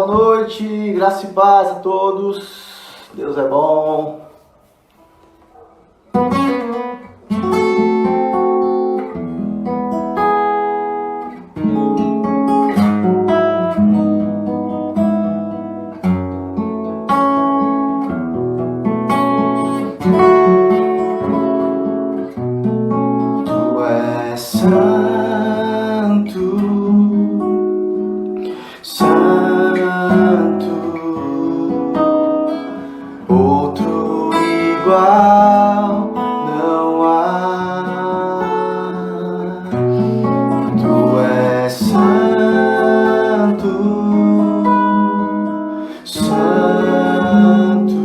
boa noite, graça e paz a todos. Deus é bom. Tu és santo, santo, outro igual não há. Tu és santo, santo,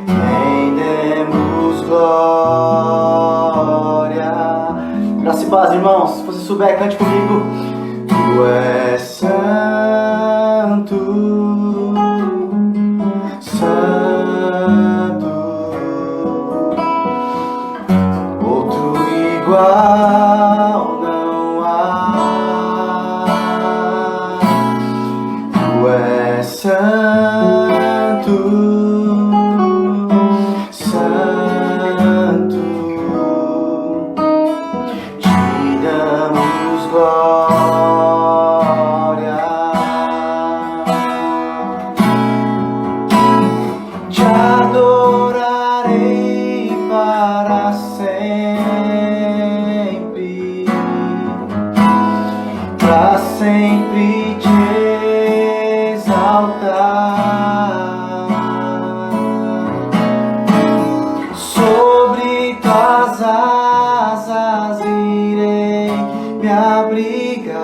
rendemos glória. Graça e paz, irmãos. Se você souber, cante comigo. Tu és santo, santo, outro igual não há. Tu és santo, santo, te damos glória, te adorarei para sempre te exaltar. Sobre tuas asas irei me abrigar.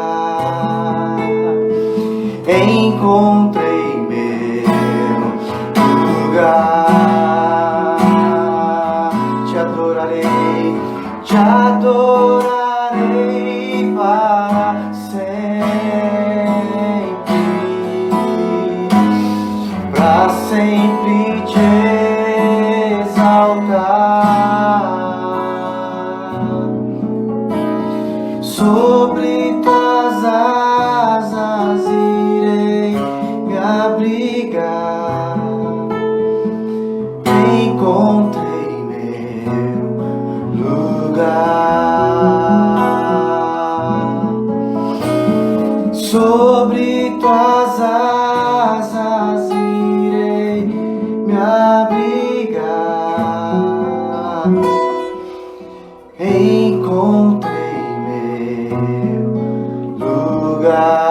Encontrei meu lugar. Te adorarei para sempre te exaltar. Sobre tuas asas irei me abrigar. Encontrei meu lugar. Sobre tuas asas irei me abrigar. Encontrei meu lugar.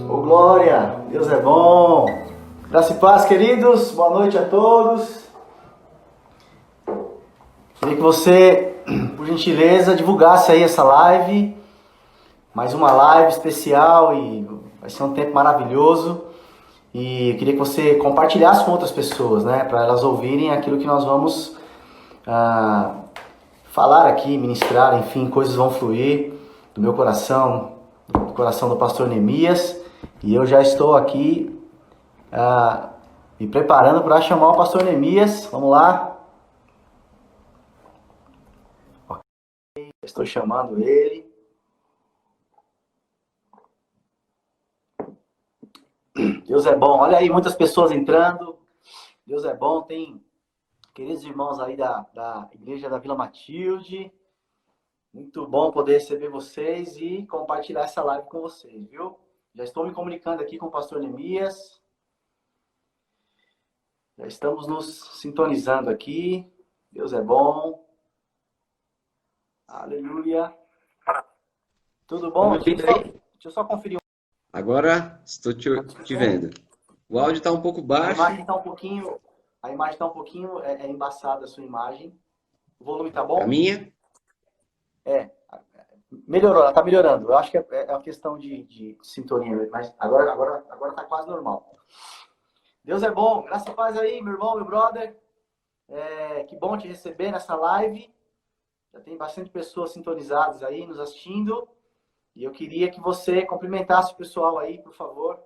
Oh, glória! Deus é bom! Graça e paz, queridos! Boa noite a todos! Queria que você, por gentileza, divulgasse aí essa live. Mais uma live especial e vai ser um tempo maravilhoso. E eu queria que você compartilhasse com outras pessoas, né? Para elas ouvirem aquilo que nós vamos falar aqui, ministrar, enfim, coisas vão fluir do meu coração, do coração do pastor Neemias. E eu já estou aqui me preparando para chamar o pastor Neemias. Vamos lá. Ok, estou chamando ele. Deus é bom. Olha aí, muitas pessoas entrando. Deus é bom. Tem queridos irmãos aí da Igreja da Vila Matilde. Muito bom poder receber vocês e compartilhar essa live com vocês, viu? Já estou me comunicando aqui com o pastor Neemias. Já estamos nos sintonizando aqui. Deus é bom. Aleluia. Tudo bom? Deixa eu só conferir. Agora estou te vendo. O áudio está um pouco baixo. A imagem está um pouquinho embaçada, a sua imagem. O volume está bom? A minha? Melhorou, ela está melhorando. Eu acho que é uma questão de sintonia, mas agora está quase normal. Deus é bom. Graça e paz aí, meu irmão, meu brother. Que bom te receber nessa live. Já tem bastante pessoas sintonizadas aí, nos assistindo. E eu queria que você cumprimentasse o pessoal aí, por favor.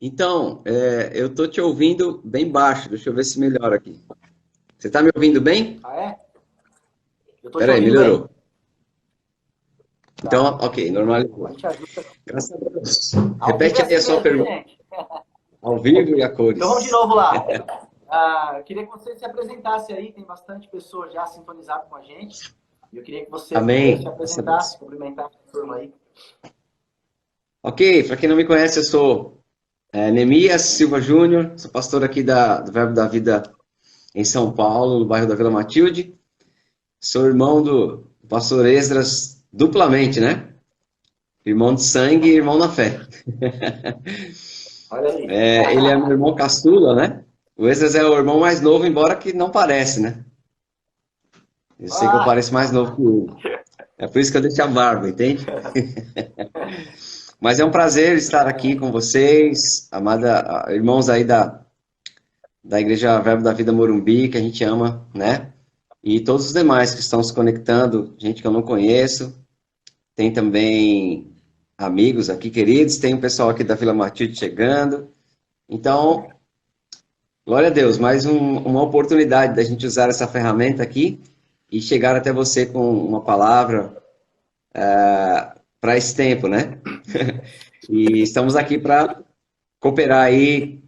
Então, eu tô te ouvindo bem baixo. Deixa eu ver se melhora aqui. Você tá me ouvindo bem? Ah, é? Eu tô te Peraí, ouvindo bem. melhorou. Então, Tá. ok, A normalizou. gente ajuda. Graças a Deus. Ao vivo é Repete aí a assim sua mesmo, hein, pergunta. gente? Ao vivo e a Então vamos de cores. novo lá. Eu queria que você se apresentasse aí, tem bastante pessoas já sintonizadas com a gente. E eu queria que você primeiro se Amém. Graças a apresentasse, Deus. cumprimentasse a turma aí. Ok, para quem não me conhece, eu sou Neemias Silva Júnior, sou pastor aqui do Verbo da Vida em São Paulo, no bairro da Vila Matilde. Sou irmão do pastor Esdras duplamente, né? Irmão de sangue e irmão na fé. Olha aí. Ele é meu irmão caçula, né? O Esdras é o irmão mais novo, embora que não parece, né? Eu sei que eu Ah, pareço mais novo que ele. É por isso que eu deixo a barba, entende? Mas é um prazer estar aqui com vocês, irmãos aí da Igreja Verbo da Vida Morumbi, que a gente ama, né? E todos os demais que estão se conectando, gente que eu não conheço. Tem também amigos aqui queridos, tem um pessoal aqui da Vila Matilde chegando. Então, glória a Deus, mais uma oportunidade da gente usar essa ferramenta aqui e chegar até você com uma palavra para esse tempo, né? E estamos aqui para cooperar aí,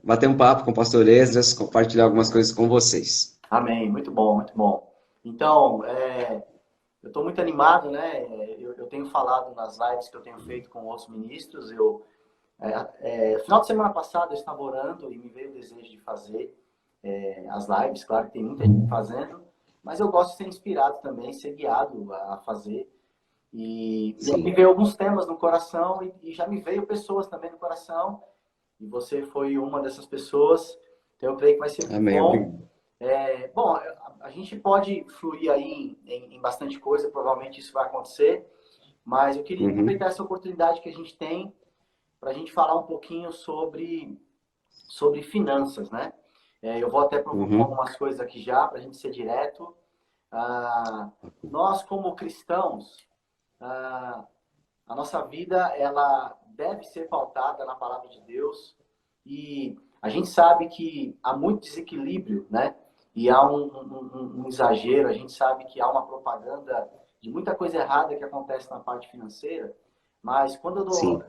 bater um papo com o pastor Esdras, compartilhar algumas coisas com vocês. amém. Muito bom, muito bom. Então, eu estou muito animado, né? Eu tenho falado nas lives que eu tenho feito com outros ministros. Final de semana passada eu estava orando e me veio o desejo de fazer as lives. Claro que tem muita gente fazendo, mas eu gosto de ser inspirado também, ser guiado a fazer. E aí me Sim. veio alguns temas no coração e já me veio pessoas também no coração. E você foi uma dessas pessoas. Então eu creio que vai ser muito Amém, bom. obrigado. Bom, a gente pode fluir aí em bastante coisa, provavelmente isso vai acontecer, mas eu queria Uhum, aproveitar essa oportunidade que a gente tem para a gente falar um pouquinho sobre finanças, né? Eu vou até provocar uhum, algumas coisas aqui já, para a gente ser direto. Nós, como cristãos, ah, a nossa vida, ela deve ser pautada na palavra de Deus e a gente sabe que há muito desequilíbrio, né? E há um exagero, a gente sabe que há uma propaganda de muita coisa errada que acontece na parte financeira, mas sim,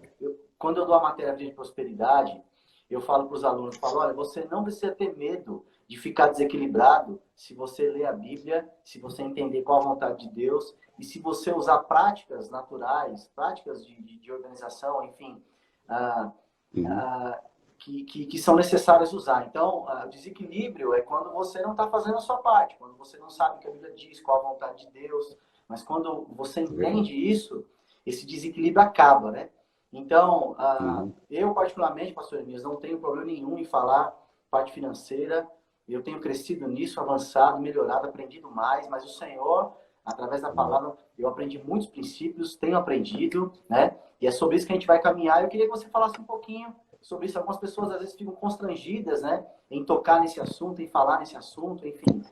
quando eu dou a matéria de prosperidade, eu falo para os alunos, falo, olha, você não precisa ter medo de ficar desequilibrado se você ler a Bíblia, se você entender qual a vontade de Deus e se você usar práticas naturais, práticas de organização, enfim, ah, uhum, ah, que são necessárias usar. Então, o desequilíbrio é quando você não está fazendo a sua parte, quando você não sabe o que a Bíblia diz, qual a vontade de Deus, mas quando você é verdade. entende isso, esse desequilíbrio acaba, né? Então, Uhum, eu particularmente, pastor Elias, não tenho problema nenhum em falar parte financeira, eu tenho crescido nisso, avançado, melhorado, aprendido mais, mas o Senhor, através da palavra, eu aprendi muitos princípios, tenho aprendido, né? E é sobre isso que a gente vai caminhar. Eu queria que você falasse um pouquinho sobre isso. Algumas pessoas às vezes ficam constrangidas, né? Em tocar nesse assunto, em falar nesse assunto, enfim.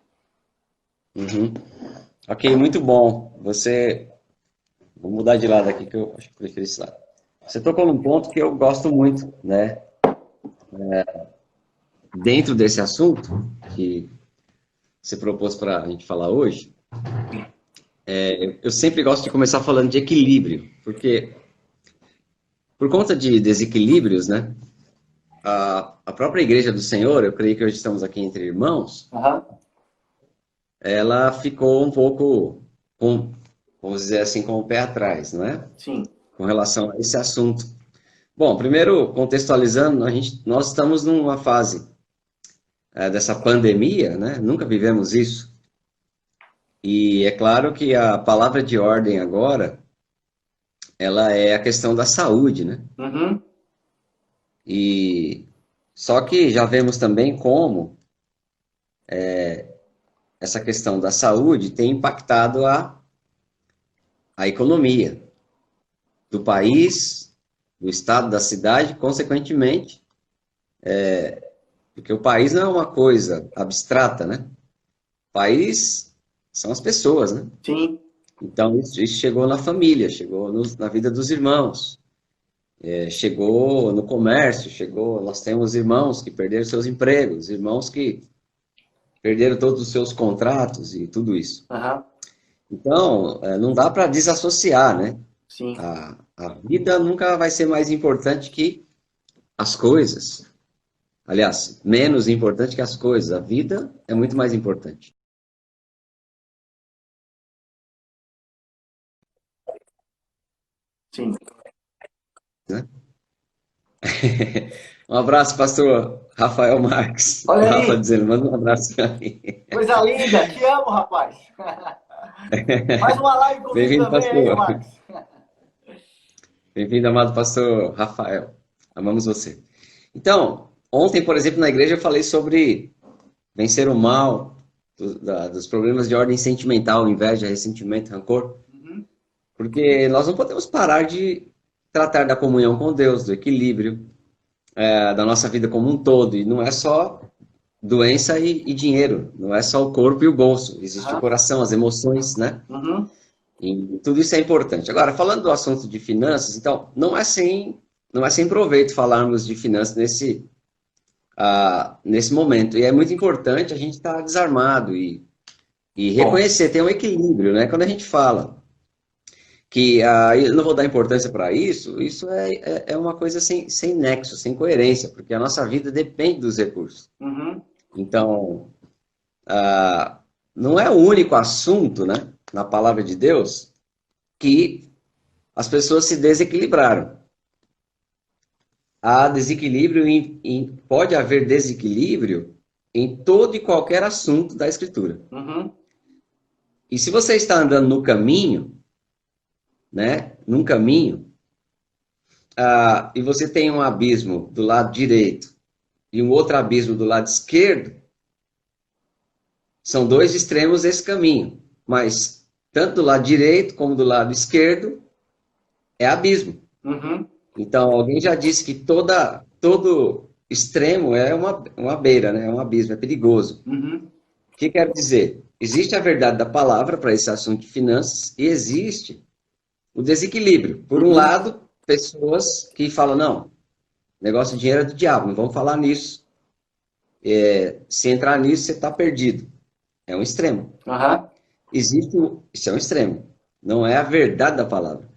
uhum. Ok, muito bom. Vou mudar de lado aqui, que eu acho que prefiro esse lado. Você tocou num ponto que eu gosto muito, né? Dentro desse assunto que você propôs para a gente falar hoje, eu sempre gosto de começar falando de equilíbrio, porque por conta de desequilíbrios, né? A própria Igreja do Senhor, eu creio que hoje estamos aqui entre irmãos, Aham. ela ficou um pouco, vamos dizer assim, com o pé atrás, né? Sim. Com relação a esse assunto. Bom, primeiro, contextualizando, nós estamos numa fase dessa pandemia, né? Nunca vivemos isso. E é claro que a palavra de ordem agora, ela é a questão da saúde, né? Uhum. E só que já vemos também como essa questão da saúde tem impactado a economia do país, do estado, da cidade, consequentemente, porque o país não é uma coisa abstrata, né? O país são as pessoas, né? Sim. Então, isso chegou na família, chegou na vida dos irmãos, chegou no comércio, nós temos irmãos que perderam seus empregos, irmãos que perderam todos os seus contratos e tudo isso. Aham. Então, não dá para desassociar, né? Sim. A vida nunca vai ser mais importante que as coisas. Aliás, menos importante que as coisas. A vida é muito mais importante. Sim. Né? Um abraço, pastor Rafael Marques. Olha O Rafa aí, dizendo, manda um abraço para mim. coisa linda, te amo, rapaz. Mais uma live comigo Bem-vindo, também aí, pastor. Marcos. Bem-vindo, amado pastor Rafael. Amamos você. Então, ontem, por exemplo, na igreja eu falei sobre vencer o mal, dos problemas de ordem sentimental, inveja, ressentimento, rancor. Uhum. Porque nós não podemos parar de tratar da comunhão com Deus, do equilíbrio, da nossa vida como um todo. E não é só doença e dinheiro, não é só o corpo e o bolso. Existe o coração, as emoções, né? Uhum. E tudo isso é importante. Agora, falando do assunto de finanças, então, não é sem proveito falarmos de finanças nesse momento. E é muito importante a gente estar desarmado e reconhecer, ter um equilíbrio, né? Quando a gente fala que eu não vou dar importância para isso é uma coisa sem nexo, sem coerência, porque a nossa vida depende dos recursos. Uhum. Então, não é o único assunto, né, na palavra de Deus que as pessoas se desequilibraram. Há desequilíbrio, pode haver desequilíbrio em todo e qualquer assunto da Escritura. Uhum. E se você está andando no caminho, né, num caminho, e você tem um abismo do lado direito e um outro abismo do lado esquerdo, são dois extremos desse caminho, mas tanto do lado direito como do lado esquerdo é abismo. Uhum. Então, alguém já disse que todo extremo é uma beira, né? É um abismo, é perigoso. Uhum. O que quer dizer? Existe a verdade da palavra para esse assunto de finanças e existe o desequilíbrio. Por um lado, pessoas que falam, não, negócio de dinheiro é do diabo, não vamos falar nisso. Se entrar nisso, você está perdido. É um extremo. Uhum. Isso é um extremo. Não é a verdade da palavra.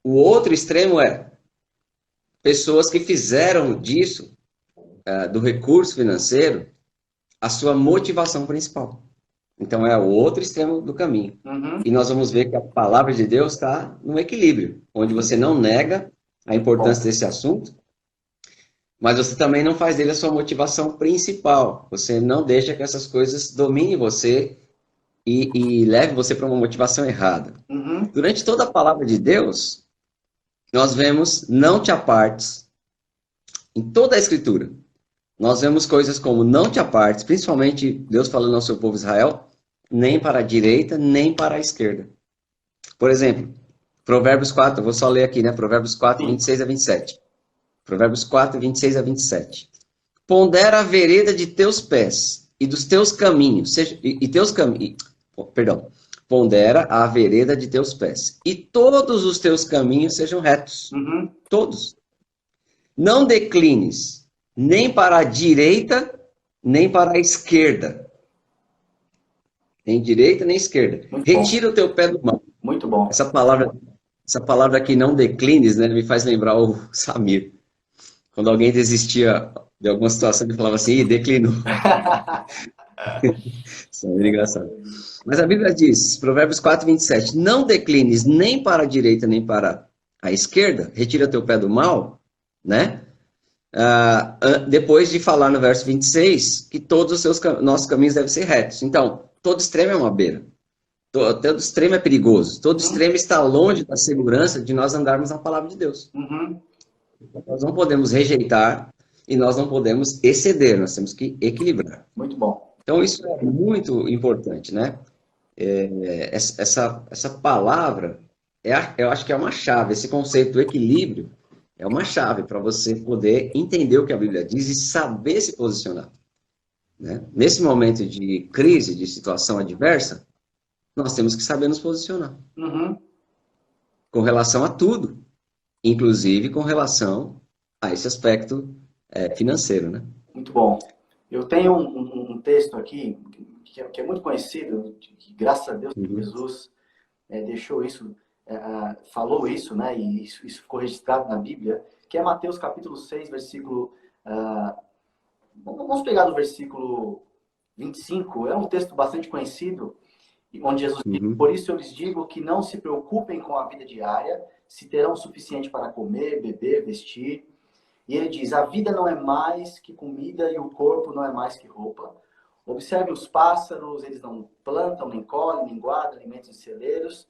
O outro extremo é pessoas que fizeram disso, do recurso financeiro, a sua motivação principal. Então é o outro extremo do caminho. Uhum. E nós vamos ver que a palavra de Deus está no equilíbrio, onde você não nega a importância desse assunto, mas você também não faz dele a sua motivação principal. Você não deixa que essas coisas dominem você e leve você para uma motivação errada. Uhum. Durante toda a palavra de Deus, nós vemos não te apartes. Em toda a Escritura, nós vemos coisas como não te apartes, principalmente Deus falando ao seu povo Israel, nem para a direita, nem para a esquerda. Por exemplo, Provérbios 4, eu vou só ler aqui, né? Provérbios 4, 26 a 27. Provérbios 4, 26 a 27. Pondera a vereda de teus pés e dos teus caminhos, pondera a vereda de teus pés e todos os teus caminhos sejam retos. Uhum. Todos. Não declines nem para a direita, nem para a esquerda. Nem direita, nem esquerda. Muito Retira bom. o teu pé do mal. Muito bom. Essa palavra aqui, não declines, né, me faz lembrar o Samir. Quando alguém desistia de alguma situação, ele falava assim, ih, declinou. Isso é muito engraçado. Mas a Bíblia diz, Provérbios 4, 27, não declines nem para a direita, nem para a esquerda, retira teu pé do mal, né? Depois de falar no verso 26, que todos os nossos caminhos devem ser retos. Então, todo extremo é uma beira. Todo extremo é perigoso. Todo extremo está longe da segurança de nós andarmos na palavra de Deus. Uhum. Nós não podemos rejeitar e nós não podemos exceder. Nós temos que equilibrar. Muito bom. Então, isso é muito importante, né? Essa palavra, eu acho que é uma chave. Esse conceito do equilíbrio é uma chave para você poder entender o que a Bíblia diz e saber se posicionar. Né? Nesse momento de crise, de situação adversa, nós temos que saber nos posicionar. Uhum. Com relação a tudo. Inclusive com relação a esse aspecto financeiro, né? Muito bom. Eu tenho um texto aqui que é muito conhecido, que graças a Deus Uhum. Jesus deixou isso, falou isso, né? E isso ficou registrado na Bíblia, que é Mateus capítulo 6, versículo. Vamos pegar do versículo 25, é um texto bastante conhecido, onde Jesus diz: Uhum. por isso eu lhes digo que não se preocupem com a vida diária, se terão o suficiente para comer, beber, vestir. E ele diz: a vida não é mais que comida e o corpo não é mais que roupa. Observe os pássaros, eles não plantam, nem colhem, nem guardam alimentos em celeiros,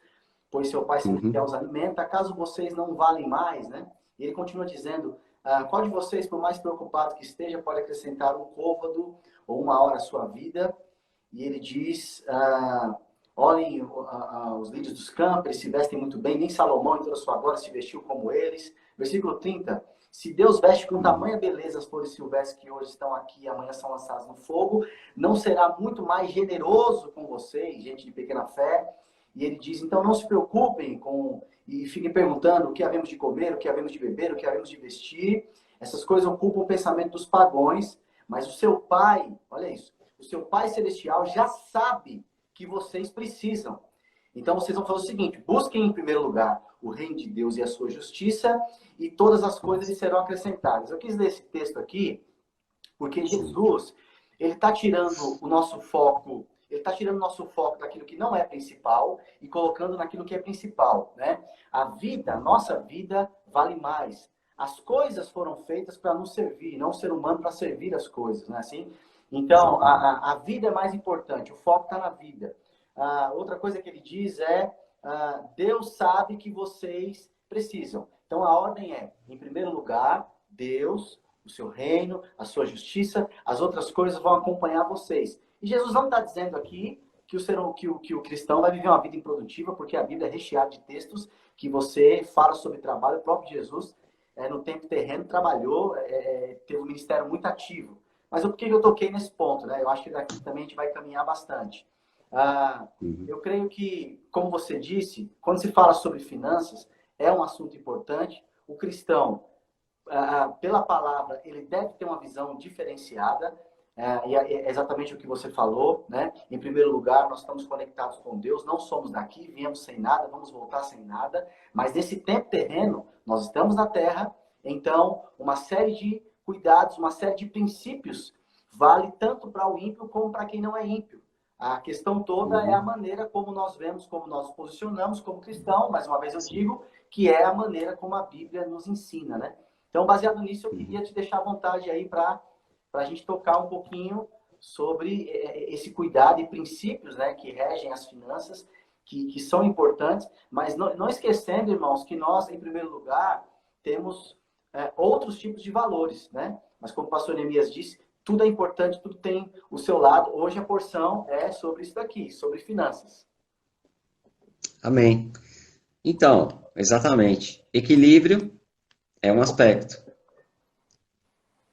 pois seu Pai Celestial Uhum. os alimenta. Acaso vocês não valem mais, né? E ele continua dizendo: qual de vocês, por mais preocupado que esteja, pode acrescentar um côvado ou uma hora à sua vida? E ele diz: olhem os lírios dos campos, eles se vestem muito bem, nem Salomão em toda a sua glória se vestiu como eles. Versículo 30. Se Deus veste com Uhum. tamanha beleza as flores silvestres que hoje estão aqui e amanhã são lançadas no fogo, não será muito mais generoso com vocês, gente de pequena fé? E ele diz: então não se preocupem e fiquem perguntando o que havemos de comer, o que havemos de beber, o que havemos de vestir. Essas coisas ocupam o pensamento dos pagões, mas o seu Pai, olha isso, o seu Pai Celestial já sabe que vocês precisam. Então vocês vão fazer o seguinte: busquem em primeiro lugar o reino de Deus e a sua justiça, e todas as coisas lhe serão acrescentadas. Eu quis ler esse texto aqui porque Jesus, ele está tirando o nosso foco, ele está tirando o nosso foco daquilo que não é principal e colocando naquilo que é principal, né? A vida, a nossa vida vale mais. As coisas foram feitas para nos servir, não o ser humano para servir as coisas, né? Assim? Então, a vida é mais importante, o foco está na vida. Outra coisa que ele diz é: Deus sabe que vocês precisam. Então, a ordem é, em primeiro lugar, Deus, o seu reino, a sua justiça, as outras coisas vão acompanhar vocês. E Jesus não está dizendo aqui que o cristão vai viver uma vida improdutiva, porque a Bíblia é recheada de textos que você fala sobre trabalho. O próprio Jesus, no tempo terreno, trabalhou, teve um ministério muito ativo. Mas por que eu toquei nesse ponto, né? Eu acho que daqui também a gente vai caminhar bastante. Uhum. Eu creio que, como você disse, quando se fala sobre finanças, é um assunto importante. O cristão, pela palavra, ele deve ter uma visão diferenciada, e é exatamente o que você falou, né? Em primeiro lugar, nós estamos conectados com Deus, não somos daqui, viemos sem nada, vamos voltar sem nada, mas nesse tempo terreno, nós estamos na terra, então uma série de cuidados, uma série de princípios vale tanto para o ímpio como para quem não é ímpio. A questão toda é a Uhum. maneira como nós vemos, como nós nos posicionamos como cristão. Mais uma vez eu digo que é a maneira como a Bíblia nos ensina, né? Então, baseado nisso, eu queria te deixar à vontade aí para a gente tocar um pouquinho sobre esse cuidado e princípios, né, que regem as finanças, que são importantes, mas não esquecendo, irmãos, que nós, em primeiro lugar, temos outros tipos de valores, né? Mas como o pastor Neemias disse, tudo é importante, tudo tem o seu lado. Hoje a porção é sobre isso daqui, sobre finanças. Amém. Então, exatamente. Equilíbrio é um aspecto.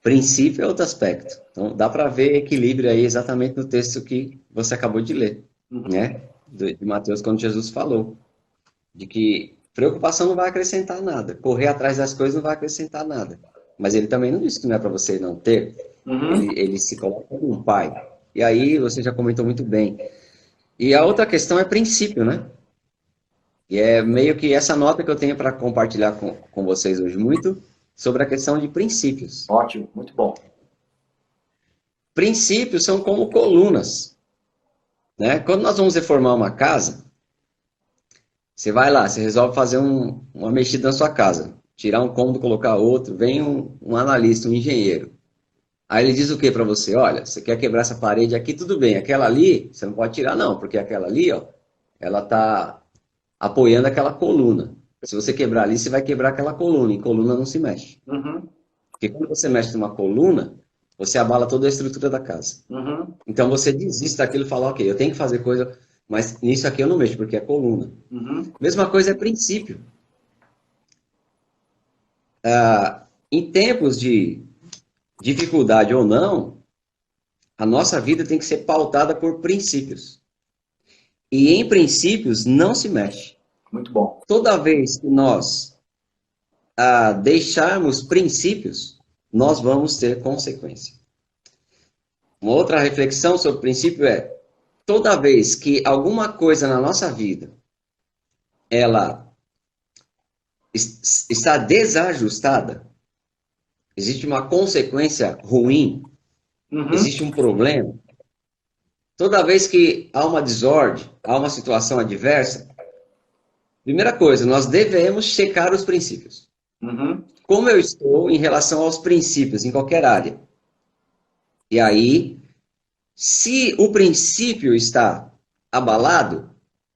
Princípio é outro aspecto. Então, dá para ver equilíbrio aí exatamente no texto que você acabou de ler, Uhum, né? De Mateus, quando Jesus falou de que preocupação não vai acrescentar nada, correr atrás das coisas não vai acrescentar nada. Mas ele também não disse que não é para você não ter. uhum, Ele se coloca como um pai. E aí você já comentou muito bem. E a outra questão é princípio, né? E é meio que essa nota que eu tenho para compartilhar com vocês hoje muito sobre a questão de princípios. ótimo, muito bom. Princípios são como colunas, né? Quando nós vamos reformar uma casa, você vai lá, você resolve fazer uma mexida na sua casa, tirar um cômodo, colocar outro, vem um analista, um engenheiro. Aí ele diz o que para você? Olha, você quer quebrar essa parede aqui, tudo bem. Aquela ali, você não pode tirar não, porque aquela ali, ó, ela está apoiando aquela coluna. Se você quebrar ali, você vai quebrar aquela coluna, e coluna não se mexe. Uhum, Porque quando você mexe numa coluna, você abala toda a estrutura da casa. uhum, Então você desiste daquilo e fala, ok, eu tenho que fazer coisa, mas nisso aqui eu não mexo, porque é coluna. uhum, Mesma coisa é princípio. Em tempos de dificuldade ou não, a nossa vida tem que ser pautada por princípios. e em princípios não se mexe. Muito bom. Toda vez que nós deixarmos princípios, nós vamos ter consequência. Uma outra reflexão sobre o princípio é, toda vez que alguma coisa na nossa vida, ela está desajustada, existe uma consequência ruim, existe um problema, toda vez que há uma desordem, há uma situação adversa, primeira coisa, nós devemos checar os princípios. Como eu estou em relação aos princípios, em qualquer área. E aí, se o princípio está abalado,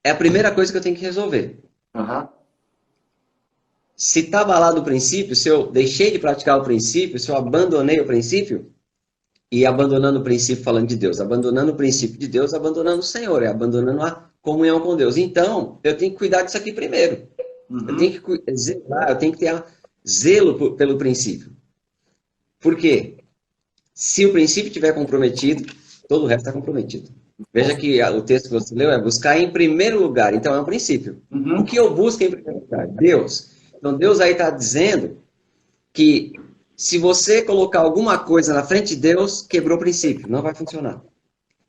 é a primeira coisa que eu tenho que resolver. Se está abalado o princípio, se eu deixei de praticar o princípio, se eu abandonei o princípio, e abandonando o princípio falando de Deus, abandonando o princípio de Deus, abandonando o Senhor, abandonando a comunhão com Deus. Então, eu tenho que cuidar disso aqui primeiro. Eu tenho que zelar, eu tenho que ter zelo pelo princípio. Por quê? Se o princípio estiver comprometido, todo o resto está comprometido. Veja que o texto que você leu é buscar em primeiro lugar. Então, é um princípio. O que eu busco em primeiro lugar? Deus. Então, Deus aí está dizendo que se você colocar alguma coisa na frente de Deus, quebrou o princípio. Não vai funcionar.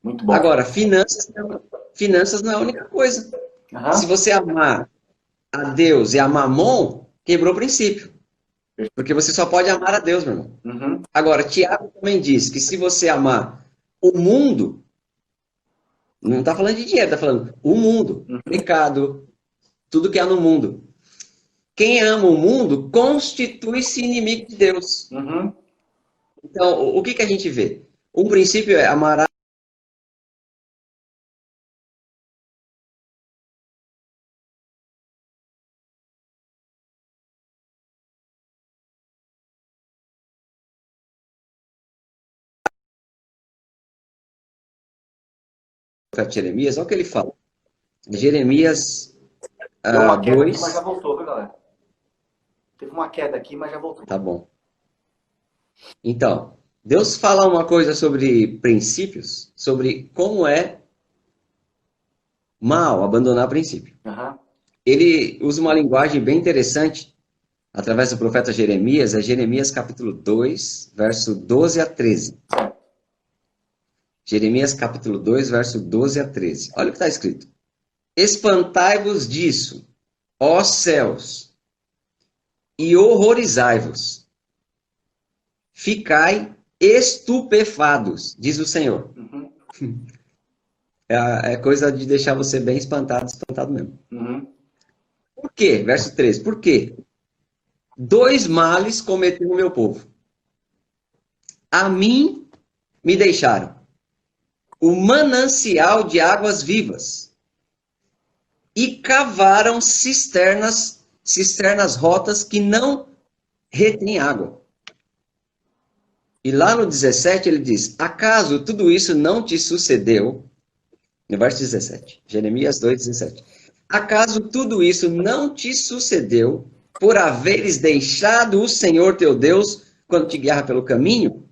Muito bom. Agora, finanças não é a única coisa. Se você amar a Deus e a Mamon, quebrou o princípio. Porque você só pode amar a Deus, meu irmão. Agora, Tiago também diz que se você amar o mundo, não está falando de dinheiro, está falando o mundo, pecado, tudo que há no mundo. Quem ama o mundo constitui-se inimigo de Deus. Então, o que a gente vê? Um princípio é amar a profeta Jeremias, olha o que ele fala. Jeremias Deu uma queda 2. aqui, mas já voltou, viu, galera? Teve uma queda aqui, mas já voltou. Tá bom. Então, Deus fala uma coisa sobre princípios, sobre como é mal abandonar princípio. Ele usa uma linguagem bem interessante, através do profeta Jeremias, é Jeremias capítulo 2, verso 12 a 13. Jeremias capítulo 2, verso 12 a 13. Olha o que está escrito. Espantai-vos disso, ó céus, e horrorizai-vos. Ficai estupefados, diz o Senhor. É coisa de deixar você bem espantado mesmo. Por quê? Verso 13. Por quê? 2 males cometeu o meu povo. A mim me deixaram o manancial de águas vivas e cavaram cisternas rotas que não retêm água. E lá no 17 ele diz, acaso tudo isso não te sucedeu? No verso 17, Jeremias 2, 17. Acaso tudo isso não te sucedeu por haveres deixado o Senhor teu Deus quando te guiava pelo caminho?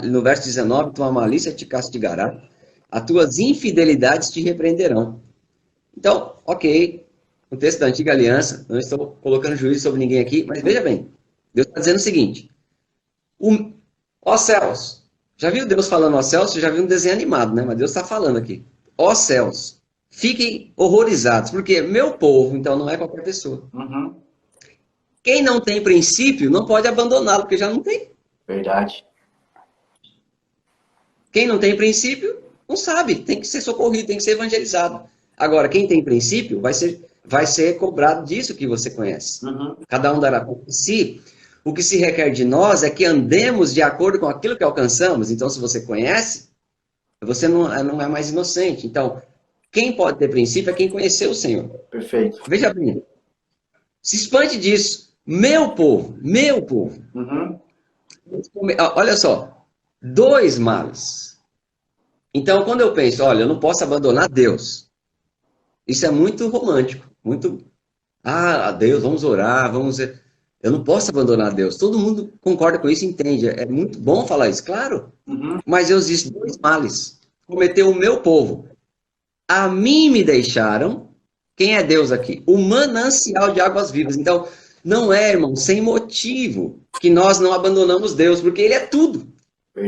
No verso 19, tua malícia te castigará, as tuas infidelidades te repreenderão. Então, ok, o texto da antiga aliança, não estou colocando juízo sobre ninguém aqui, mas veja bem, Deus está dizendo o seguinte, ó céus, já viu Deus falando ó céus? Você já viu um desenho animado, né? Mas Deus está falando aqui, ó céus, fiquem horrorizados, porque meu povo, então não é qualquer pessoa. Quem não tem princípio não pode abandoná-lo, porque já não tem. Verdade. Quem não tem princípio, não sabe, tem que ser socorrido, tem que ser evangelizado. Agora, quem tem princípio, vai ser cobrado disso que você conhece. Cada um dará por si. O que se requer de nós é que andemos de acordo com aquilo que alcançamos. Então, se você conhece, você não é mais inocente. Então, quem pode ter princípio é quem conheceu o Senhor. Perfeito. Veja bem, se espante disso. Meu povo. Olha só, 2 males. Então, quando eu penso, olha, eu não posso abandonar Deus. Isso é muito romântico, muito... Deus, vamos orar, Eu não posso abandonar Deus. Todo mundo concorda com isso e entende. É muito bom falar isso, claro. Mas existem 2 males. Cometeu o meu povo. a mim me deixaram. Quem é Deus aqui? O manancial de águas vivas. Então, não é, irmão, sem motivo que nós não abandonamos Deus, porque Ele é tudo.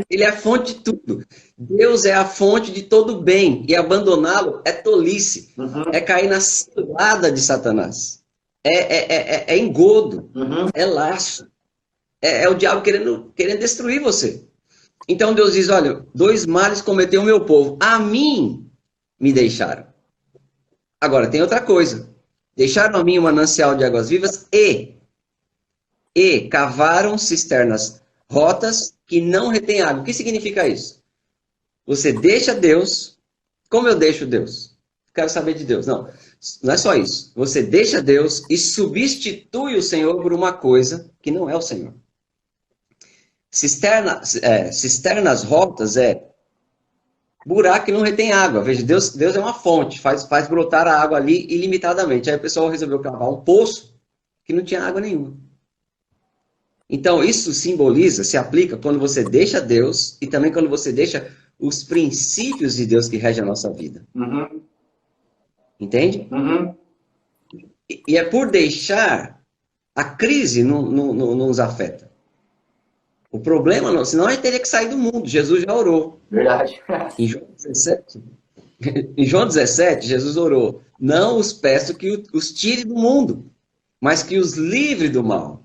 Ele é a fonte de tudo. Deus é a fonte de todo bem. E abandoná-lo é tolice. É cair na cilada de Satanás. É engodo. É laço. É o diabo querendo destruir você. Então Deus diz, olha, 2 males cometeu o meu povo. A mim me deixaram. Agora, tem outra coisa. Deixaram a mim um manancial de águas vivas e cavaram cisternas rotas que não retêm água. O que significa isso? Você deixa Deus. Como eu deixo Deus? Quero saber de Deus. Não é só isso. Você deixa Deus e substitui o Senhor por uma coisa que não é o Senhor. Cisternas rotas é buraco que não retém água. Veja, Deus é uma fonte, faz brotar a água ali ilimitadamente. Aí o pessoal resolveu cavar um poço que não tinha água nenhuma. Então, isso simboliza, se aplica quando você deixa Deus e também quando você deixa os princípios de Deus que regem a nossa vida. Entende? E é por deixar, a crise não nos afeta. O problema, não, senão a gente teria que sair do mundo. Jesus já orou. Verdade. Em João 17, Jesus orou. Não os peço que os tire do mundo, mas que os livre do mal.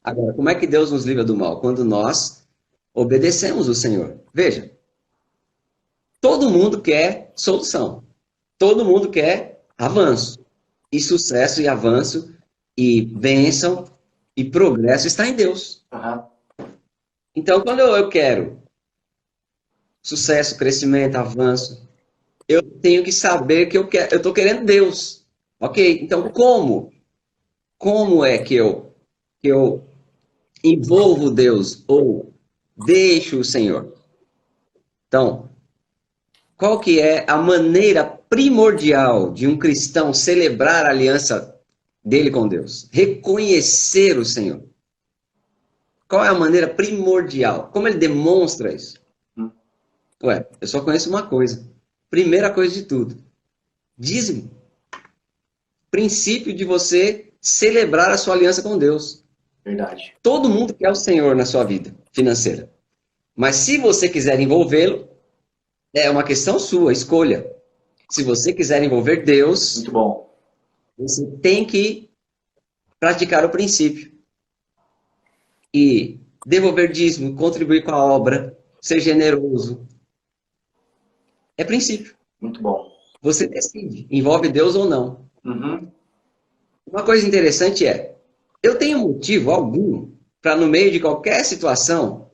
Agora, como é que Deus nos livra do mal? Quando nós obedecemos o Senhor. Veja, todo mundo quer solução. Todo mundo quer avanço. E sucesso e avanço e bênção e progresso está em Deus. Então, quando eu quero sucesso, crescimento, avanço, eu tenho que saber que eu estou querendo Deus. Ok? Então, como é que eu envolvo Deus ou deixo o Senhor? Então, qual que é a maneira primordial de um cristão celebrar a aliança dele com Deus? Reconhecer o Senhor. Qual é a maneira primordial? Como ele demonstra isso? Ué, eu só conheço uma coisa. Primeira coisa de tudo. Dízimo. Princípio de você celebrar a sua aliança com Deus. Verdade. Todo mundo quer o Senhor na sua vida financeira. Mas se você quiser envolvê-lo, é uma questão sua, escolha. Se você quiser envolver Deus, muito bom, você tem que praticar o princípio. E devolver dízimo, contribuir com a obra, ser generoso. É princípio. Muito bom. Você decide, envolve Deus ou não. Uma coisa interessante é, eu tenho motivo algum para, no meio de qualquer situação,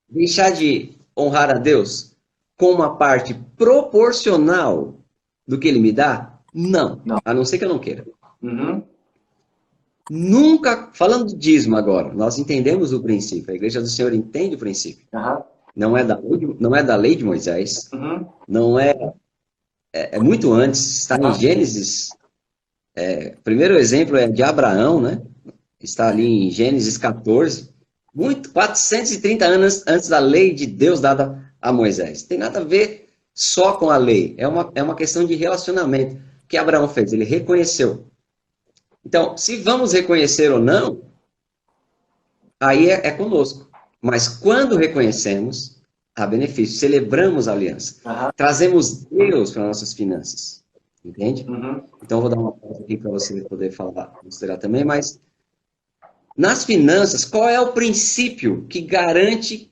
deixar de honrar a Deus com uma parte proporcional do que Ele me dá? Não. A não ser que eu não queira. Nunca, falando de dízimo agora, nós entendemos o princípio. A Igreja do Senhor entende o princípio. Não é da lei de Moisés. Não é muito antes. Está em Gênesis. Primeiro exemplo é de Abraão, né? Está ali em Gênesis 14. 430 anos antes da lei de Deus dada a Moisés. Tem nada a ver só com a lei. É uma questão de relacionamento. O que Abraão fez? Ele reconheceu. Então, se vamos reconhecer ou não, aí é conosco. Mas quando reconhecemos, há benefício. Celebramos a aliança. Trazemos Deus para nossas finanças. Entende? Então, eu vou dar uma pausa aqui para você poder falar, considerar também, mas nas finanças, qual é o princípio que garante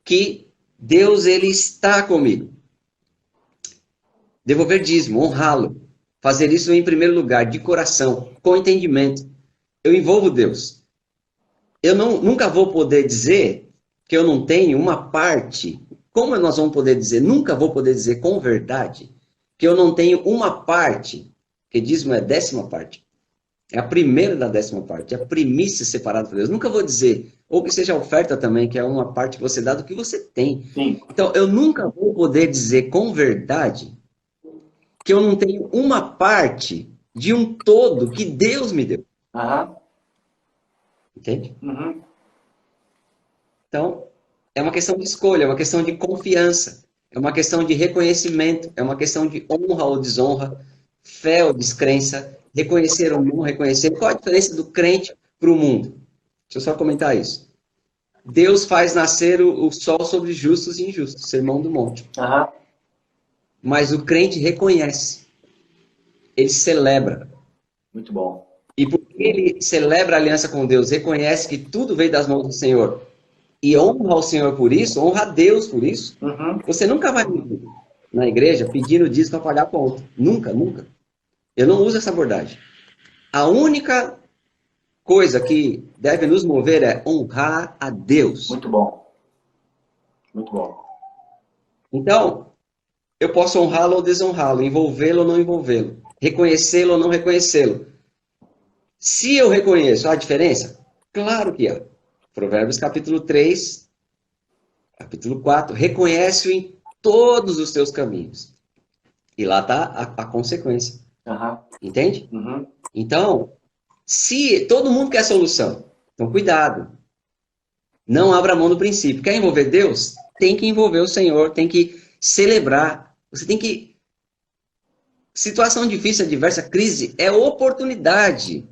que Deus ele está comigo? Devolver dízimo, honrá-lo. Fazer isso em primeiro lugar, de coração, com entendimento. Eu envolvo Deus. Eu nunca vou poder dizer que eu não tenho uma parte. Como nós vamos poder dizer? Nunca vou poder dizer com verdade que eu não tenho uma parte, que dízimo é a 10ª parte. É a primeira da 10ª parte, é a primícia separada para Deus. Nunca vou dizer, ou que seja a oferta também, que é uma parte que você dá do que você tem. Sim. Então, eu nunca vou poder dizer com verdade que eu não tenho uma parte de um todo que Deus me deu. Entende? Então, é uma questão de escolha, é uma questão de confiança. É uma questão de reconhecimento, é uma questão de honra ou desonra, fé ou descrença, reconhecer ou não reconhecer. Qual a diferença do crente para o mundo? Deixa eu só comentar isso. Deus faz nascer o sol sobre justos e injustos, Sermão do Monte. Aham. Mas o crente reconhece, ele celebra. Muito bom. E porque ele celebra a aliança com Deus, reconhece que tudo veio das mãos do Senhor, e honra o Senhor por isso, honra a Deus por isso, Uhum. você nunca vai na igreja pedindo dízimo para pagar a conta. Nunca, nunca. Eu não uso essa abordagem. A única coisa que deve nos mover é honrar a Deus. Muito bom. Muito bom. Então, eu posso honrá-lo ou desonrá-lo, envolvê-lo ou não envolvê-lo, reconhecê-lo ou não reconhecê-lo. Se eu reconheço, há diferença? Claro que há. Provérbios capítulo 3, capítulo 4, reconhece-o em todos os teus caminhos. E lá está a consequência. Uhum. Entende? Uhum. Então, se todo mundo quer solução, então cuidado. Não abra mão do princípio. Quer envolver Deus? Tem que envolver o Senhor, tem que celebrar. Você tem que... Situação difícil, adversa, crise, é oportunidade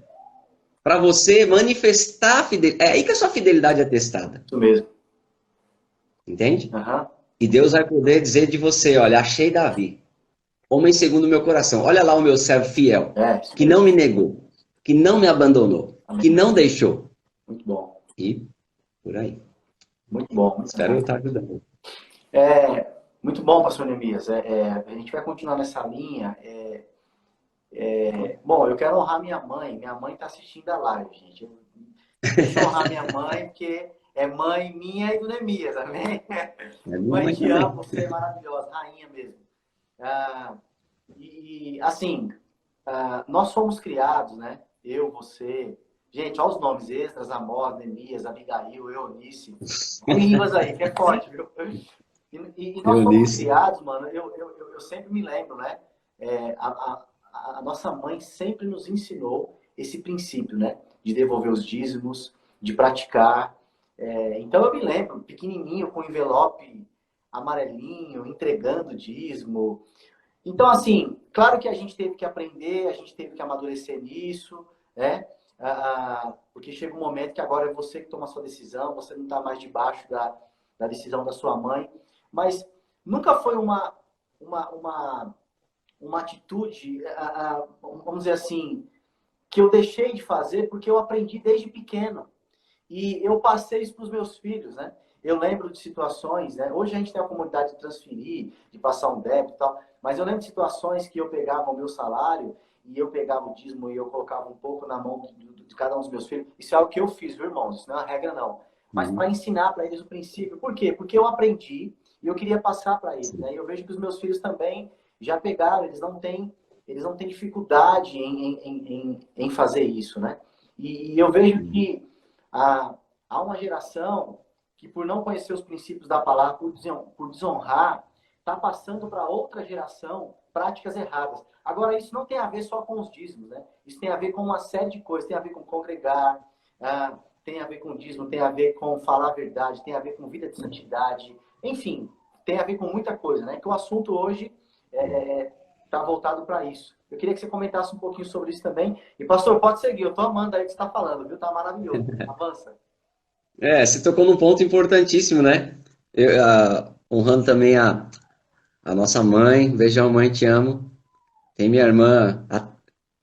para você manifestar a fidelidade. É aí que a sua fidelidade é testada. Isso mesmo. Entende? Uhum. E Deus vai poder dizer de você, olha, achei Davi, homem segundo o meu coração. Olha lá o meu servo fiel, que não me negou, que não me abandonou, que não deixou. Muito bom. E por aí. Muito bom. Muito Espero bom. estar ajudando. Muito bom, pastor Neemias. A gente vai continuar nessa linha. Bom, eu quero honrar minha mãe. Minha mãe está assistindo a live, gente. Deixa eu honrar minha mãe, porque é mãe minha e do Neemias, amém? Mãe, te amo, você é maravilhosa, rainha mesmo. Assim, nós fomos criados, né? Eu, você. Gente, olha os nomes extras: Amós, Neemias, Abigail, Eunice. Rivas aí, que é forte, viu? E nós fomos criados, mano, eu sempre me lembro, né? A nossa mãe sempre nos ensinou esse princípio, né? De devolver os dízimos, de praticar. Então eu me lembro, pequenininho, com envelope amarelinho, entregando dízimo. Então, assim, claro que a gente teve que aprender, a gente teve que amadurecer nisso, né? Porque chega um momento que agora é você que toma a sua decisão, você não está mais debaixo da decisão da sua mãe. Mas nunca foi uma atitude, vamos dizer assim, que eu deixei de fazer porque eu aprendi desde pequeno. E eu passei isso para os meus filhos, né? Eu lembro de situações, né? Hoje a gente tem a comunidade de transferir, de passar um débito e tal, mas eu lembro de situações que eu pegava o meu salário e eu pegava o dízimo e eu colocava um pouco na mão de cada um dos meus filhos. Isso é algo que eu fiz, viu, irmãos? Isso não é uma regra, não. Mas para ensinar para eles o princípio. Por quê? Porque eu aprendi e eu queria passar para eles, né? E eu vejo que os meus filhos também já pegaram, eles não têm dificuldade em fazer isso, né? E eu vejo que há uma geração que, por não conhecer os princípios da palavra, por desonrar, está passando para outra geração práticas erradas. Agora, isso não tem a ver só com os dízimos, né? Isso tem a ver com uma série de coisas. Tem a ver com congregar, tem a ver com dízimo, tem a ver com falar a verdade, tem a ver com vida de santidade. Enfim, tem a ver com muita coisa, né? Que o assunto hoje está voltado para isso. Eu queria que você comentasse um pouquinho sobre isso também. E, pastor, pode seguir. Eu estou amando aí o que você está falando, viu? Tá maravilhoso. Avança. Você tocou num ponto importantíssimo, né? Honrando também a nossa mãe. Beijão, mãe, te amo. Tem minha irmã,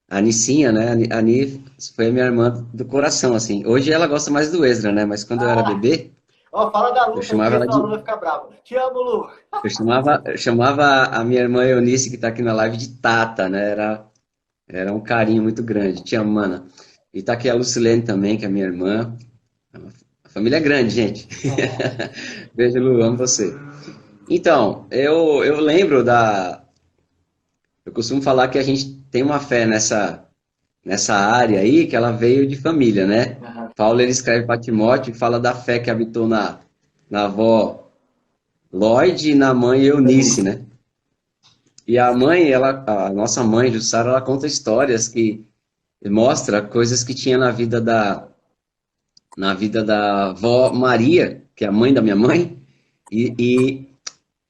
a Nicinha, né? A Ni foi a minha irmã do coração, assim. Hoje ela gosta mais do Ezra, né? Mas quando eu era bebê... fala da Lu, eu chamava ela de... a Lu vai ficar brava. Te amo, Lu. Eu chamava a minha irmã Eunice, que está aqui na live, de Tata, né? Era um carinho muito grande. Te amo, mana. E tá aqui a Lucilene também, que é minha irmã. A família é grande, gente. Beijo, Lu, amo você. Então, eu lembro eu costumo falar que a gente tem uma fé nessa área aí, que ela veio de família, né? Uhum. Paulo, ele escreve para Timóteo e fala da fé que habitou na avó Lloyd e na mãe Eunice, né? E a mãe, a nossa mãe, Jussara, ela conta histórias que mostra coisas que tinha na vida da avó Maria, que é a mãe da minha mãe, e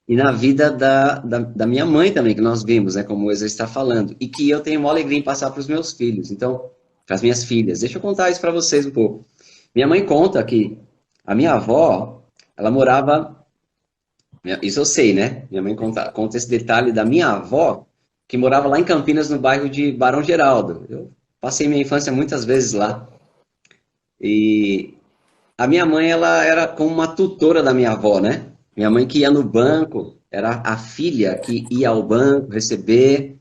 e na vida da minha mãe também, que nós vimos, né, como o Eza está falando, e que eu tenho uma alegria em passar para os meus filhos, então, para as minhas filhas. Deixa eu contar isso para vocês um pouco. Minha mãe conta que a minha avó, ela morava, isso eu sei, né? Minha mãe conta esse detalhe da minha avó, que morava lá em Campinas, no bairro de Barão Geraldo. Eu passei minha infância muitas vezes lá. E a minha mãe, ela era como uma tutora da minha avó, né? Minha mãe que ia no banco, era a filha que ia ao banco receber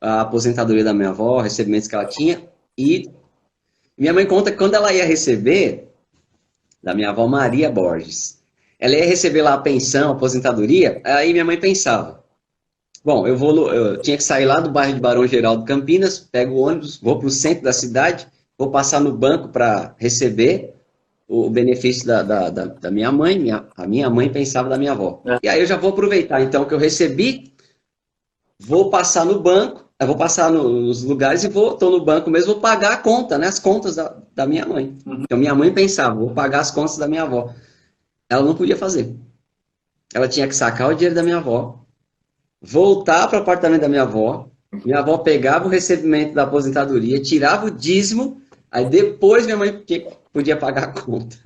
a aposentadoria da minha avó, recebimentos que ela tinha. E minha mãe conta que quando ela ia receber, da minha avó Maria Borges, ela ia receber lá a pensão, a aposentadoria, aí minha mãe pensava, bom, eu tinha que sair lá do bairro de Barão Geraldo, Campinas, pego o ônibus, vou para o centro da cidade, vou passar no banco para receber o benefício da minha mãe, a minha mãe pensava da minha avó. E aí eu já vou aproveitar, então, que eu recebi, vou passar no banco, eu vou passar nos lugares e estou no banco mesmo, vou pagar a conta, né, as contas da minha mãe. Então, minha mãe pensava, vou pagar as contas da minha avó. Ela não podia fazer. Ela tinha que sacar o dinheiro da minha avó, voltar para o apartamento da minha avó pegava o recebimento da aposentadoria, tirava o dízimo, aí depois minha mãe podia pagar a conta.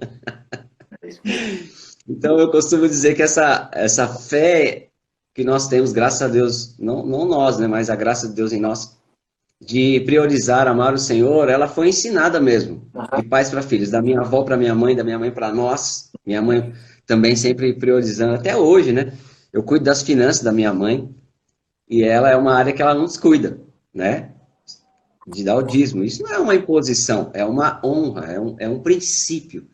Então eu costumo dizer que essa fé que nós temos, graças a Deus, não nós, né, mas a graça de Deus em nós, de priorizar, amar o Senhor, ela foi ensinada mesmo, de pais para filhos, da minha avó para minha mãe, da minha mãe para nós, minha mãe também sempre priorizando, até hoje, né? Eu cuido das finanças da minha mãe, e ela é uma área que ela não descuida, né? De dar o dízimo. Isso não é uma imposição, é uma honra, é um princípio.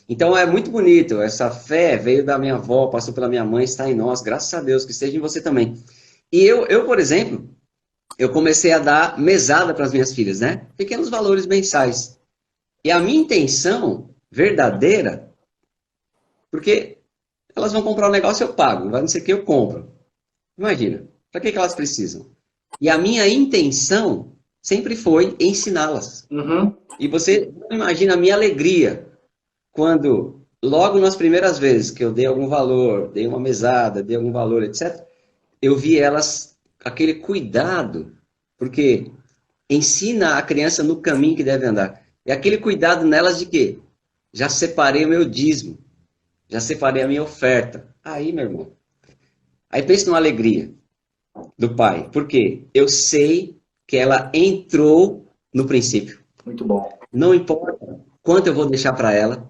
Então é muito bonito, essa fé veio da minha avó, passou pela minha mãe, está em nós, graças a Deus, que esteja em você também. E eu por exemplo, eu comecei a dar mesada para as minhas filhas, né? Pequenos valores mensais. E a minha intenção verdadeira, porque elas vão comprar um negócio, eu pago, vai não sei o que, eu compro. Imagina, para que elas precisam? E a minha intenção sempre foi ensiná-las. E você não imagina a minha alegria quando, logo nas primeiras vezes que eu dei algum valor, dei uma mesada, dei algum valor, etc., eu vi elas, aquele cuidado, porque ensina a criança no caminho que deve andar. E aquele cuidado nelas de quê? Já separei o meu dízimo, já separei a minha oferta. Aí, meu irmão, aí pensa numa alegria do pai. Por quê? Eu sei que ela entrou no princípio. Muito bom. Não importa quanto eu vou deixar para ela,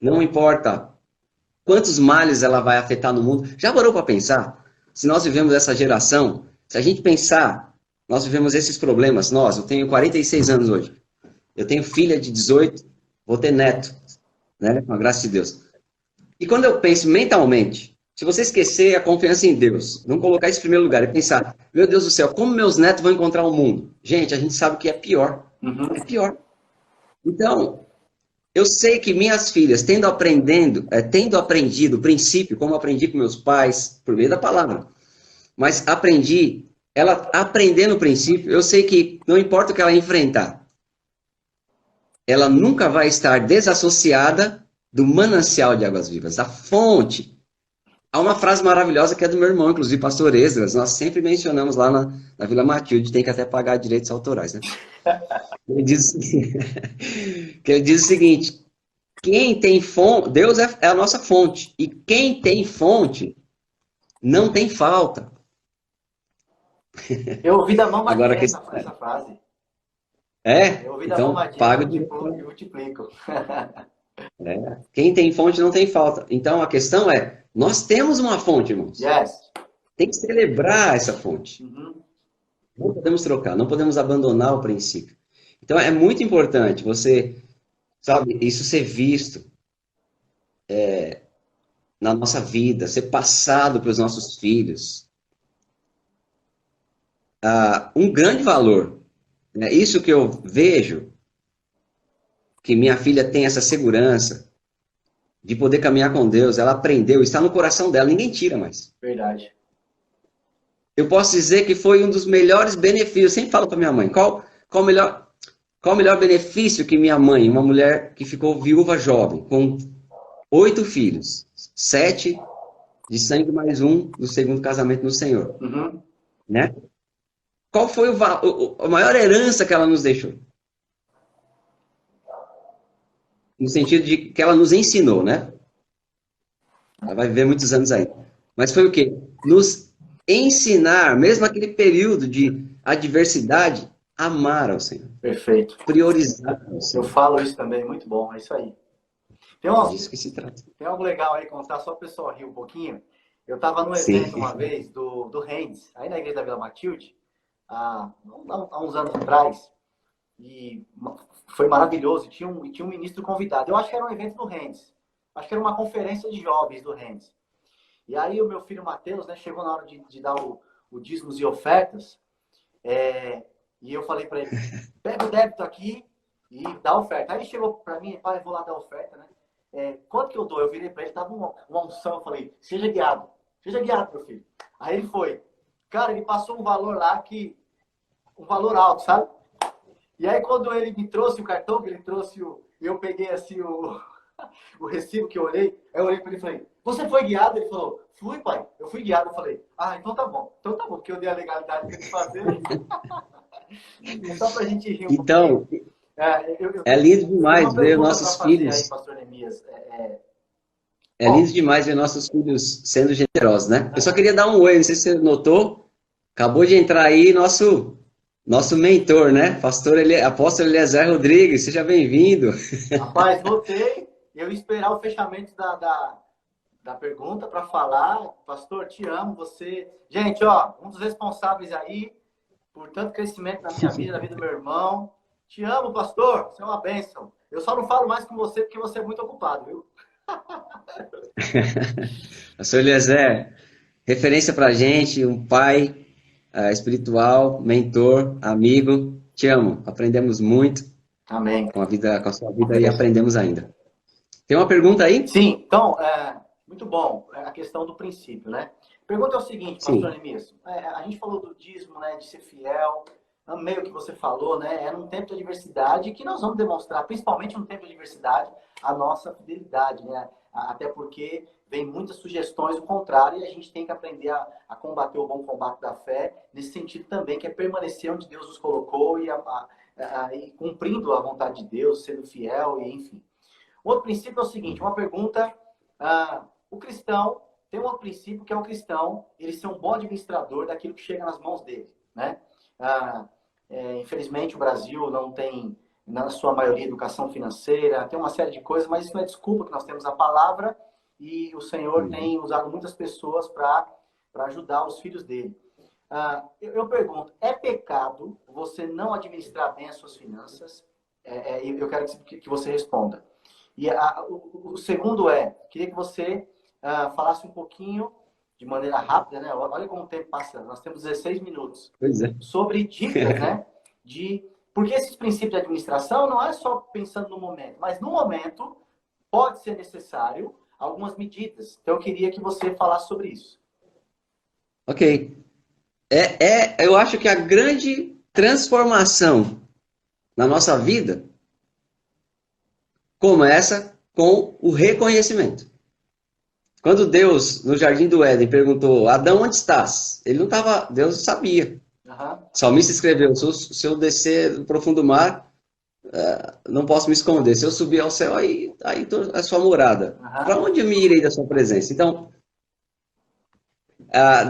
não importa quantos males ela vai afetar no mundo. Já parou para pensar? Se nós vivemos essa geração, se a gente pensar, nós vivemos esses problemas, eu tenho 46 anos hoje, eu tenho filha de 18, vou ter neto, né? Com a graça de Deus. E quando eu penso mentalmente, se você esquecer a confiança em Deus, não colocar isso em primeiro lugar e pensar, meu Deus do céu, como meus netos vão encontrar o mundo? Gente, a gente sabe que é pior. É pior. Então, eu sei que minhas filhas, tendo aprendido o princípio, como aprendi com meus pais, por meio da palavra, mas ela aprendendo o princípio, eu sei que não importa o que ela enfrentar, ela nunca vai estar desassociada do manancial de águas vivas, da fonte. Há uma frase maravilhosa que é do meu irmão, inclusive, pastor Esdras, nós sempre mencionamos lá na Vila Matilde, tem que até pagar direitos autorais, né? Ele diz o seguinte, quem tem fonte, Deus é a nossa fonte, e quem tem fonte não tem falta. Eu ouvi da mão Agora essa frase. Eu ouvi da mão paga e multiplico. Quem tem fonte não tem falta. Então a questão é, nós temos uma fonte, irmãos. Yes. Tem que celebrar essa fonte. Não podemos trocar, não podemos abandonar o princípio. Então é muito importante você, sabe, isso ser visto na nossa vida, ser passado para os nossos filhos. Um grande valor. Né? Isso que eu vejo, que minha filha tem essa segurança de poder caminhar com Deus, ela aprendeu, está no coração dela, ninguém tira mais. Verdade. Eu posso dizer que foi um dos melhores benefícios. Eu sempre falo para minha mãe, qual o melhor benefício que minha mãe, uma mulher que ficou viúva jovem, com 8 filhos, 7 de sangue mais um do segundo casamento no Senhor, Uhum. né? Qual foi a maior herança que ela nos deixou? No sentido de que ela nos ensinou, né? Ela vai viver muitos anos aí. Mas foi o quê? Nos ensinar, mesmo aquele período de adversidade, amar ao Senhor. Perfeito. Priorizar ao Eu Senhor. falo isso também, muito bom, é isso aí. É disso que se trata. Tem algo legal aí contar, só o pessoal rir um pouquinho. Eu estava num Sim. evento uma vez do Rendes, aí na igreja da Vila Matilde, há uns anos atrás, e foi maravilhoso. Tinha um ministro convidado. Eu acho que era um evento do Rendes. Acho que era uma conferência de jovens do Rendes. E aí o meu filho Matheus, né, chegou na hora de dar o dízimos e ofertas, e eu falei para ele, pega o débito aqui e dá a oferta. Aí ele chegou para mim, pai, eu vou lá dar a oferta, né? Quanto que eu dou? Eu virei para ele, tava uma unção, eu falei, seja guiado, meu filho. Aí ele foi. Cara, ele passou um valor lá um valor alto, sabe? E aí quando ele me trouxe o cartão, que ele trouxe eu peguei assim o recibo que eu olhei para ele e falei, você foi guiado? Ele falou, fui, pai, eu fui guiado. Eu falei, então tá bom, porque eu dei a legalidade de fazer. Só pra gente rir um então, pouquinho. É lindo demais ver Uma nossos pergunta pra fazer filhos. aí, pastor Neemias. É lindo demais ver nossos filhos sendo generosos, né? Eu só queria dar um oi, não sei se você notou. Acabou de entrar aí nosso mentor, né? Apóstolo Eliezer Rodrigues, seja bem-vindo. Rapaz, notei. Eu ia esperar o fechamento da pergunta para falar. Pastor, te amo. Você. Gente, ó, um dos responsáveis aí por tanto crescimento na minha vida, na vida do meu irmão. Te amo, pastor. Você é uma bênção. Eu só não falo mais com você porque você é muito ocupado, viu? Pastor Eliezer, referência pra gente, um pai espiritual, mentor, amigo. Te amo. Aprendemos muito Amém. com a sua vida e aprendemos ainda. Tem uma pergunta aí? Sim, então, muito bom a questão do princípio, né? Pergunta é o seguinte, pastor Neemias. A gente falou do dízimo, né, de ser fiel. Amei o que você falou, né? É num tempo de adversidade que nós vamos demonstrar, principalmente no tempo de adversidade, a nossa fidelidade, né? Até porque vem muitas sugestões do contrário e a gente tem que aprender a combater o bom combate da fé, nesse sentido também, que é permanecer onde Deus nos colocou e cumprindo a vontade de Deus, sendo fiel e enfim. Outro princípio é o seguinte, uma pergunta, o cristão tem um outro princípio que é o cristão, ele ser um bom administrador daquilo que chega nas mãos dele, né? Infelizmente o Brasil não tem, na sua maioria, educação financeira, tem uma série de coisas, mas isso não é desculpa que nós temos a palavra e o Senhor tem usado muitas pessoas para ajudar os filhos dele. Eu pergunto, é pecado você não administrar bem as suas finanças? Eu quero que você responda. E o segundo queria que você falasse um pouquinho, de maneira rápida, né? Olha como o tempo passa, nós temos 16 minutos. Pois é. Sobre dicas, né? Porque esses princípios de administração não é só pensando no momento, mas no momento pode ser necessário algumas medidas. Então eu queria que você falasse sobre isso. Ok. Eu acho que a grande transformação na nossa vida começa com o reconhecimento. Quando Deus, no Jardim do Éden, perguntou, Adão, onde estás? Ele não estava, Deus sabia. O salmista escreveu, se eu descer no profundo mar, não posso me esconder. Se eu subir ao céu, aí é a sua morada. Para onde eu me irei da sua presença? Então,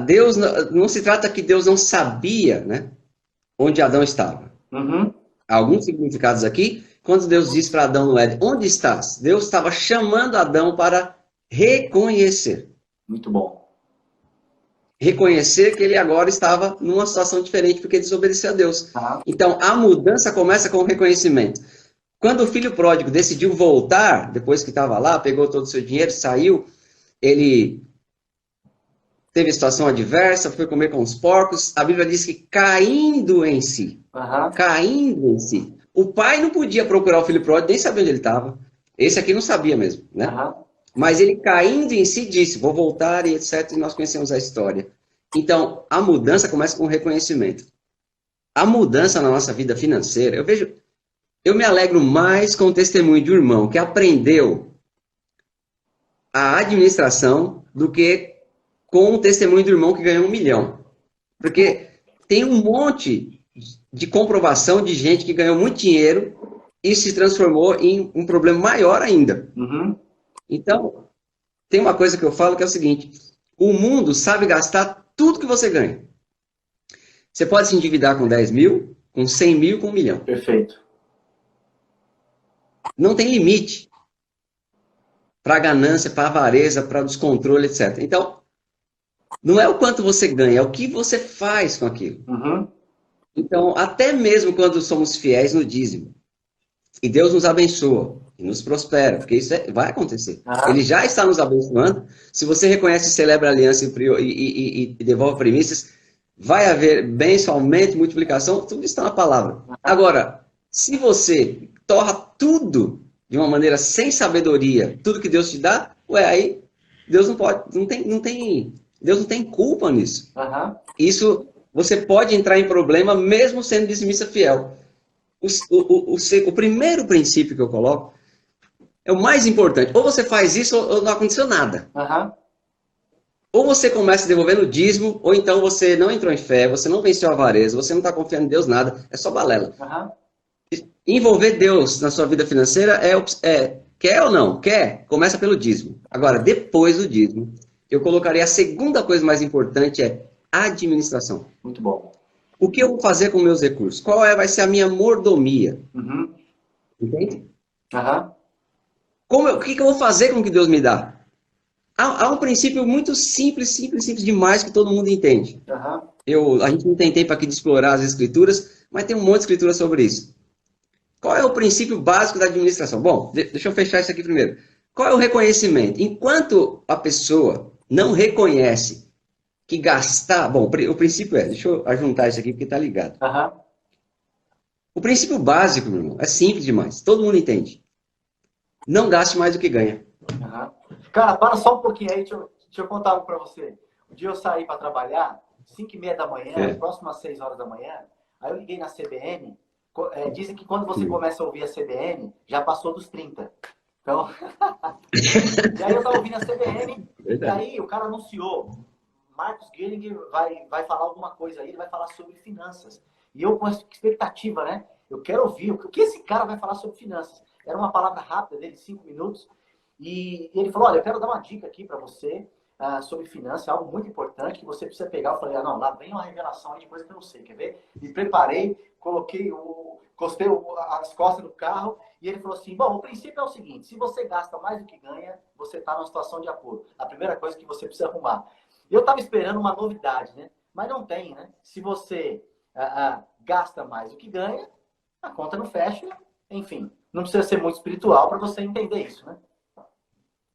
Deus, não se trata que Deus não sabia, né, onde Adão estava. Há alguns significados aqui. Quando Deus disse para Adão no Éden, onde estás? Deus estava chamando Adão para reconhecer. Muito bom. Reconhecer que ele agora estava numa situação diferente porque desobedeceu a Deus. Então, a mudança começa com o reconhecimento. Quando o filho pródigo decidiu voltar, depois que estava lá, pegou todo o seu dinheiro, saiu, ele teve situação adversa, foi comer com os porcos. A Bíblia diz que caindo em si. Caindo em si. O pai não podia procurar o filho pródigo, nem sabia onde ele estava. Esse aqui não sabia mesmo, né? Mas ele caindo em si disse, vou voltar e etc. E nós conhecemos a história. Então, a mudança começa com o reconhecimento. A mudança na nossa vida financeira, eu me alegro mais com o testemunho de um irmão que aprendeu a administração do que com o testemunho do irmão que ganhou 1 milhão. Porque tem um monte de comprovação de gente que ganhou muito dinheiro e se transformou em um problema maior ainda. Uhum. Então, tem uma coisa que eu falo que é o seguinte: o mundo sabe gastar tudo que você ganha. Você pode se endividar com 10 mil, com 100 mil, com 1 milhão. Perfeito. Não tem limite para a ganância, para a avareza, para o descontrole, etc. Então, não é o quanto você ganha, é o que você faz com aquilo. Uhum. Então, até mesmo quando somos fiéis no dízimo, e Deus nos abençoa e nos prospera, porque isso vai acontecer. Uhum. Ele já está nos abençoando. Se você reconhece, celebra a aliança e devolve premissas, vai haver bênção, aumento, multiplicação, tudo está na palavra. Agora, se você torra tudo de uma maneira sem sabedoria, tudo que Deus te dá, aí Deus não pode, Deus não tem culpa nisso. Uhum. Isso, você pode entrar em problema mesmo sendo dizimista fiel. O primeiro princípio que eu coloco é o mais importante. Ou você faz isso ou não aconteceu nada. Uhum. Ou você começa devolvendo o dízimo, ou então você não entrou em fé, você não venceu a avareza, você não está confiando em Deus nada, é só balela. Uhum. Envolver Deus na sua vida financeira quer ou não? Quer? Começa pelo dízimo. Agora, depois do dízimo, eu colocaria a segunda coisa mais importante é administração. Muito bom. O que eu vou fazer com meus recursos? Vai ser a minha mordomia? Uhum. Entende? Uhum. O que eu vou fazer com o que Deus me dá? Há um princípio muito simples demais que todo mundo entende. Uhum. A gente não tem tempo aqui de explorar as escrituras, mas tem um monte de escritura sobre isso. Qual é o princípio básico da administração? Bom, deixa eu fechar isso aqui primeiro. Qual é o reconhecimento? Enquanto a pessoa não reconhece que gastar... Bom, o princípio deixa eu ajuntar isso aqui porque está ligado. Uhum. O princípio básico, meu irmão, é simples demais. Todo mundo entende. Não gaste mais do que ganha. Uhum. Cara, para só um pouquinho aí, deixa eu contar algo para você. Um dia eu saí para trabalhar, 5h30 da manhã, próximo às 6 horas da manhã, aí eu liguei na CBN, dizem que quando você começa a ouvir a CBN, já passou dos 30. Então, e aí eu tava ouvindo a CBN, e aí o cara anunciou, Marcus Gehring vai falar alguma coisa aí, ele vai falar sobre finanças. E eu com essa expectativa, né? Eu quero ouvir o que esse cara vai falar sobre finanças. Era uma palavra rápida dele, 5 minutos. E ele falou, olha, eu quero dar uma dica aqui para você sobre finanças, algo muito importante que você precisa pegar. Eu falei, não, lá vem uma revelação aí de coisa que eu não sei, quer ver? Me preparei, encostei as costas do carro e ele falou assim, bom, o princípio é o seguinte, se você gasta mais do que ganha, você está numa situação de apuro. A primeira coisa que você precisa arrumar. Eu estava esperando uma novidade, né? Mas não tem, né? Se você gasta mais do que ganha, a conta não fecha, enfim. Não precisa ser muito espiritual para você entender isso, né?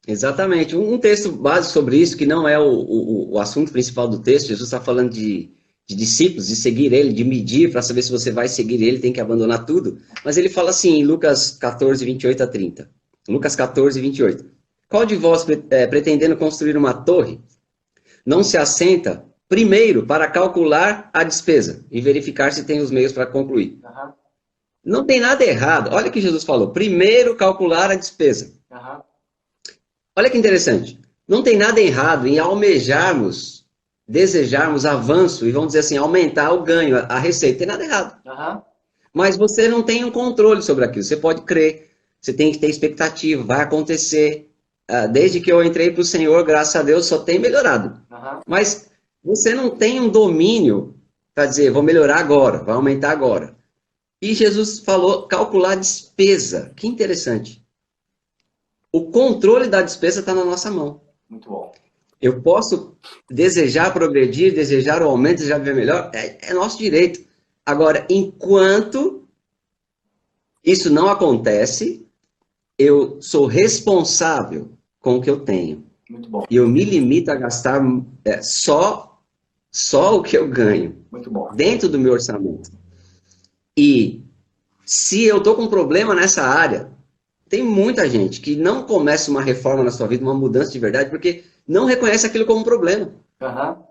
Exatamente. Um texto básico sobre isso, que não é o assunto principal do texto, Jesus está falando de discípulos, de seguir ele, de medir para saber se você vai seguir ele, tem que abandonar tudo. Mas ele fala assim em Lucas 14, 28 a 30. Lucas 14, 28. Qual de vós, pretendendo construir uma torre, não se assenta primeiro para calcular a despesa e verificar se tem os meios para concluir? Uhum. Não tem nada errado. Olha o que Jesus falou. Primeiro calcular a despesa. Uhum. Olha que interessante. Não tem nada errado em almejarmos, desejarmos avanço e, vamos dizer assim, aumentar o ganho, a receita. Tem nada errado. Uhum. Mas você não tem um controle sobre aquilo. Você pode crer, você tem que ter expectativa, vai acontecer. Desde que eu entrei para o Senhor, graças a Deus, só tem melhorado. Uhum. Mas você não tem um domínio para dizer, vou melhorar agora, vai aumentar agora. E Jesus falou calcular despesa. Que interessante. O controle da despesa está na nossa mão. Muito bom. Eu posso desejar progredir, desejar o aumento, desejar viver melhor, é nosso direito. Agora, enquanto isso não acontece, eu sou responsável com o que eu tenho. Muito bom. E eu me limito a gastar só o que eu ganho. Muito bom. Dentro do meu orçamento. E se eu estou com um problema nessa área, tem muita gente que não começa uma reforma na sua vida, uma mudança de verdade, porque não reconhece aquilo como um problema. Uhum.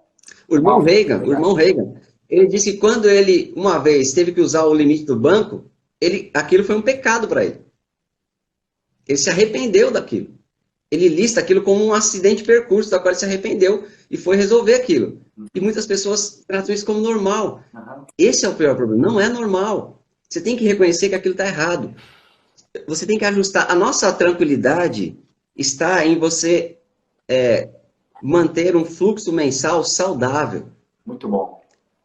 O irmão Reagan, ele disse que quando ele, uma vez, teve que usar o limite do banco, aquilo foi um pecado para ele. Ele se arrependeu daquilo. ele lista aquilo como um acidente de percurso, da qual ele se arrependeu e foi resolver aquilo. E muitas pessoas tratam isso como normal. Aham. Esse é o pior problema. Não é normal. Você tem que reconhecer que aquilo está errado. Você tem que ajustar. A nossa tranquilidade está em você manter um fluxo mensal saudável. Muito bom.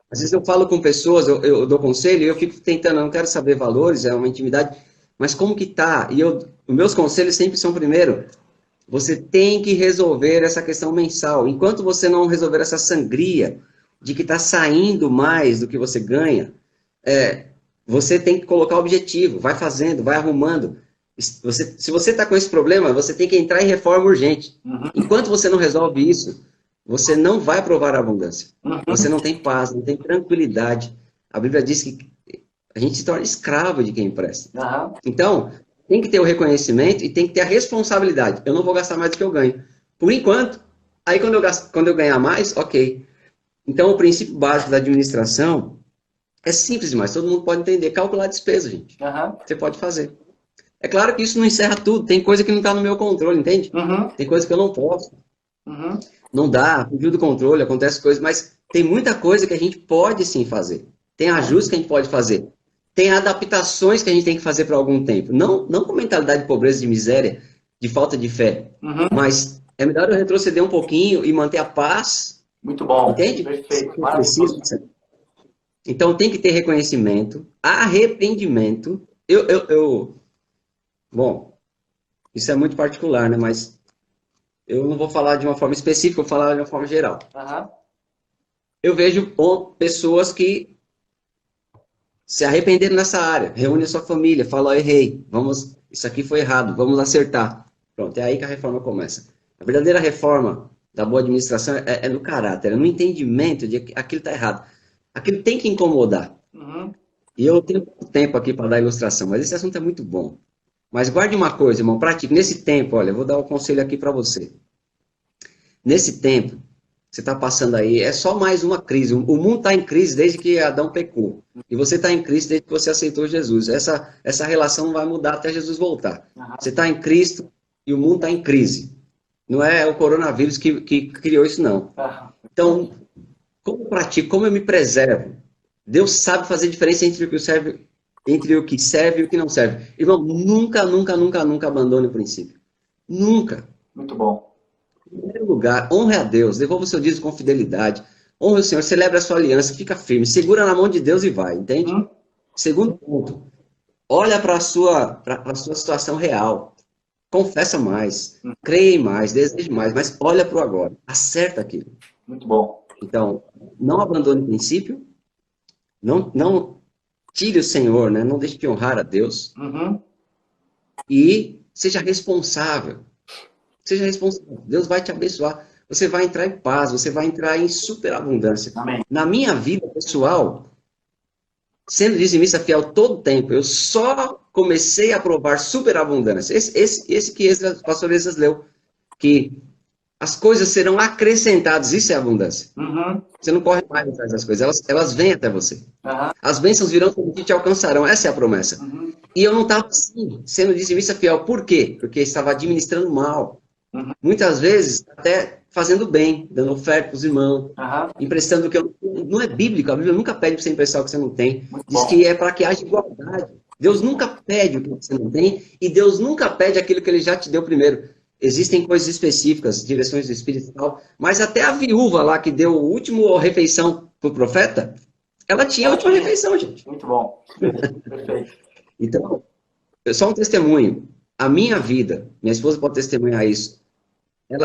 Às vezes eu falo com pessoas, eu dou conselho, e eu fico tentando, eu não quero saber valores, é uma intimidade, mas como que tá? E os meus conselhos sempre são, primeiro, você tem que resolver essa questão mensal. Enquanto você não resolver essa sangria de que está saindo mais do que você ganha, você tem que colocar objetivo, vai fazendo, vai arrumando. Se você está com esse problema, você tem que entrar em reforma urgente. Uhum. Enquanto você não resolve isso, você não vai provar a abundância. Uhum. Você não tem paz, não tem tranquilidade. A Bíblia diz que a gente se torna escravo de quem empresta. Aham. Então, tem que ter o reconhecimento e tem que ter a responsabilidade. Eu não vou gastar mais do que eu ganho. Por enquanto. Aí, quando eu ganhar mais, ok. Então, o princípio básico da administração é simples demais. Todo mundo pode entender. Calcular a despesa, gente. Aham. Você pode fazer. É claro que isso não encerra tudo. Tem coisa que não está no meu controle, entende? Uhum. Tem coisa que eu não posso. Uhum. Não dá, fugiu do controle, acontece coisas, mas tem muita coisa que a gente pode sim fazer. Tem ajustes que a gente pode fazer. Tem adaptações que a gente tem que fazer por algum tempo. Não com mentalidade de pobreza, de miséria, de falta de fé. Uhum. Mas é melhor eu retroceder um pouquinho e manter a paz. Muito bom. Entende? Perfeito. Eu preciso. Então tem que ter reconhecimento, arrependimento. Bom, isso é muito particular, né? Mas eu não vou falar de uma forma específica, vou falar de uma forma geral. Aham. Eu vejo pessoas que se arrependeram nessa área, reúne a sua família, fala, ó, errei, isso aqui foi errado, vamos acertar. Pronto, é aí que a reforma começa. A verdadeira reforma da boa administração é no caráter, é no entendimento de que aquilo está errado. Aquilo tem que incomodar. Uhum. E eu tenho pouco tempo aqui para dar ilustração, mas esse assunto é muito bom. Mas guarde uma coisa, irmão, pratique. Nesse tempo, olha, eu vou dar um conselho aqui para você. Nesse tempo, você está passando aí, é só mais uma crise. O mundo está em crise desde que Adão pecou. E você está em crise desde que você aceitou Jesus. Essa relação não vai mudar até Jesus voltar. Aham. Você está em Cristo e o mundo está em crise. Não é o coronavírus que criou isso, não. Aham. Então, como eu pratico, como eu me preservo? Deus sabe fazer diferença entre o que serve e o que não serve. Irmão, nunca, nunca, nunca, nunca abandone o princípio. Nunca. Muito bom. Em primeiro lugar, honre a Deus, devolva o seu dízimo com fidelidade. Honre o Senhor, celebre a sua aliança, fica firme, segura na mão de Deus e vai, entende? Uhum. Segundo ponto, olha para a sua situação real. Confessa mais, creia mais, deseje mais, mas olha para o agora. Acerta aquilo. Muito bom. Então, não abandone o princípio, não tire o Senhor, né? Não deixe de honrar a Deus Uhum. e seja responsável. Seja responsável. Deus vai te abençoar. Você vai entrar em paz, você vai entrar em superabundância. Amém. Na minha vida pessoal, sendo dizimista fiel todo o tempo, eu só comecei a provar superabundância. Esse que o pastor Esdras leu, que as coisas serão acrescentadas, isso é abundância. Uhum. Você não corre mais atrás das coisas, elas vêm até você. Aham. As bênçãos virão e te alcançarão, essa é a promessa. Uhum. E eu não estava assim, sendo dizimista fiel. Por quê? Porque estava administrando mal. Uhum. Muitas vezes, até fazendo bem, dando oferta para os irmãos, Aham. emprestando o que eu... Não é bíblico, a Bíblia nunca pede para você emprestar o que você não tem. Muito Diz bom. que é para que haja igualdade. Deus nunca pede o que você não tem e Deus nunca pede aquilo que Ele já te deu primeiro. Existem coisas específicas, direções do Espírito e tal, mas até a viúva lá que deu a última refeição para o profeta, ela tinha a última refeição, gente. Muito bom. Perfeito. Então, só um testemunho. A minha vida, minha esposa pode testemunhar isso,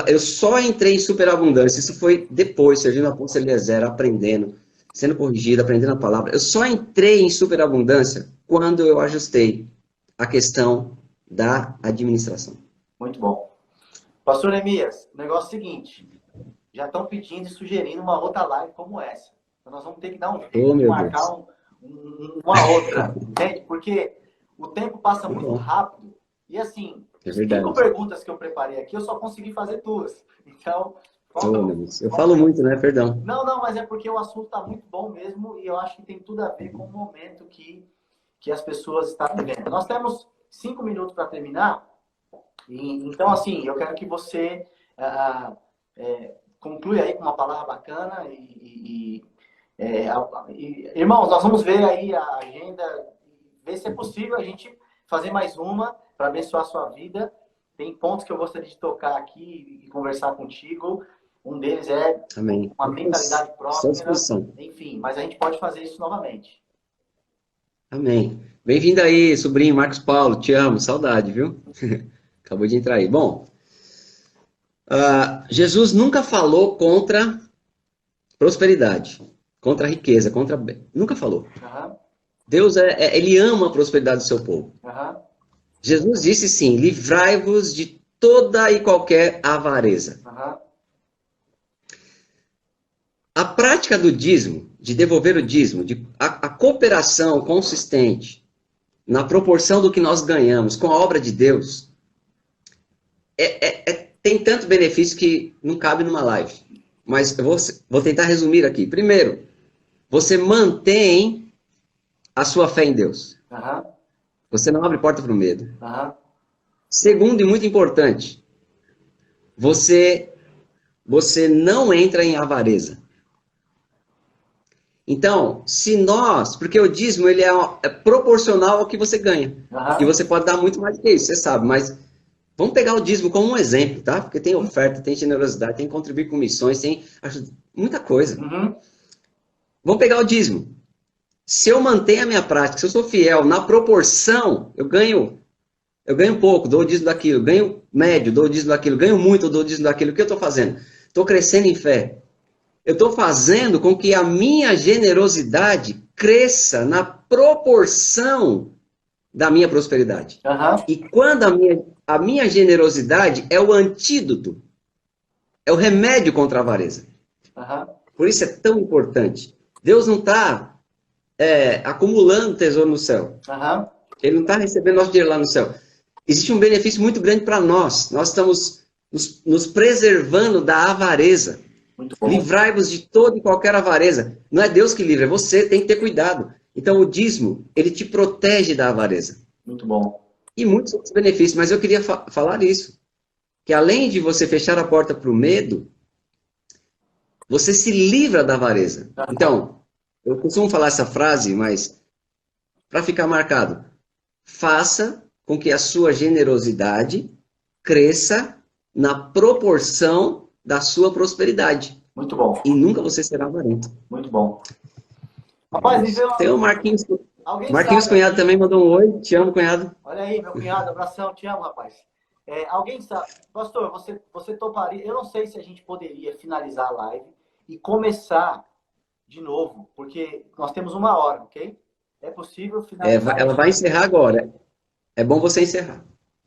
eu só entrei em superabundância. Isso foi depois, servindo a apóstolo Eliezer, aprendendo, sendo corrigido, aprendendo a palavra. Eu só entrei em superabundância quando eu ajustei a questão da administração. Muito bom. Pastor Neemias, o negócio é o seguinte. Já estão pedindo e sugerindo uma outra live como essa. Então nós vamos ter que dar um jeito de marcar uma outra. Entende? Porque o tempo passa muito rápido. E assim, é verdade. 5 perguntas que eu preparei aqui, eu só consegui fazer 2. Então, eu falo muito, né? Perdão. Não, mas é porque o assunto está muito bom mesmo e eu acho que tem tudo a ver com o momento que as pessoas estão vivendo. Nós temos 5 minutos para terminar Então, assim, eu quero que você conclui aí com uma palavra bacana irmãos, nós vamos ver aí a agenda, ver se é possível a gente fazer mais uma para abençoar a sua vida. Tem pontos que eu gostaria de tocar aqui e conversar contigo. Um deles é Amém. uma mentalidade Estou à próspera, disposição. enfim, mas a gente pode fazer isso novamente. Amém. Bem-vindo aí, sobrinho Marcos Paulo, te amo, saudade, viu? Acabou de entrar aí. Bom, Jesus nunca falou contra prosperidade, contra riqueza, nunca falou. Uhum. Deus, ele ama a prosperidade do seu povo. Uhum. Jesus disse sim, livrai-vos de toda e qualquer avareza. Uhum. A prática do dízimo, de devolver o dízimo, a cooperação consistente na proporção do que nós ganhamos com a obra de Deus, tem tanto benefício que não cabe numa live. Mas eu vou tentar resumir aqui. Primeiro, você mantém a sua fé em Deus. Uhum. Você não abre porta para o medo. Uhum. Segundo e muito importante, você não entra em avareza. Então, porque o dízimo ele é proporcional ao que você ganha. Uhum. E você pode dar muito mais do que isso, você sabe, mas vamos pegar o dízimo como um exemplo, tá? Porque tem oferta, tem generosidade, tem contribuir com missões, tem muita coisa. Uhum. Vamos pegar o dízimo. Se eu mantenho a minha prática, se eu sou fiel na proporção, eu ganho pouco, dou o dízimo daquilo, ganho médio, dou o dízimo daquilo, ganho muito, dou o dízimo daquilo. O que eu estou fazendo? Estou crescendo em fé. Eu estou fazendo com que a minha generosidade cresça na proporção da minha prosperidade. Uhum. E quando a minha generosidade é o antídoto, é o remédio contra a avareza. Uhum. Por isso é tão importante. Deus não está acumulando tesouro no céu. Uhum. Ele não está recebendo nosso dinheiro lá no céu. Existe um benefício muito grande para nós. Nós estamos nos preservando da avareza. Livrai-vos de toda e qualquer avareza. Não é Deus que livra, é você, tem que ter cuidado. Então o dízimo, ele te protege da avareza. Muito bom. E muitos outros benefícios, mas eu queria falar isso. Que além de você fechar a porta para o medo, você se livra da avareza. Então, eu costumo falar essa frase, mas para ficar marcado, faça com que a sua generosidade cresça na proporção da sua prosperidade. Muito bom. E nunca você será avarento. Muito bom. Rapaz, tem o Marquinhos. Alguém Marquinhos sabe, Cunhado também mandou um oi. Te amo, cunhado. Olha aí, meu cunhado, abração, te amo, rapaz. Alguém sabe, pastor, você toparia? Eu não sei se a gente poderia finalizar a live e começar de novo, porque nós temos 1 hora, ok? É possível finalizar? Ela vai encerrar agora. É bom você encerrar.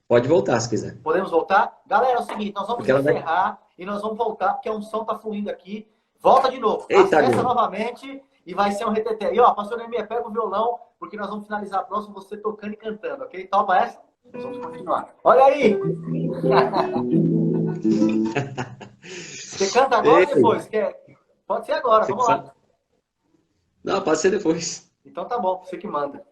Pode voltar se quiser. Podemos voltar? Galera, é o seguinte, nós vamos encerrar e nós vamos voltar, porque a unção tá fluindo aqui. Volta de novo. Eita, acessa novamente e vai ser um reteté. E ó, pastor Neemias, pega o violão, porque nós vamos finalizar a próxima você tocando e cantando, ok? Topa essa? Nós vamos continuar. Olha aí! Você canta agora ou depois? Pode ser agora, vamos lá. Não, pode ser depois. Então tá bom, você que manda.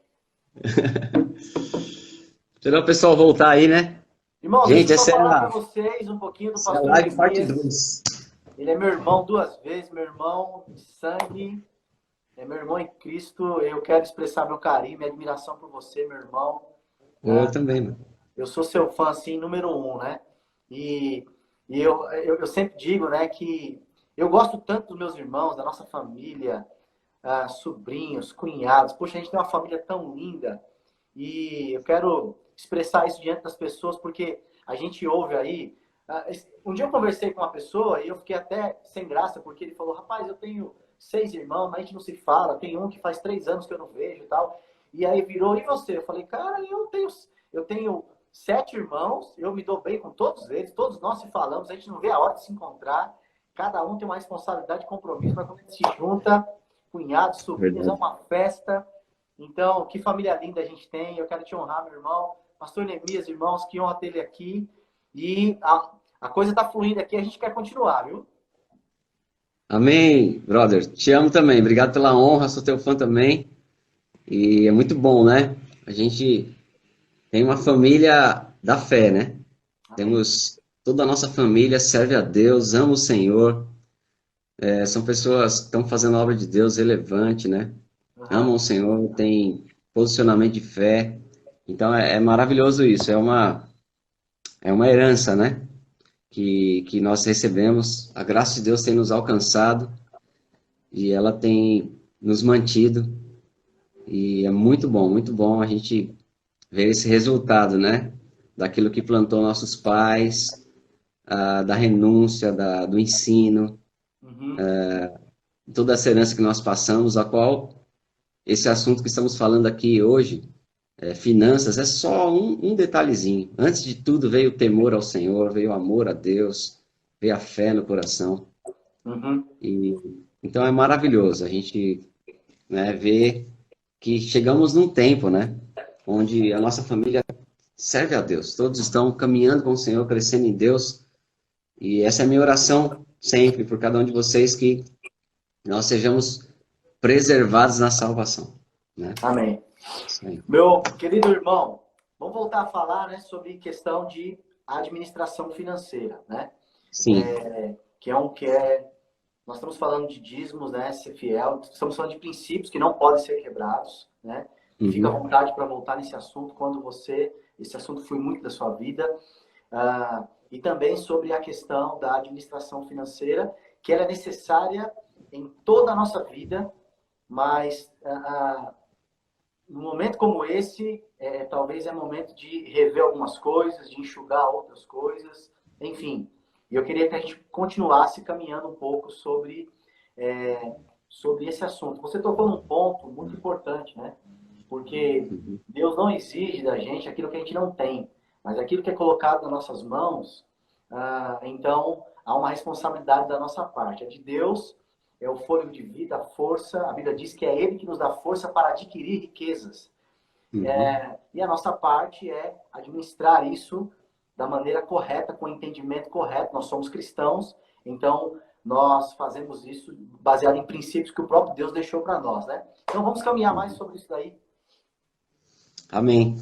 Esperar o pessoal voltar aí, né? Irmão, gente, deixa eu falar pra vocês um pouquinho do pastor live parte Neemias. 2. Ele é meu irmão 2 vezes, meu irmão de sangue, é meu irmão em Cristo. Eu quero expressar meu carinho, minha admiração por você, meu irmão. Eu também, mano. Eu sou seu fã, assim, número 1, né? E eu sempre digo, né, que eu gosto tanto dos meus irmãos, da nossa família, sobrinhos, cunhados. Poxa, a gente tem uma família tão linda. E eu quero expressar isso diante das pessoas, porque a gente ouve aí. Um dia eu conversei com uma pessoa e eu fiquei até sem graça, porque ele falou: rapaz, eu tenho 6 irmãos, mas a gente não se fala. Tem um que faz 3 anos que eu não vejo e tal. E aí virou: e você? Eu falei: cara, eu tenho 7 irmãos, eu me dou bem com todos eles, todos nós se falamos, a gente não vê a hora de se encontrar. Cada um tem uma responsabilidade e compromisso, mas quando a gente se junta, cunhados, sobrinhos, é uma festa. Então, que família linda a gente tem. Eu quero te honrar, meu irmão. Pastor Neemias, irmãos, que honra ter ele aqui. E a coisa está fluindo aqui, a gente quer continuar, viu? Amém, brother. Te amo também. Obrigado pela honra, sou teu fã também. E é muito bom, né? A gente tem uma família da fé, né? Amém. Temos toda a nossa família serve a Deus, ama o Senhor. São pessoas que estão fazendo a obra de Deus relevante, né? Aham. Amam o Senhor, têm posicionamento de fé. Então é maravilhoso isso. É uma herança, né? Que nós recebemos. A graça de Deus tem nos alcançado e ela tem nos mantido. E é muito bom a gente ver esse resultado, né? Daquilo que plantou nossos pais, da renúncia, do ensino, Uhum. toda essa herança que nós passamos, a qual esse assunto que estamos falando aqui hoje, finanças, é só um detalhezinho. Antes de tudo veio o temor ao Senhor, veio o amor a Deus, veio a fé no coração. Uhum. E, então é maravilhoso a gente, né, ver que chegamos num tempo, né, onde a nossa família serve a Deus. Todos estão caminhando com o Senhor, crescendo em Deus. E essa é a minha oração sempre por cada um de vocês, que nós sejamos preservados na salvação, né? Amém. Isso aí. Meu querido irmão, vamos voltar a falar, né, sobre questão de administração financeira, né? Sim. Que é nós estamos falando de dízimos, né? Ser fiel, estamos falando de princípios que não podem ser quebrados, né? E fica à Uhum. vontade para voltar nesse assunto quando esse assunto foi muito da sua vida. E também sobre a questão da administração financeira, que ela é necessária em toda a nossa vida, mas num momento como esse, talvez é momento de rever algumas coisas, de enxugar outras coisas, enfim. E eu queria que a gente continuasse caminhando um pouco sobre esse assunto. Você tocou num ponto muito importante, né? Porque Uhum. Deus não exige da gente aquilo que a gente não tem, mas aquilo que é colocado nas nossas mãos, então há uma responsabilidade da nossa parte. A de Deus é o fôlego de vida, a força. A Bíblia diz que é Ele que nos dá força para adquirir riquezas. Uhum. E a nossa parte é administrar isso da maneira correta, com o entendimento correto. Nós somos cristãos, então nós fazemos isso baseado em princípios que o próprio Deus deixou para nós, né? Então vamos caminhar mais Uhum. sobre isso daí. Amém.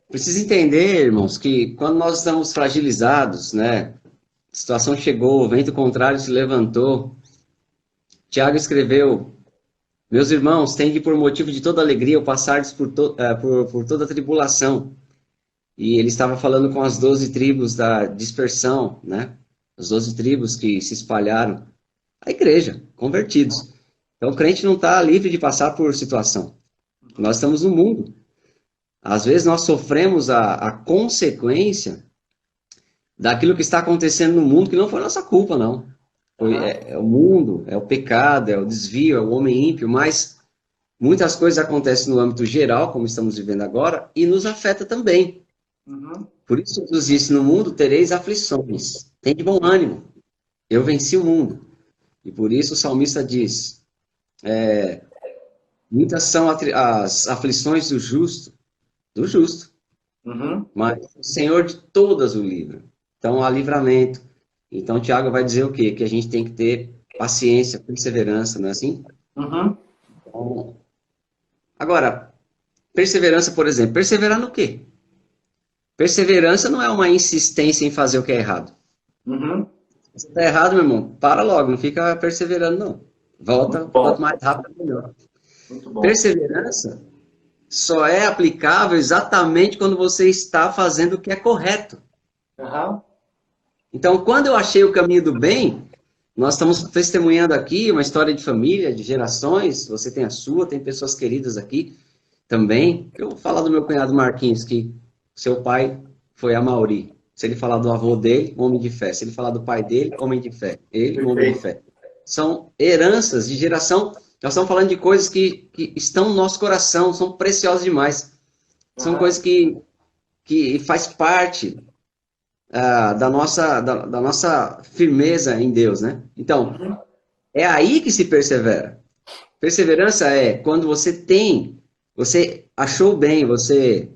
Precisa entender, irmãos, que quando nós estamos fragilizados, né? A situação chegou, o vento contrário se levantou. Tiago escreveu: Meus irmãos, tende por motivo de toda alegria o passardes por toda tribulação. E ele estava falando com as 12 tribos da dispersão, né? As 12 tribos que se espalharam. A igreja, convertidos. Então, o crente não está livre de passar por situação. Nós estamos no mundo. Às vezes, nós sofremos a consequência daquilo que está acontecendo no mundo, que não foi nossa culpa, não. Uhum. É o mundo, é o pecado, é o desvio, é o homem ímpio, mas muitas coisas acontecem no âmbito geral, como estamos vivendo agora, e nos afeta também. Uhum. Por isso, Jesus disse: No mundo tereis aflições. Tem de bom ânimo. Eu venci o mundo. E por isso o salmista diz: Muitas são as aflições do justo, Uhum. mas o Senhor de todas o livra. Então há livramento. Então Tiago vai dizer o quê? Que a gente tem que ter paciência, perseverança, não é assim? Uhum. Então, agora, perseverança, por exemplo, perseverar no quê? Perseverança não é uma insistência em fazer o que é errado. Uhum. Se está errado, meu irmão, para logo, não fica perseverando, não. Muito Volta, quanto bom, mais rápido, melhor. muito bom. Perseverança só é aplicável exatamente quando você está fazendo o que é correto. Uhum. Então, quando eu achei o caminho do bem, nós estamos testemunhando aqui uma história de família, de gerações. Você tem a sua, tem pessoas queridas aqui também. Eu vou falar do meu cunhado Marquinhos, que seu pai foi Amauri. Se ele falar do avô dele, homem de fé. Se ele falar do pai dele, homem de fé. Ele, um homem de Perfeito. fé. São heranças de geração. Nós estamos falando de coisas que estão no nosso coração, são preciosas demais. São Uhum. coisas que faz parte da nossa firmeza em Deus, né? Então, Uhum. é aí que se persevera. Perseverança é quando você achou bem, você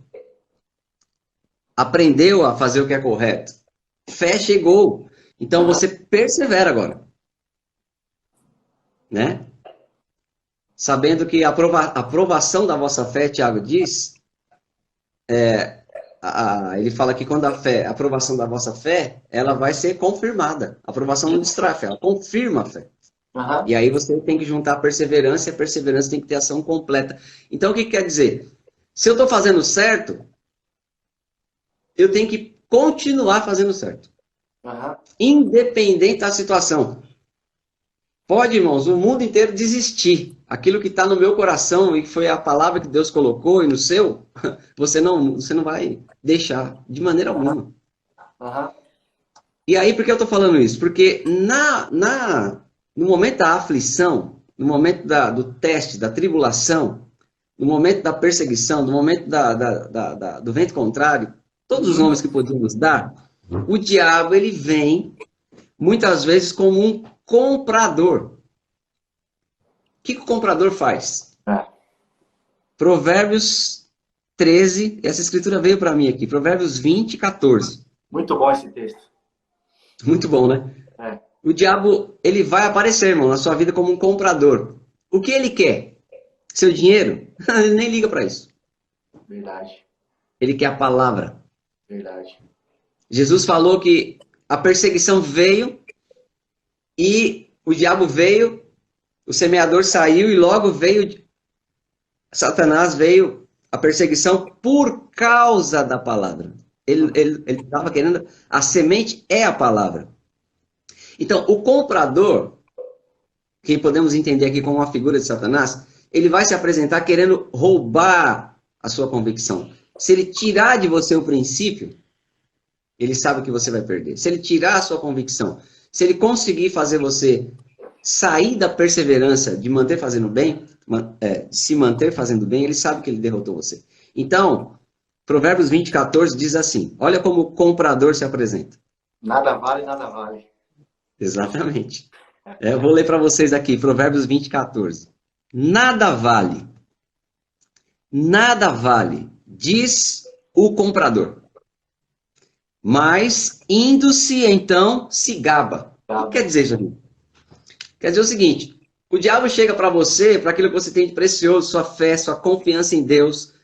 aprendeu a fazer o que é correto. Fé chegou. Então Uhum. você persevera agora, né? Sabendo que a aprovação da vossa fé, Tiago diz, ele fala que quando a aprovação da vossa fé, ela vai ser confirmada. A aprovação não destrói a fé, ela confirma a fé. Aham. E aí você tem que juntar a perseverança, e a perseverança tem que ter ação completa. Então, o que quer dizer? Se eu estou fazendo certo, eu tenho que continuar fazendo certo. Aham. Independente da situação. Pode, irmãos, o mundo inteiro desistir. Aquilo que está no meu coração e que foi a palavra que Deus colocou e no seu, você não vai deixar de maneira alguma. Aham. E aí, por que eu estou falando isso? Porque no momento da aflição, no momento do teste, da tribulação, no momento da perseguição, no momento do vento contrário, todos os nomes que podíamos dar, o diabo ele vem muitas vezes como um comprador. O que o comprador faz? É. Provérbios 13, essa escritura veio para mim aqui, Provérbios 20, 14. Muito bom esse texto. Muito bom, né? É. O diabo, ele vai aparecer, irmão, na sua vida como um comprador. O que ele quer? Seu dinheiro? Ele nem liga para isso. Verdade. Ele quer a palavra. Verdade. Jesus falou que a perseguição veio e o diabo veio, o semeador saiu e logo veio Satanás, veio a perseguição por causa da palavra. Ele estava querendo, a semente é a palavra. Então, o comprador, que podemos entender aqui como uma figura de Satanás, ele vai se apresentar querendo roubar a sua convicção. Se ele tirar de você o princípio, ele sabe que você vai perder. Se ele tirar a sua convicção, se ele conseguir fazer você sair da perseverança de manter fazendo bem, se manter fazendo bem, ele sabe que ele derrotou você. Então, Provérbios 20, 14 diz assim, olha como o comprador se apresenta. Nada vale, nada vale. Exatamente. Eu vou ler para vocês aqui, Provérbios 20, 14. Nada vale, diz o comprador. Mas, indo-se, então, se gaba. O que quer dizer, Janine? Quer dizer o seguinte, o diabo chega para você, para aquilo que você tem de precioso, sua fé, sua confiança em Deus,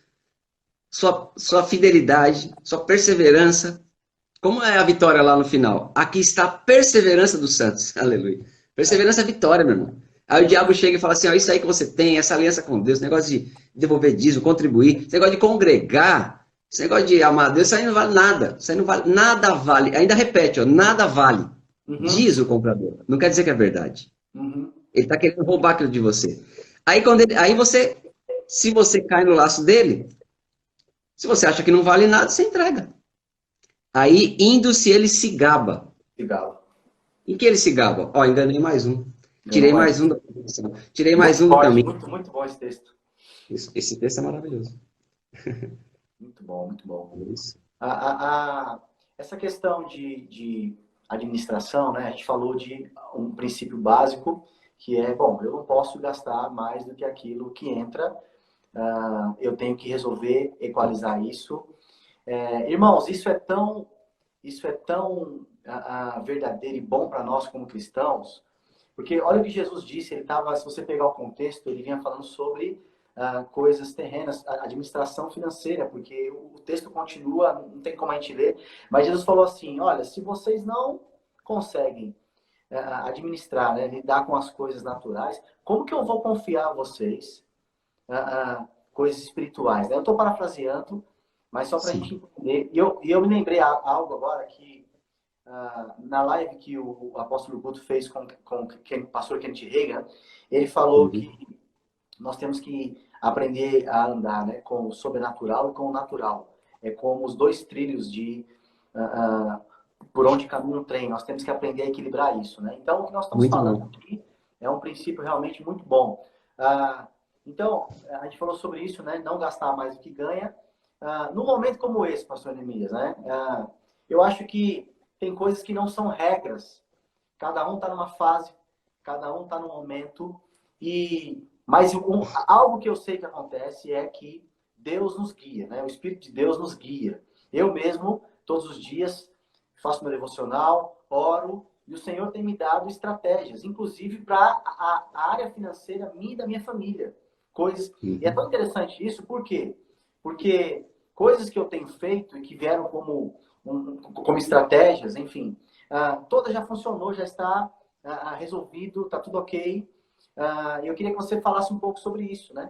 sua fidelidade, sua perseverança. Como é a vitória lá no final? Aqui está a perseverança dos santos. Aleluia. Perseverança é vitória, meu irmão. Aí o diabo chega e fala assim, ó, isso aí que você tem, essa aliança com Deus, esse negócio de devolver dízimo, contribuir, esse negócio de congregar, esse negócio de amar Deus, isso aí não vale nada. Isso aí não vale, nada vale. Ainda repete, ó, nada vale. Uhum. Diz o comprador. Não quer dizer que é verdade. Uhum. Ele está querendo roubar aquilo de você. Aí você, se você cai no laço dele, se você acha que não vale nada, você entrega. Aí, indo-se, ele se gaba. Se gaba. Em que ele se gaba? Ó, enganei mais um. Tirei mais um da posição. Tirei mais um do Forte, caminho. muito, muito bom esse texto. Esse texto é maravilhoso. Muito bom, muito bom. Isso. Essa questão de administração, né? A gente falou de um princípio básico, que é, bom, eu não posso gastar mais do que aquilo que entra. Eu tenho que resolver equalizar isso. Irmãos, isso é tão verdadeiro e bom para nós como cristãos, porque olha o que Jesus disse, se você pegar o contexto, ele vinha falando sobre coisas terrenas, administração financeira, porque o texto continua, não tem como a gente ler, mas Jesus falou assim, olha, se vocês não conseguem administrar, né, lidar com as coisas naturais, como que eu vou confiar a vocês coisas espirituais? Né? Eu estou parafraseando, mas só para a gente entender. E eu me lembrei algo agora que na live que o apóstolo Guto fez com o pastor Kenneth Reagan, ele falou que nós temos que aprender a andar, né, com o sobrenatural e com o natural. É como os dois trilhos de por onde caminha um trem. Nós temos que aprender a equilibrar isso. Né? Então, o que nós estamos falando aqui é um princípio realmente muito bom. Então, a gente falou sobre isso, né? Não gastar mais do que ganha. Num momento como esse, pastor Neemias, né? Eu acho que tem coisas que não são regras. Cada um está numa fase, cada um está num momento. Mas algo que eu sei que acontece é que Deus nos guia, né? O Espírito de Deus nos guia. Eu mesmo, todos os dias, faço meu devocional, oro, e o Senhor tem me dado estratégias, inclusive para a área financeira minha e da minha família. Coisas. E é tão interessante isso, por quê? Porque coisas que eu tenho feito e que vieram como estratégias, enfim, toda já funcionou, já está resolvido, está tudo ok. Eu queria que você falasse um pouco sobre isso, né?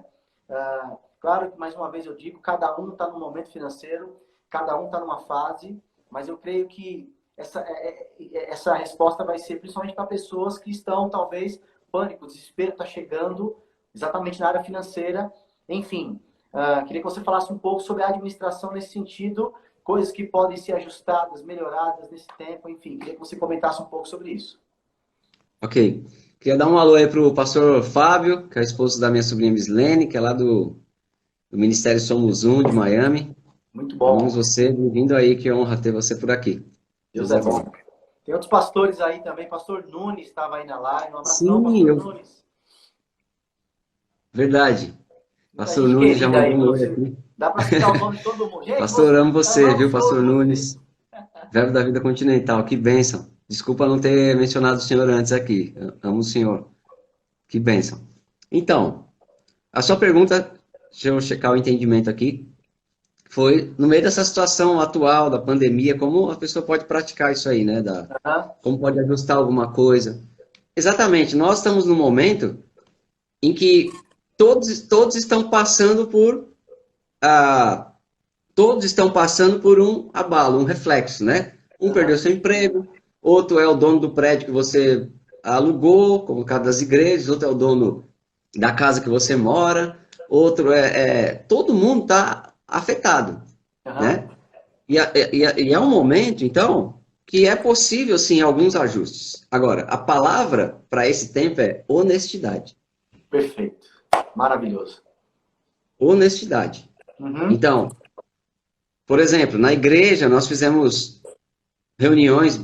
Claro que, mais uma vez eu digo, cada um está num momento financeiro, cada um está numa fase, mas eu creio que essa resposta vai ser principalmente para pessoas que estão, talvez, pânico, desespero está chegando, exatamente na área financeira. Enfim, queria que você falasse um pouco sobre a administração nesse sentido, coisas que podem ser ajustadas, melhoradas nesse tempo, enfim, queria que você comentasse um pouco sobre isso. Ok. Queria dar um alô aí para o pastor Fábio, que é o esposo da minha sobrinha Mislene, que é lá do Ministério Somos Um, de Miami. Muito bom. Amamos você, bem-vindo aí, que honra ter você por aqui. Deus é bom. Tem outros pastores aí também, pastor Nunes estava aí na live, um abração, Sim, pastor Nunes. Verdade. Pastor Gente Nunes já querida mandou um oi aí, aqui. dá para citar o nome de todo mundo. Gente, Pastor, amo você, viu, pastor todos Nunes? Verbo da Vida Continental, que bênção. Desculpa não ter mencionado o senhor antes aqui. Eu amo o senhor. Que bênção. Então, a sua pergunta, deixa eu checar o entendimento aqui, foi no meio dessa situação atual da pandemia, como a pessoa pode praticar isso aí, né? Como pode ajustar alguma coisa. Exatamente, nós estamos num momento em que todos estão passando por um abalo, um reflexo, né? Um perdeu seu emprego, outro é o dono do prédio que você alugou, como o caso das igrejas, outro é o dono da casa que você mora, outro todo mundo está afetado, né? E é um momento, então, que é possível, sim, alguns ajustes. Agora, a palavra para esse tempo é honestidade. Perfeito. Maravilhoso. Honestidade. Então, por exemplo, na igreja nós fizemos reuniões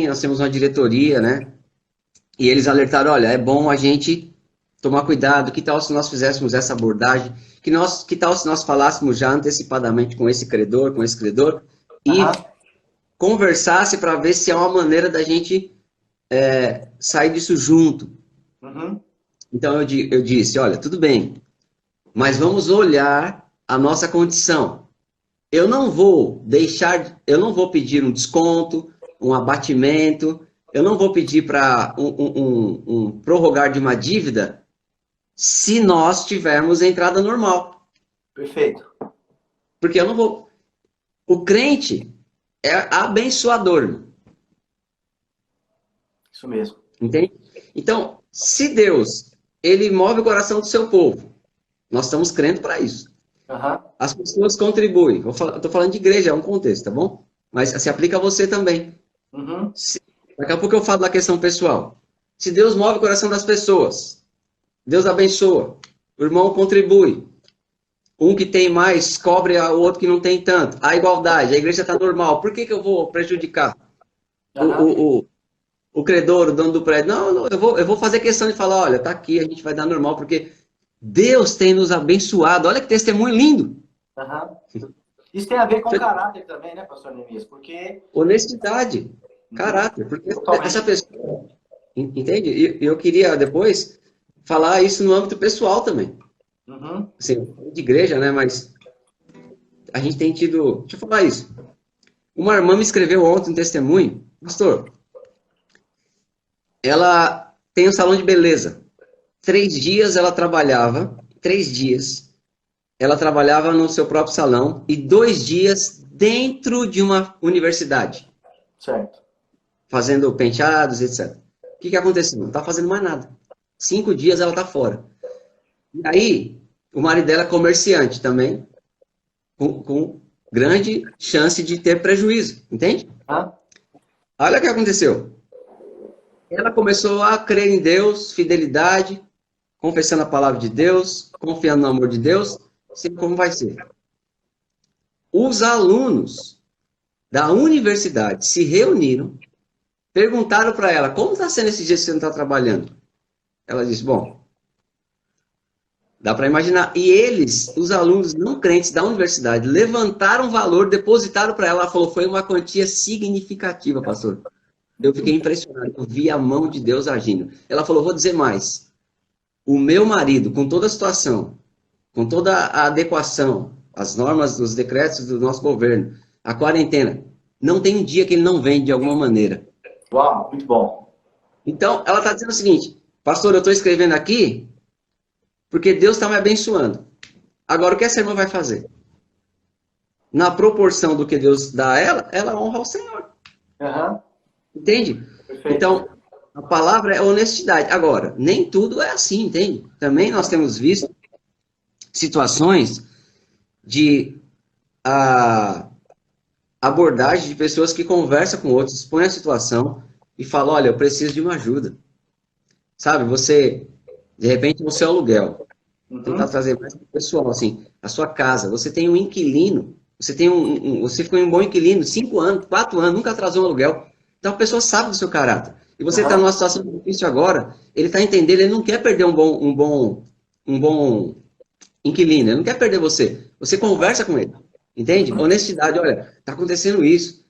nós temos uma diretoria, né? E eles alertaram, olha, é bom a gente tomar cuidado, que tal se nós fizéssemos essa abordagem, que tal se nós falássemos já antecipadamente com esse credor, e conversasse para ver se há uma maneira da gente sair disso junto. Então eu disse, olha, tudo bem, mas vamos olhar a nossa condição. Eu não vou pedir um desconto, um abatimento, eu não vou pedir para um prorrogar de uma dívida se nós tivermos entrada normal. Perfeito. Porque eu não vou... O crente é abençoador. Isso mesmo. Entende? Então, se Deus, ele move o coração do seu povo, nós estamos crendo para isso. As pessoas contribuem. Estou falando de igreja, é um contexto, tá bom? Mas se aplica a você também. Daqui a pouco eu falo da questão pessoal. Se Deus move o coração das pessoas, Deus abençoa, o irmão contribui. Um que tem mais cobre o outro que não tem tanto. A igualdade, a igreja está normal. Por que eu vou prejudicar o credor, o dono do prédio? Não, eu vou fazer questão de falar, olha, tá aqui, a gente vai dar normal, porque Deus tem nos abençoado. Olha que testemunho lindo. Isso tem a ver com caráter também, né, pastor Neemias? Porque... honestidade, caráter. Porque essa pessoa... Entende? E eu queria depois falar isso no âmbito pessoal também. Assim, de igreja, né? Mas a gente tem tido... Deixa eu falar isso. Uma irmã me escreveu ontem um testemunho. Pastor, ela tem um salão de beleza. 3 dias ela trabalhava, 3 dias, ela trabalhava no seu próprio salão e 2 dias dentro de uma universidade. Certo. Fazendo penteados, etc. O que aconteceu? Não está fazendo mais nada. 5 dias ela está fora. E aí, o marido dela é comerciante também, com grande chance de ter prejuízo, entende? Olha o que aconteceu. Ela começou a crer em Deus, fidelidade, confessando a palavra de Deus, confiando no amor de Deus, sei como vai ser. Os alunos da universidade se reuniram, perguntaram para ela, como está sendo esse dia que você não está trabalhando? Ela disse, bom, dá para imaginar. E eles, os alunos não crentes da universidade, levantaram valor, depositaram para ela, ela falou, foi uma quantia significativa, pastor. Eu fiquei impressionado, eu vi a mão de Deus agindo. Ela falou, vou dizer mais. O meu marido, com toda a situação, com toda a adequação, as normas, os decretos do nosso governo, a quarentena, não tem um dia que ele não vem de alguma maneira. Uau, muito bom. Então, ela está dizendo o seguinte, pastor, eu estou escrevendo aqui porque Deus está me abençoando. Agora, o que essa irmã vai fazer? Na proporção do que Deus dá a ela, ela honra ao Senhor. Aham, Entende? perfeito. Então, a palavra é honestidade. Agora, nem tudo é assim, entende? Também nós temos visto situações de abordagem de pessoas que conversam com outros, expõem a situação e falam, olha, eu preciso de uma ajuda. Sabe, você, de repente, no seu aluguel, tentar Uhum. trazer mais para o pessoal, assim, a sua casa, você tem um inquilino, você tem você ficou um bom inquilino, 5 anos, 4 anos, nunca atrasou um aluguel. Então a pessoa sabe do seu caráter. E você está Aham, numa situação difícil agora, ele está entendendo, ele não quer perder um bom inquilino, ele não quer perder você. Você conversa com ele, entende? uhum. Honestidade, olha, está acontecendo isso.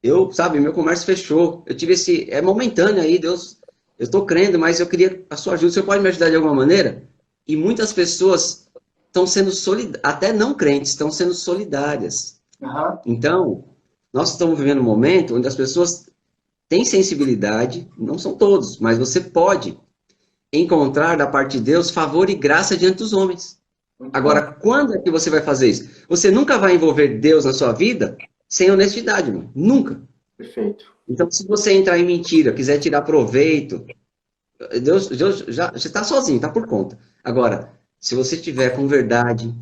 Eu, sabe, meu comércio fechou. Eu tive é momentâneo aí, Deus, eu estou crendo, mas eu queria a sua ajuda. Você pode me ajudar de alguma maneira? E muitas pessoas estão sendo solidárias, até não crentes, estão sendo solidárias. Aham, Então, nós estamos vivendo um momento onde as pessoas têm sensibilidade, não são todos, mas você pode encontrar da parte de Deus favor e graça diante dos homens. muito bom. Agora, quando é que você vai fazer isso? Você nunca vai envolver Deus na sua vida sem honestidade, irmão. Nunca. Perfeito. Então, se você entrar em mentira, quiser tirar proveito, Deus já está sozinho, está por conta. Agora, se você tiver com verdade,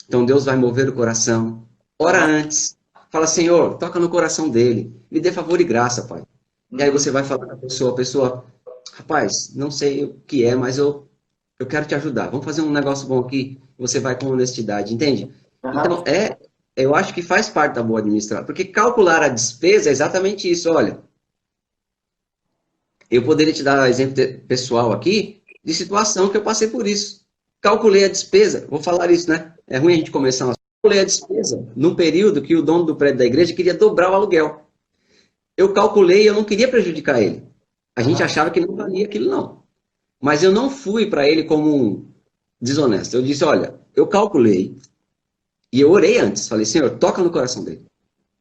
então Deus vai mover o coração. Ora Aham, antes, fala, Senhor, toca no coração dele, me dê favor e graça, Pai. E aí uhum. você vai falar com a pessoa, rapaz, não sei o que é, mas eu quero te ajudar. Vamos fazer um negócio bom aqui. Você vai com honestidade, entende? Aham, Então, eu acho que faz parte da boa administração, porque calcular a despesa é exatamente isso. Olha, eu poderia te dar exemplo pessoal aqui de situação que eu passei por isso. Calculei a despesa, vou falar isso, né? É ruim a gente começar uma... Calculei a despesa num período que o dono do prédio da igreja queria dobrar o aluguel. Eu calculei e eu não queria prejudicar ele. A gente aham, achava que não valia aquilo, não. Mas eu não fui para ele como um desonesto. Eu disse, olha, eu calculei e eu orei antes. Falei, Senhor, toca no coração dele.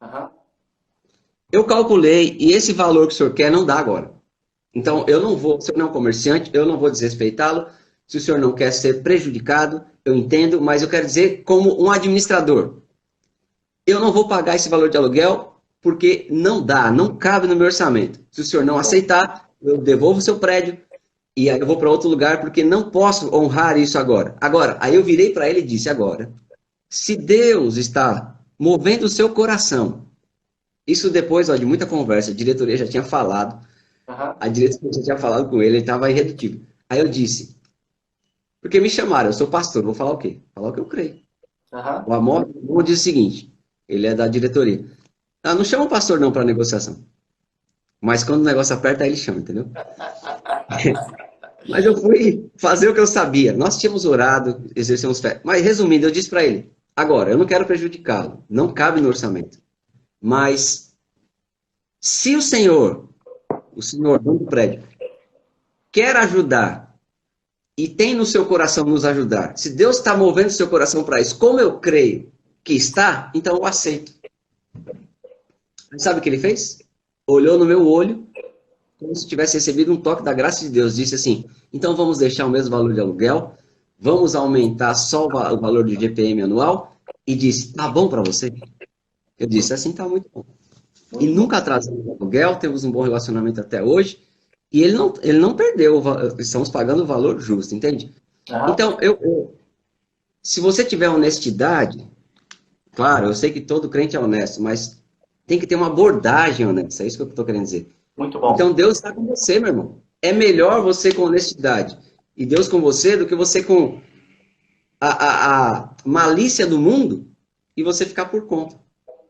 aham. Eu calculei e esse valor que o senhor quer não dá agora. Então, eu não vou, se eu não é um comerciante, eu não vou desrespeitá-lo. Se o senhor não quer ser prejudicado, eu entendo, mas eu quero dizer como um administrador. Eu não vou pagar esse valor de aluguel porque não dá, não cabe no meu orçamento. Se o senhor não Muito bom. aceitar, eu devolvo o seu prédio e aí eu vou para outro lugar porque não posso honrar isso agora. Agora, aí eu virei para ele e disse agora, se Deus está movendo o seu coração, isso depois ó, de muita conversa, a diretoria já tinha falado, Aham, a diretoria já tinha falado com ele estava irredutível. Aí eu disse, porque me chamaram, eu sou pastor, vou falar o quê? Falar o que eu creio. aham. O Amor diz o seguinte, ele é da diretoria. Ah, não chama o pastor não para negociação. Mas quando o negócio aperta, aí ele chama, entendeu? Mas eu fui fazer o que eu sabia. Nós tínhamos orado, exercemos fé. Mas resumindo, eu disse para ele, agora, eu não quero prejudicá-lo, não cabe no orçamento. Mas se o senhor dono do prédio, quer ajudar e tem no seu coração nos ajudar, se Deus está movendo o seu coração para isso, como eu creio que está, então eu aceito. Sabe o que ele fez? Olhou no meu olho, como se tivesse recebido um toque da graça de Deus. Disse assim, então vamos deixar o mesmo valor de aluguel, vamos aumentar só o valor do GPM anual, e disse, tá bom para você? Eu disse, assim tá muito bom. E Muito bom. nunca atrasamos o aluguel, temos um bom relacionamento até hoje, e ele não perdeu, estamos pagando o valor justo, entende? Aham, Então, se você tiver honestidade, claro, eu sei que todo crente é honesto, mas tem que ter uma abordagem honesta, é isso que eu estou querendo dizer. muito bom. Então, Deus está com você, meu irmão. É melhor você com honestidade e Deus com você do que você com a malícia do mundo e você ficar por conta,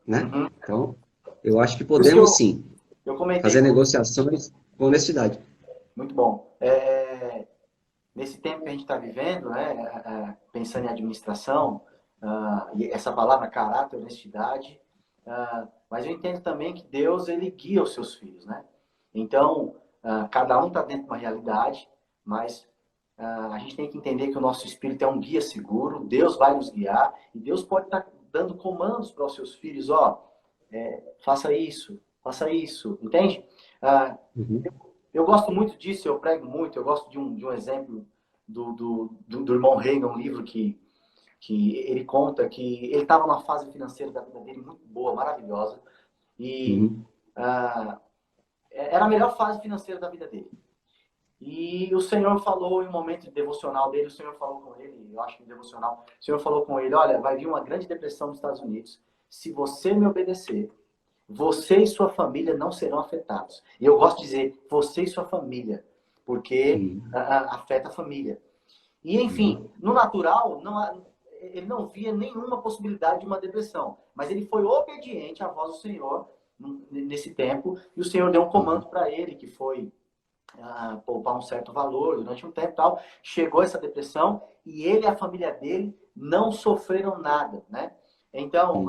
né? Uhum. Então, eu acho que Por isso que podemos sim eu comentei fazer com negociações com honestidade. muito bom. Nesse tempo que a gente está vivendo, né, pensando em administração, e essa palavra caráter, honestidade, mas eu entendo também que Deus ele guia os seus filhos, né? Então, cada um está dentro de uma realidade, mas A gente tem que entender que o nosso espírito é um guia seguro, Deus vai nos guiar, e Deus pode estar dando comandos para os seus filhos, ó, faça isso, entende? Uhum. Eu gosto muito disso, eu prego muito, eu gosto de um exemplo do irmão Reagan, um livro que ele conta que ele estava numa fase financeira da vida dele muito boa, maravilhosa, e Uhum. era a melhor fase financeira da vida dele. E o Senhor falou em um momento de devocional dele, o Senhor falou com ele, eu acho que em devocional, o Senhor falou com ele, olha, vai vir uma grande depressão nos Estados Unidos, se você me obedecer, você e sua família não serão afetados. E eu gosto de dizer, você e sua família, porque Uhum. afeta a família. E, enfim, no natural, ele não via nenhuma possibilidade de uma depressão. Mas ele foi obediente à voz do Senhor nesse tempo, e o Senhor deu um Uhum. comando para ele, que foi poupar um certo valor durante um tempo e tal. Chegou essa depressão, e ele e a família dele não sofreram nada, né? Então, Uhum.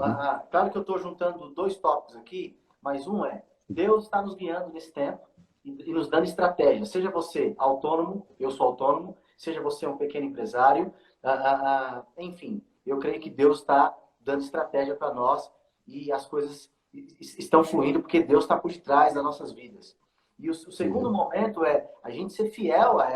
claro que eu estou juntando dois tópicos aqui, mas um é, Deus está nos guiando nesse tempo e nos dando estratégia. Seja você autônomo, eu sou autônomo, seja você um pequeno empresário, enfim, eu creio que Deus está dando estratégia para nós e as coisas estão fluindo porque Deus está por trás das nossas vidas. E o segundo Uhum. momento é a gente ser fiel a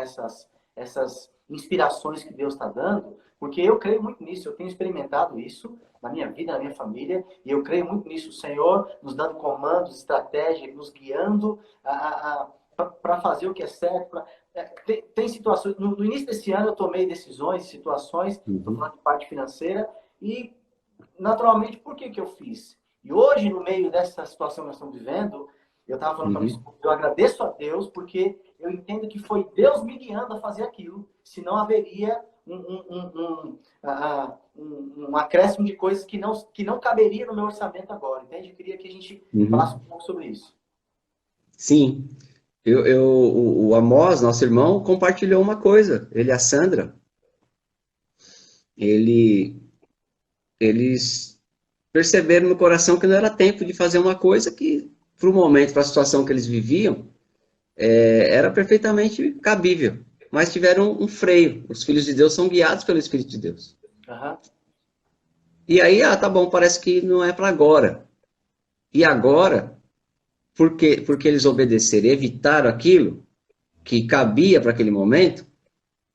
essas inspirações que Deus está dando, porque eu creio muito nisso, eu tenho experimentado isso na minha vida, na minha família, e eu creio muito nisso, o Senhor nos dando comandos, estratégia, nos guiando para fazer o que é certo. Tem situações, no início desse ano eu tomei decisões, situações, estou Uhum. falando de parte financeira, e naturalmente, por que eu fiz? E hoje, no meio dessa situação que nós estamos vivendo, eu estava falando para minha Uhum. esposa, eu agradeço a Deus porque eu entendo que foi Deus me guiando a fazer aquilo, senão haveria um acréscimo de coisas que não caberia no meu orçamento agora, entende? Eu queria que a gente falasse um Uhum. pouco sobre isso. Sim, o Amós, nosso irmão, compartilhou uma coisa. Ele e a Sandra, ele, eles perceberam no coração que não era tempo de fazer uma coisa que, para o momento, para a situação que eles viviam, era perfeitamente cabível. Mas tiveram um freio. Os filhos de Deus são guiados pelo Espírito de Deus. Aham, E aí, tá bom, parece que não é para agora. E agora, porque eles obedeceram, evitaram aquilo que cabia para aquele momento,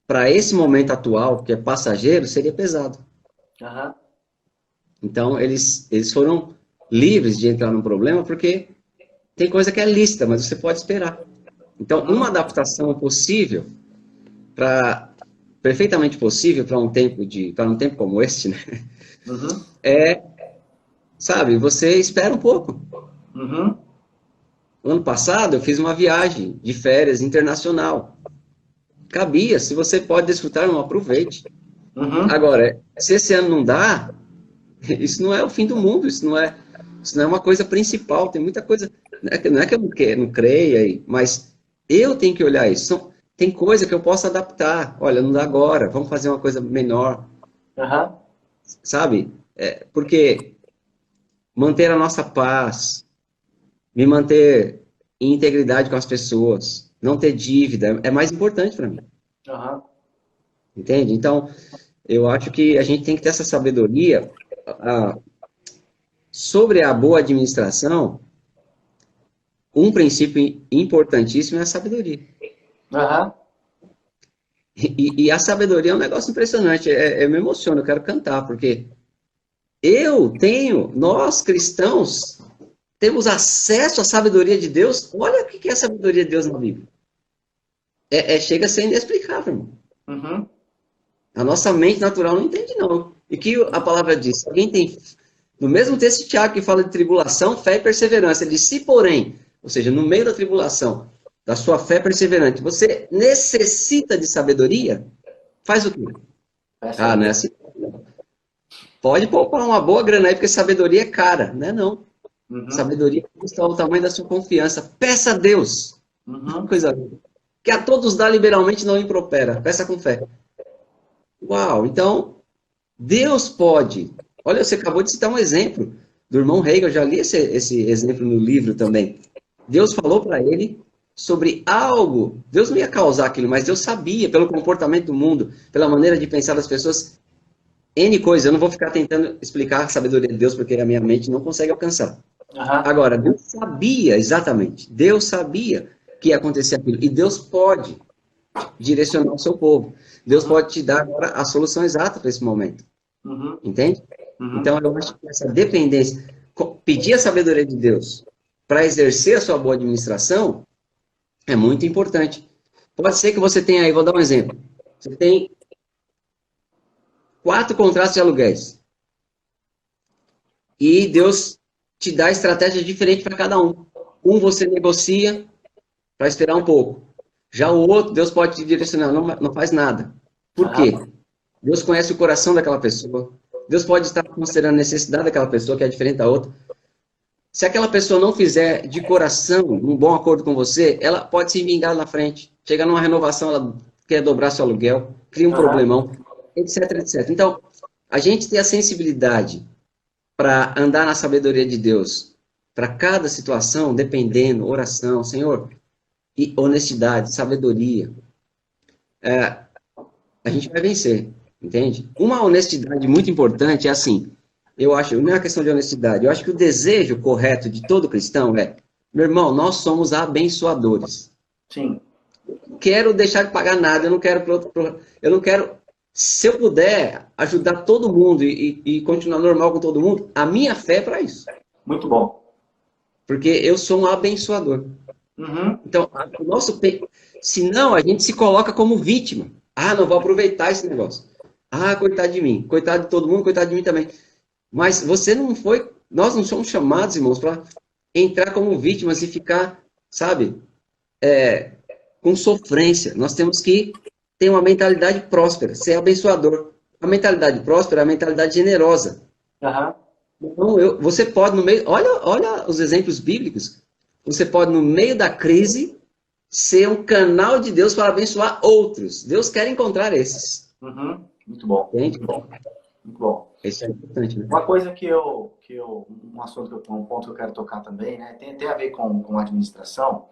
para esse momento atual, que é passageiro, seria pesado. aham, Então, eles foram livres de entrar num problema, porque tem coisa que é lícita, mas você pode esperar. Então, uma uhum, adaptação possível, para perfeitamente possível para um tempo como este, né? uhum, Sabe, você espera um pouco. uhum, Ano passado, eu fiz uma viagem de férias internacional. Cabia, se você pode desfrutar, não aproveite. uhum, Agora, se esse ano não dá, isso não é o fim do mundo, isso não é uma coisa principal. Tem muita coisa. Não é que eu não creia, mas eu tenho que olhar isso. Tem coisa que eu posso adaptar. Olha, não dá agora, vamos fazer uma coisa menor, aham, sabe? Porque manter a nossa paz, me manter em integridade com as pessoas, não ter dívida, é mais importante para mim. aham, Entende? Então, eu acho que a gente tem que ter essa sabedoria. Sobre a boa administração, um princípio importantíssimo é a sabedoria. aham, E a sabedoria é um negócio impressionante. Eu me emociono, eu quero cantar, porque nós cristãos, temos acesso à sabedoria de Deus. Olha o que é a sabedoria de Deus na Bíblia. Chega a ser inexplicável, irmão. uhum, A nossa mente natural não entende, não. E que a palavra diz, alguém tem, no mesmo texto de Tiago que fala de tribulação, fé e perseverança, ele diz, se porém, ou seja, no meio da tribulação, da sua fé perseverante, você necessita de sabedoria, faz o quê? peça a Ah, não é Deus. assim. Pode poupar uma boa grana aí, porque sabedoria é cara, né? Não. Uhum, Sabedoria custa o tamanho da sua confiança. Peça a Deus. uhum, Coisa linda. Que a todos dá liberalmente, não impropera. Peça com fé. Uau, então, Deus pode. Olha, você acabou de citar um exemplo do irmão Hegel, eu já li esse exemplo no livro também. Deus falou para ele sobre algo, Deus não ia causar aquilo, mas Deus sabia, pelo comportamento do mundo, pela maneira de pensar das pessoas, N coisas. Eu não vou ficar tentando explicar a sabedoria de Deus, porque a minha mente não consegue alcançar. Aham. Agora, Deus sabia, exatamente, Deus sabia que ia acontecer aquilo, e Deus pode direcionar o seu povo. Deus Uhum. pode te dar agora a solução exata para esse momento, Uhum. entende? Uhum. Então, eu acho que essa dependência, pedir a sabedoria de Deus para exercer a sua boa administração, é muito importante. Pode ser que você tenha aí, vou dar um exemplo. Você tem 4 contratos de aluguéis. E Deus te dá estratégias diferentes para cada um. Um você negocia para esperar um pouco. Já o outro, Deus pode te direcionar, não faz nada. Por Aham. quê? Deus conhece o coração daquela pessoa. Deus pode estar considerando a necessidade daquela pessoa, que é diferente da outra. Se aquela pessoa não fizer de coração um bom acordo com você, ela pode se vingar na frente. Chega numa renovação, ela quer dobrar seu aluguel, cria um Aham. problemão, etc, etc. Então, a gente tem a sensibilidade para andar na sabedoria de Deus, para cada situação, dependendo, oração, Senhor, e honestidade, sabedoria, a gente vai vencer, entende? Uma honestidade muito importante é assim, eu acho, não é uma questão de honestidade, eu acho que o desejo correto de todo cristão é, meu irmão, nós somos abençoadores. Sim. Não quero deixar de pagar nada, eu não quero, eu não quero, se eu puder ajudar todo mundo e continuar normal com todo mundo, a minha fé é para isso. Muito bom. Porque eu sou um abençoador. Uhum. Então, o nosso, senão a gente se coloca como vítima. Ah, não vou aproveitar esse negócio. Ah, coitado de mim, coitado de todo mundo, coitado de mim também. Mas você não foi, nós não somos chamados, irmãos, para entrar como vítimas e ficar, sabe, com sofrência. Nós temos que ter uma mentalidade próspera, ser abençoador. A mentalidade próspera é a mentalidade generosa. Aham. Então, você pode, no meio. Olha os exemplos bíblicos. Você pode, no meio da crise, ser um canal de Deus para abençoar outros. Deus quer encontrar esses. Uhum. Muito bom. Entende? Muito bom. Muito bom. Isso é importante, né? Uma coisa um assunto, um ponto que eu quero tocar também, né? Tem a ver com administração.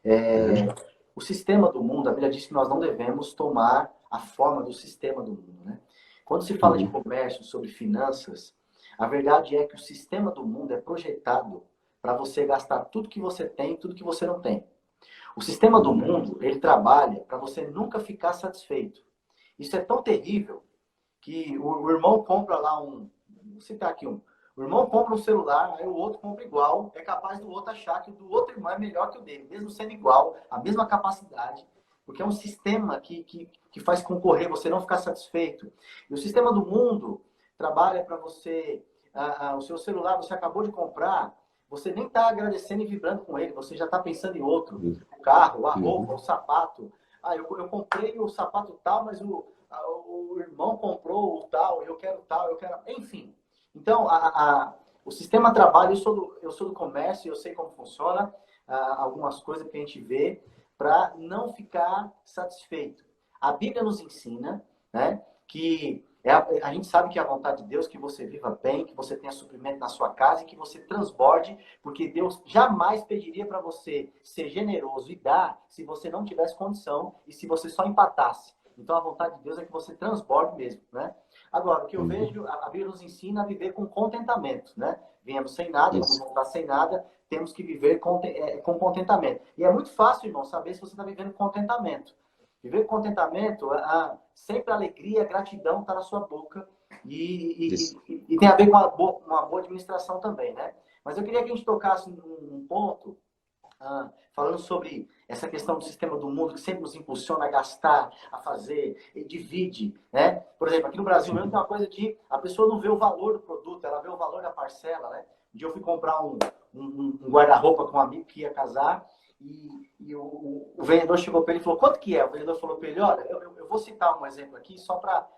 Uhum. O sistema do mundo, a Bíblia diz que nós não devemos tomar a forma do sistema do mundo, né? Quando se fala de Uhum. comércio, sobre finanças, a verdade é que o sistema do mundo é projetado para você gastar tudo que você tem, tudo que você não tem. O sistema do mundo, ele trabalha para você nunca ficar satisfeito. Isso é tão terrível que o irmão compra lá vou citar aqui o irmão compra um celular, aí o outro compra igual, é capaz do outro achar que o do outro irmão é melhor que o dele, mesmo sendo igual, a mesma capacidade, porque é um sistema que faz concorrer, você não ficar satisfeito. E o sistema do mundo trabalha para você, o seu celular você acabou de comprar, você nem está agradecendo e vibrando com ele, você já está pensando em outro, o carro, a roupa, o sapato. Ah, eu comprei o sapato tal, mas o irmão comprou o tal, eu quero. Enfim. Então, o sistema trabalha, eu sou do comércio, eu sei como funciona, algumas coisas que a gente vê, para não ficar satisfeito. A Bíblia nos ensina, né, que a gente sabe que é a vontade de Deus que você viva bem, que você tenha suprimento na sua casa e que você transborde, porque Deus jamais pediria para você ser generoso e dar se você não tivesse condição e se você só empatasse. Então a vontade de Deus é que você transborde mesmo, né? Agora, o que eu vejo, a Bíblia nos ensina a viver com contentamento, né? Viemos sem nada, vamos Isso. voltar sem nada, temos que viver com contentamento. E é muito fácil, irmão, saber se você está vivendo com contentamento. Viver com contentamento, sempre alegria, gratidão está na sua boca Isso. e tem a ver com uma boa administração também, né? Mas eu queria que a gente tocasse um ponto falando sobre essa questão do sistema do mundo que sempre nos impulsiona a gastar, a fazer, e divide, né? Por exemplo, aqui no Brasil mesmo tem uma coisa de a pessoa não vê o valor do produto, ela vê o valor da parcela, né? Um dia eu fui comprar um guarda-roupa com um amigo que ia casar e o vendedor chegou para ele e falou, quanto que é? O vendedor falou para ele, olha, eu vou citar um exemplo aqui só para,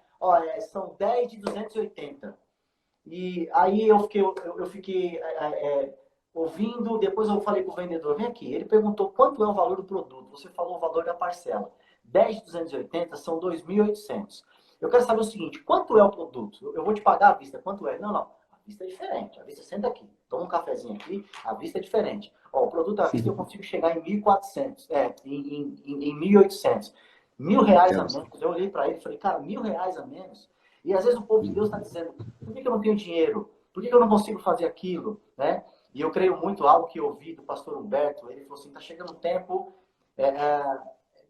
são 10 de 280. E aí eu fiquei ouvindo, depois eu falei para o vendedor, vem aqui, ele perguntou quanto é o valor do produto, você falou o valor da parcela, 10 de 280 são 2.800. Eu quero saber o seguinte, quanto é o produto? Eu vou te pagar à vista, quanto é? Não, à vista é diferente, à vista senta aqui. toma um cafezinho aqui, à vista é diferente. Ó, o produto à vista eu consigo chegar em 1.400, em 1.800. R$ 1.000 a menos. Eu olhei para ele e falei, cara, R$ 1.000 a menos. E às vezes o povo de Deus está dizendo, por que eu não tenho dinheiro? Por que eu não consigo fazer aquilo? Né? E eu creio muito algo que eu ouvi do pastor Humberto. Ele falou assim, está chegando um tempo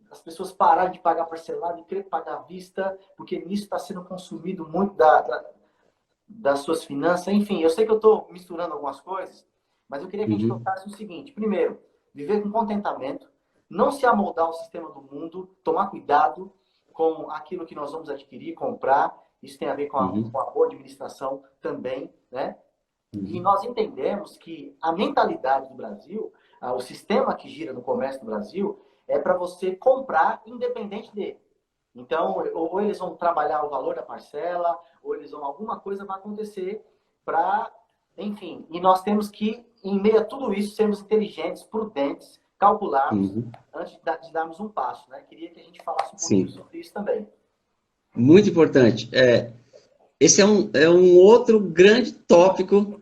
as pessoas pararem de pagar parcelado e querer pagar à vista, porque nisso está sendo consumido muito das suas finanças. Enfim, eu sei que eu estou misturando algumas coisas, mas eu queria que a gente tocasse o seguinte. Primeiro, viver com contentamento, não se amoldar ao sistema do mundo, tomar cuidado com aquilo que nós vamos adquirir, comprar. Isso tem a ver com a boa administração também, né? E nós entendemos que a mentalidade do Brasil, o sistema que gira no comércio do Brasil, é para você comprar independente dele. Então, ou eles vão trabalhar o valor da parcela, ou eles vão, alguma coisa vai acontecer para, enfim. E nós temos que, em meio a tudo isso, sermos inteligentes, prudentes, calcularmos, antes de darmos um passo, né? Queria que a gente falasse um pouquinho sobre isso também. Muito importante. Esse é um outro grande tópico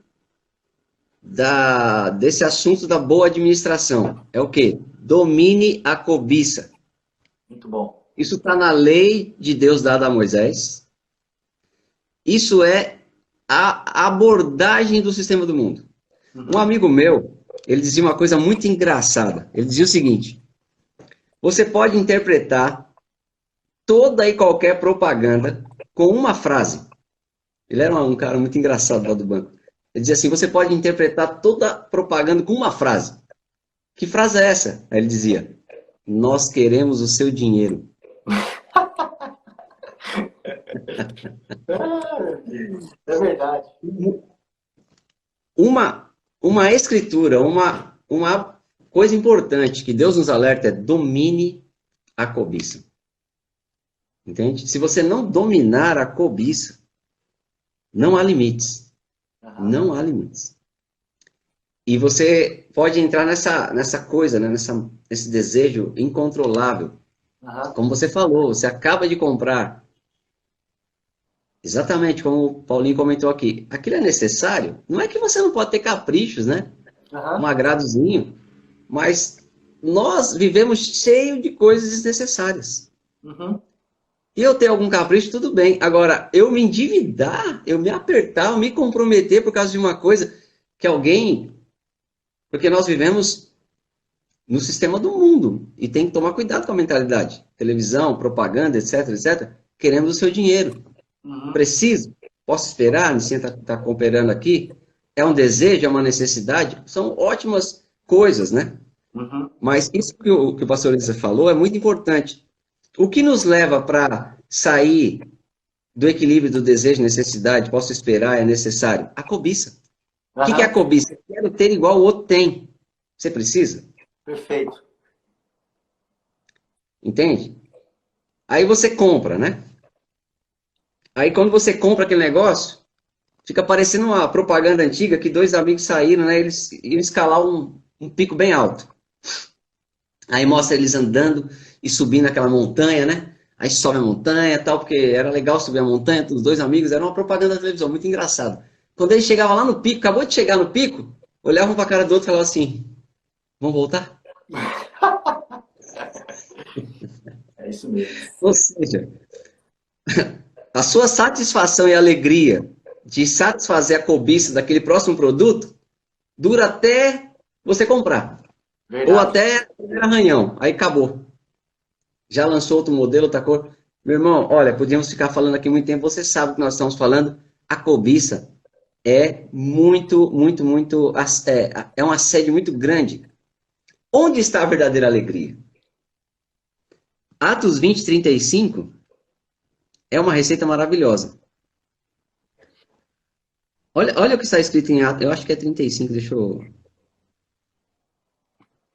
desse assunto da boa administração. É o quê? Domine a cobiça. Muito bom. Isso está na lei de Deus dada a Moisés. Isso é a abordagem do sistema do mundo. Um amigo meu, ele dizia uma coisa muito engraçada. Ele dizia o seguinte: você pode interpretar toda e qualquer propaganda com uma frase. Ele era um cara muito engraçado lá do banco. Ele dizia assim, você pode interpretar toda propaganda com uma frase. Que frase é essa? Aí ele dizia, nós queremos o seu dinheiro. É verdade. Uma escritura, uma coisa importante que Deus nos alerta é domine a cobiça. Entende? Se você não dominar a cobiça, não há limites. Não há limites. E você pode entrar nessa coisa, né? Nesse desejo incontrolável. Como você falou, você acaba de comprar. Exatamente como o Paulinho comentou aqui. Aquilo é necessário? Não é que você não pode ter caprichos, né? Um agradozinho. Mas nós vivemos cheio de coisas desnecessárias. E eu ter algum capricho, tudo bem. Agora, eu me endividar, eu me apertar, eu me comprometer por causa de uma coisa que alguém... Porque nós vivemos no sistema do mundo e tem que tomar cuidado com a mentalidade. Televisão, propaganda, etc, etc. Queremos o seu dinheiro. Preciso? Posso esperar? A Nicinha está cooperando aqui. É um desejo, é uma necessidade? São ótimas coisas, né? Mas isso que o pastor Elisa falou é muito importante. O que nos leva para sair do equilíbrio do desejo e necessidade, posso esperar, é necessário? A cobiça. O que é a cobiça? Eu quero ter igual o outro tem. Você precisa? Perfeito. Entende? Aí você compra, né? Aí quando você compra aquele negócio, fica parecendo uma propaganda antiga que dois amigos saíram, né? Eles iam escalar um pico bem alto. Aí mostra eles andando e subindo aquela montanha, né? Aí sobe a montanha e tal, porque era legal subir a montanha, os dois amigos, era uma propaganda da televisão, muito engraçado. Quando ele chegava lá no pico, acabou de chegar no pico, olhavam para a cara do outro e falavam assim, vamos voltar? É isso mesmo. Ou seja, a sua satisfação e alegria de satisfazer a cobiça daquele próximo produto dura até você comprar. Verdade. Ou até arranhão, aí acabou. Já lançou outro modelo, outra cor. Meu irmão, olha, podíamos ficar falando aqui muito tempo, você sabe o que nós estamos falando. A cobiça é muito, muito, muito, é um assédio muito grande. Onde está a verdadeira alegria? Atos 20, 35 é uma receita maravilhosa. Olha o que está escrito em Atos, eu acho que é 35, deixa eu...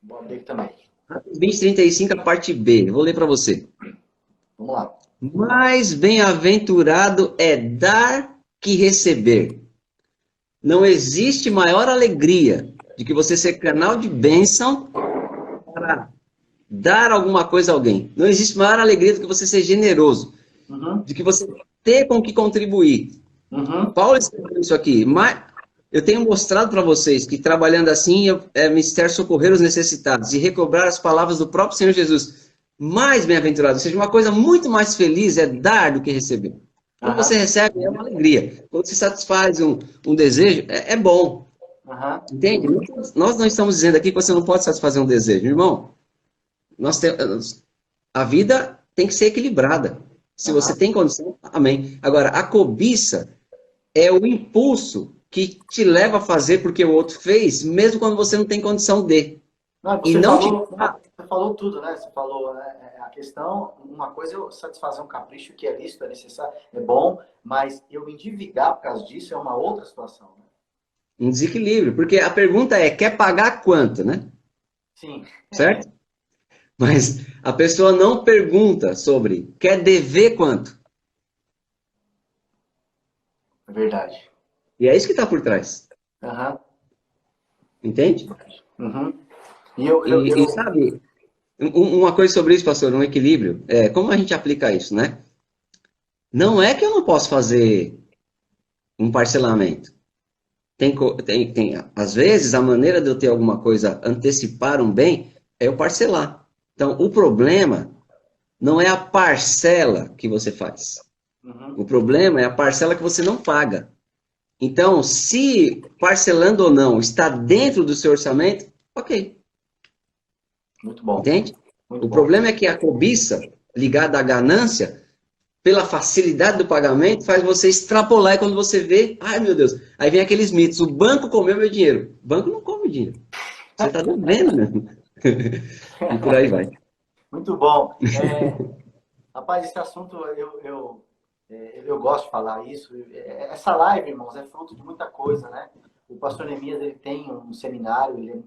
Vou abrir também. Atos 20, 35, a parte B. Eu vou ler para você. Vamos lá. Mais bem-aventurado é dar que receber. Não existe maior alegria de que você ser canal de bênção para dar alguma coisa a alguém. Não existe maior alegria do que você ser generoso. De que você ter com que contribuir. Paulo escreveu isso aqui. Eu tenho mostrado para vocês que trabalhando assim é mistério socorrer os necessitados e recobrar as palavras do próprio Senhor Jesus. Mais bem-aventurado, ou seja, uma coisa muito mais feliz é dar do que receber. Quando Aham, você recebe, é uma alegria. Quando você satisfaz um desejo, é bom. aham. Entende? Nós não estamos dizendo aqui que você não pode satisfazer um desejo, irmão. A vida tem que ser equilibrada. Se você Aham. tem condição, amém. Agora, a cobiça é o impulso que te leva a fazer porque o outro fez, mesmo quando você não tem condição de. Não, E não te dá. você falou tudo, né? Você falou, né? A questão, uma coisa é eu satisfazer um capricho que é lícito, é necessário, é bom, mas eu me endividar por causa disso é uma outra situação, né? Um desequilíbrio. Porque a pergunta é, quer pagar quanto, né? Sim, Certo? Mas a pessoa não pergunta sobre, quer dever quanto? é verdade. E é isso que está por trás. Aham. Entende? Uhum. E sabe, uma coisa sobre isso, pastor, um equilíbrio. Como a gente aplica isso, né? Não é que eu não posso fazer um parcelamento. Às vezes, a maneira de eu ter alguma coisa, antecipar um bem, é eu parcelar. Então, o problema não é a parcela que você faz. Uhum. O problema é a parcela que você não paga. Então, se parcelando ou não está dentro do seu orçamento, ok. Muito bom, Entende? muito O bom. problema é que a cobiça, ligada à ganância, pela facilidade do pagamento, faz você extrapolar e quando você vê, ai meu Deus, aí vem aqueles mitos, o banco comeu meu dinheiro. O banco não come dinheiro. Você está devendo mesmo. E por aí vai. Muito bom. Rapaz, esse assunto eu gosto de falar isso. Essa live, irmãos, é fruto de muita coisa, né? O pastor Neemias, ele tem um seminário, ele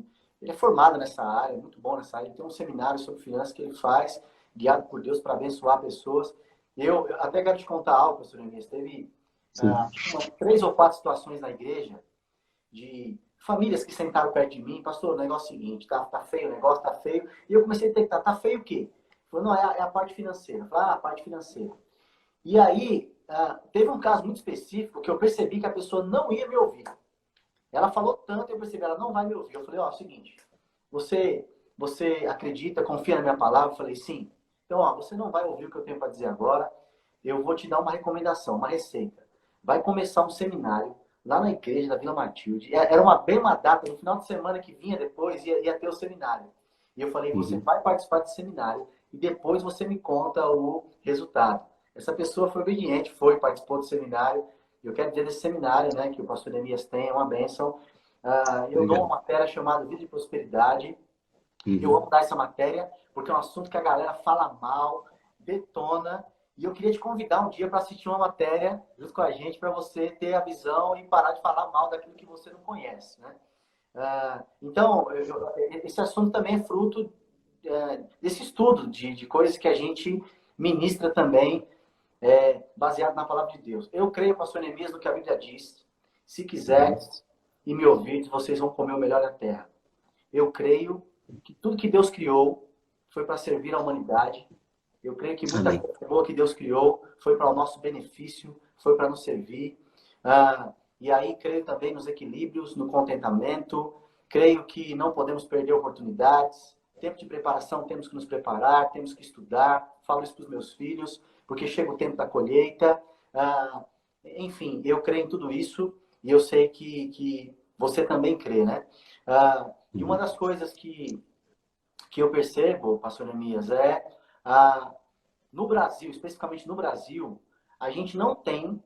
é formado nessa área, muito bom nessa área. Ele tem um seminário sobre finanças que ele faz, guiado por Deus para abençoar pessoas. Eu até quero te contar algo, pastor Neemias. Teve Sim. umas 3 ou 4 situações na igreja de famílias que sentaram perto de mim, pastor, o negócio é o seguinte, tá feio o negócio, tá feio. E eu comecei a detectar, tá feio o quê? Falou, não, é a parte financeira. Falei, a parte financeira. E aí, teve um caso muito específico que eu percebi que a pessoa não ia me ouvir. Ela falou tanto, eu percebi, ela não vai me ouvir. Eu falei, ó, é o seguinte, você acredita, confia na minha palavra? Eu falei, sim. Então, ó, você não vai ouvir o que eu tenho para dizer agora. Eu vou te dar uma recomendação, uma receita. Vai começar um seminário lá na igreja da Vila Matilde. Era bem uma data, no final de semana que vinha depois, ia ter o seminário. E eu falei, você Uhum. vai participar desse seminário e depois você me conta o resultado. Essa pessoa foi obediente, participou do seminário. Eu quero dizer desse seminário, né, que o pastor Neemias tem, é uma bênção. Eu dou Legal. uma matéria chamada Vida de Prosperidade. Eu Uhum. amo dar essa matéria, porque é um assunto que a galera fala mal, detona. E eu queria te convidar um dia para assistir uma matéria junto com a gente, para você ter a visão e parar de falar mal daquilo que você não conhece, né? Então, esse assunto também é fruto desse estudo de coisas que a gente ministra também, baseado na palavra de Deus. Eu creio, pastor Neemias, no que a Bíblia diz. Se Uhum. quiseres e me ouvirdes, vocês vão comer o melhor da terra. Eu creio que tudo que Deus criou foi para servir a humanidade. Eu creio que muita Amém. coisa boa que Deus criou foi para o nosso benefício, foi para nos servir. E aí creio também nos equilíbrios, no contentamento. Creio que não podemos perder oportunidades. Tempo de preparação, temos que nos preparar, temos que estudar. Falo isso para os meus filhos, porque chega o tempo da colheita. Enfim, eu creio em tudo isso e eu sei que você também crê, né? E uma Uhum. das coisas que eu percebo, pastor Neemias, no Brasil, especificamente no Brasil, a gente não tem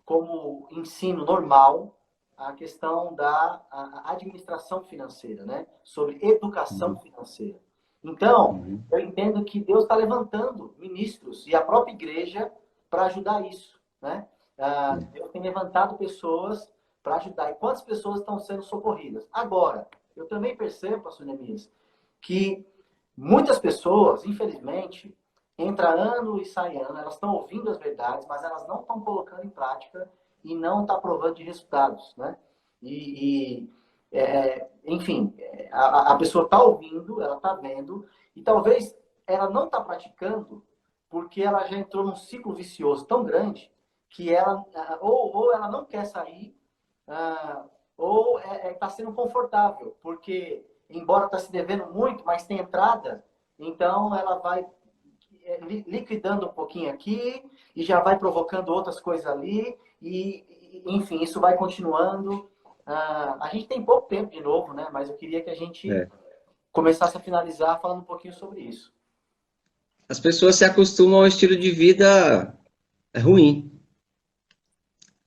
como ensino normal a questão da administração financeira, né? Sobre educação Uhum. financeira. Então, Uhum. eu entendo que Deus está levantando ministros e a própria igreja para ajudar isso, né? Deus tem levantado pessoas para ajudar. E quantas pessoas estão sendo socorridas? Agora, eu também percebo, pastor Neemias, que muitas pessoas, infelizmente, entra ano e sai ano, elas estão ouvindo as verdades, mas elas não estão colocando em prática e não estão provando de resultados, né? Enfim, a pessoa está ouvindo, ela está vendo, e talvez ela não está praticando porque ela já entrou num ciclo vicioso tão grande que ela ou ela não quer sair ah, ou está sendo confortável, porque embora está se devendo muito, mas tem entrada, então ela vai liquidando um pouquinho aqui e já vai provocando outras coisas ali e enfim, isso vai continuando. A gente tem pouco tempo de novo, né? Mas eu queria que a gente É. começasse a finalizar falando um pouquinho sobre isso. As pessoas se acostumam ao estilo de vida ruim,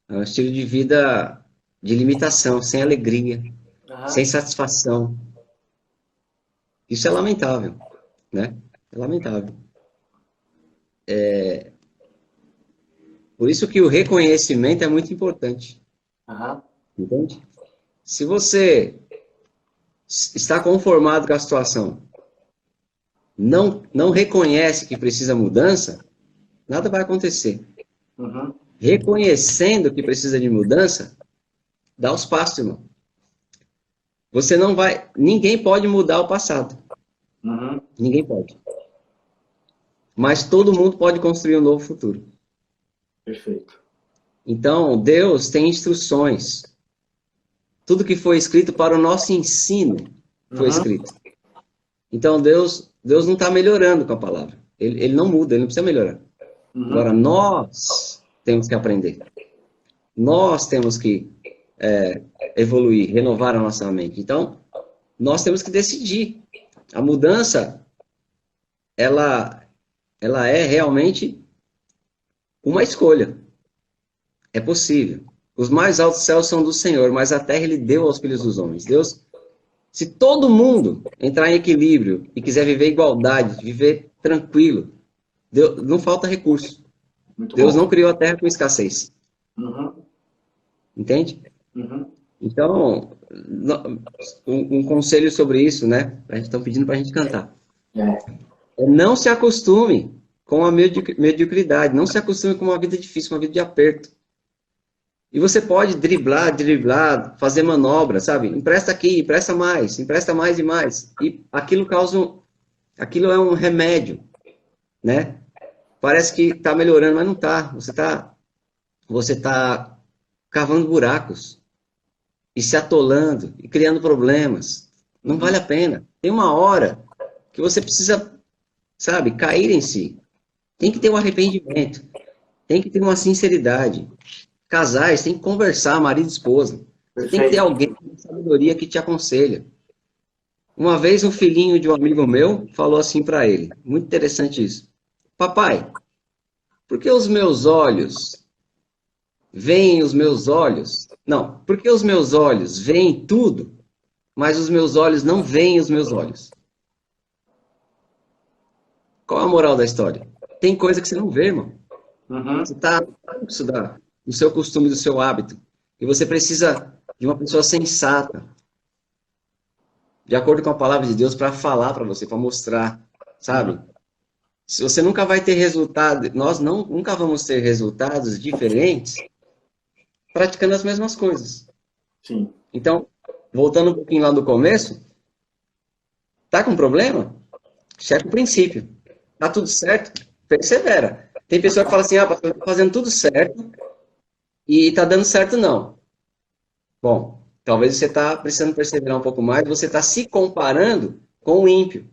ao estilo de vida de limitação, sem alegria, sem Aham. satisfação. Isso é lamentável, né? É lamentável. Por isso que o reconhecimento é muito importante, Aham. entende? Se você está conformado com a situação, não reconhece que precisa mudança, nada vai acontecer. Uhum. Reconhecendo que precisa de mudança, dá os passos, irmão. Você não vai. Ninguém pode mudar o passado. Uhum. Ninguém pode. Mas todo mundo pode construir um novo futuro. Perfeito. Então, Deus tem instruções. Tudo que foi escrito para o nosso ensino foi Uhum. escrito. Então, Deus não está melhorando com a palavra. Ele não muda, ele não precisa melhorar. Agora, Uhum. nós temos que aprender. Nós temos que evoluir, renovar a nossa mente. Então, nós temos que decidir. A mudança, ela, ela é realmente uma escolha. É possível. Os mais altos céus são do Senhor, mas a terra ele deu aos filhos dos homens. Deus, se todo mundo entrar em equilíbrio e quiser viver igualdade, viver tranquilo, Deus, não falta recurso. Muito Deus bom. não criou a terra com escassez. Uhum. Entende? Uhum. Então, um conselho sobre isso, né? A gente está pedindo para a gente cantar. É. Não se acostume com a mediocridade. Não se acostume com uma vida difícil, uma vida de aperto. E você pode driblar, fazer manobra, sabe? Empresta aqui, empresta mais e mais. E aquilo é um remédio, né? Parece que está melhorando, mas não está. Você tá cavando buracos e se atolando e criando problemas. Não Uhum. vale a pena. Tem uma hora que você precisa, sabe, cair em si. Tem que ter um arrependimento. Tem que ter uma sinceridade. Casais têm que conversar, marido e esposa. Você tem que ter Perfeito. alguém com sabedoria que te aconselha. Uma vez um filhinho de um amigo meu falou assim para ele, muito interessante isso. Papai, por que os meus olhos veem os meus olhos? Não, por que os meus olhos veem tudo, mas os meus olhos não veem os meus olhos? Qual a moral da história? Tem coisa que você não vê, irmão. Você Uhum. está do seu costume, do seu hábito. E você precisa de uma pessoa sensata, de acordo com a palavra de Deus, para falar para você, para mostrar, sabe? Uhum. Se você nunca vai ter resultado, nós nunca vamos ter resultados diferentes praticando as mesmas coisas. Sim. Então, voltando um pouquinho lá do começo, tá com problema? Checa o princípio. Tá tudo certo? Persevera. Tem pessoa que fala assim, pastor, eu tô fazendo tudo certo e tá dando certo não. Bom, talvez você está precisando perseverar um pouco mais, você está se comparando com o ímpio,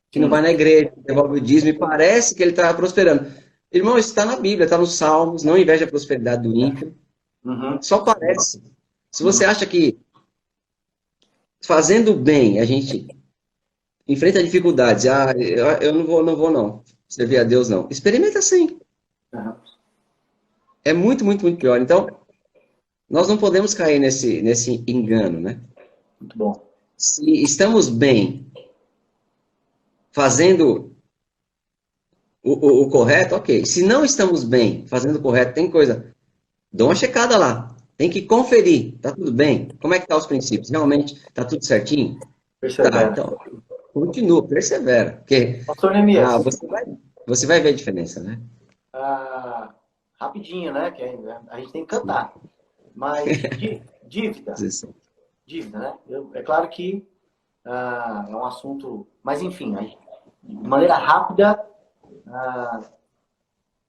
que não vai Sim. na igreja, que devolve o dízimo e parece que ele está prosperando. Irmão, isso está na Bíblia, está nos Salmos, não inveja a prosperidade do ímpio, Uhum. só parece. Se você Uhum. acha que fazendo bem a gente enfrenta dificuldades, eu não vou não, servir a Deus não. Experimenta sim. Uhum. É muito, muito, muito pior. Então, nós não podemos cair nesse engano, né? Muito bom. Se estamos bem fazendo o correto, ok. Se não estamos bem fazendo o correto, tem coisa. Dá uma checada lá. Tem que conferir. Tá tudo bem? Como é que tá os princípios? Realmente tá tudo certinho? Tá, Persevera. então continua, persevera. Porque Pastor Neemias, você vai ver a diferença, né? ah, rapidinho, né? Que a gente tem que cantar. Mas dívida, Sim. dívida, né? É claro que é um assunto, mas enfim, de maneira rápida, ah,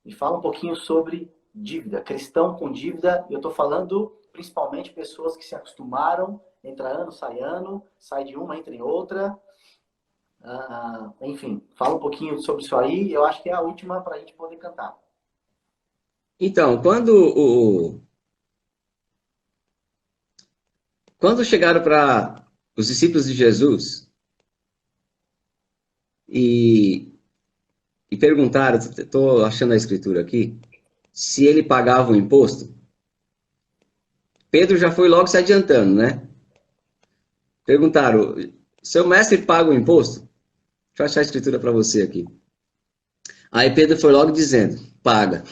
me fala um pouquinho sobre dívida. Cristão com dívida, eu estou falando principalmente pessoas que se acostumaram, entra ano, sai de uma, entra em outra. Enfim, fala um pouquinho sobre isso aí. Eu acho que é a última para a gente poder cantar. Então, quando chegaram para os discípulos de Jesus e perguntaram, estou achando a escritura aqui, se ele pagava o imposto, Pedro já foi logo se adiantando, né? Perguntaram, seu mestre paga o imposto? Deixa eu achar a escritura para você aqui. Aí Pedro foi logo dizendo, paga.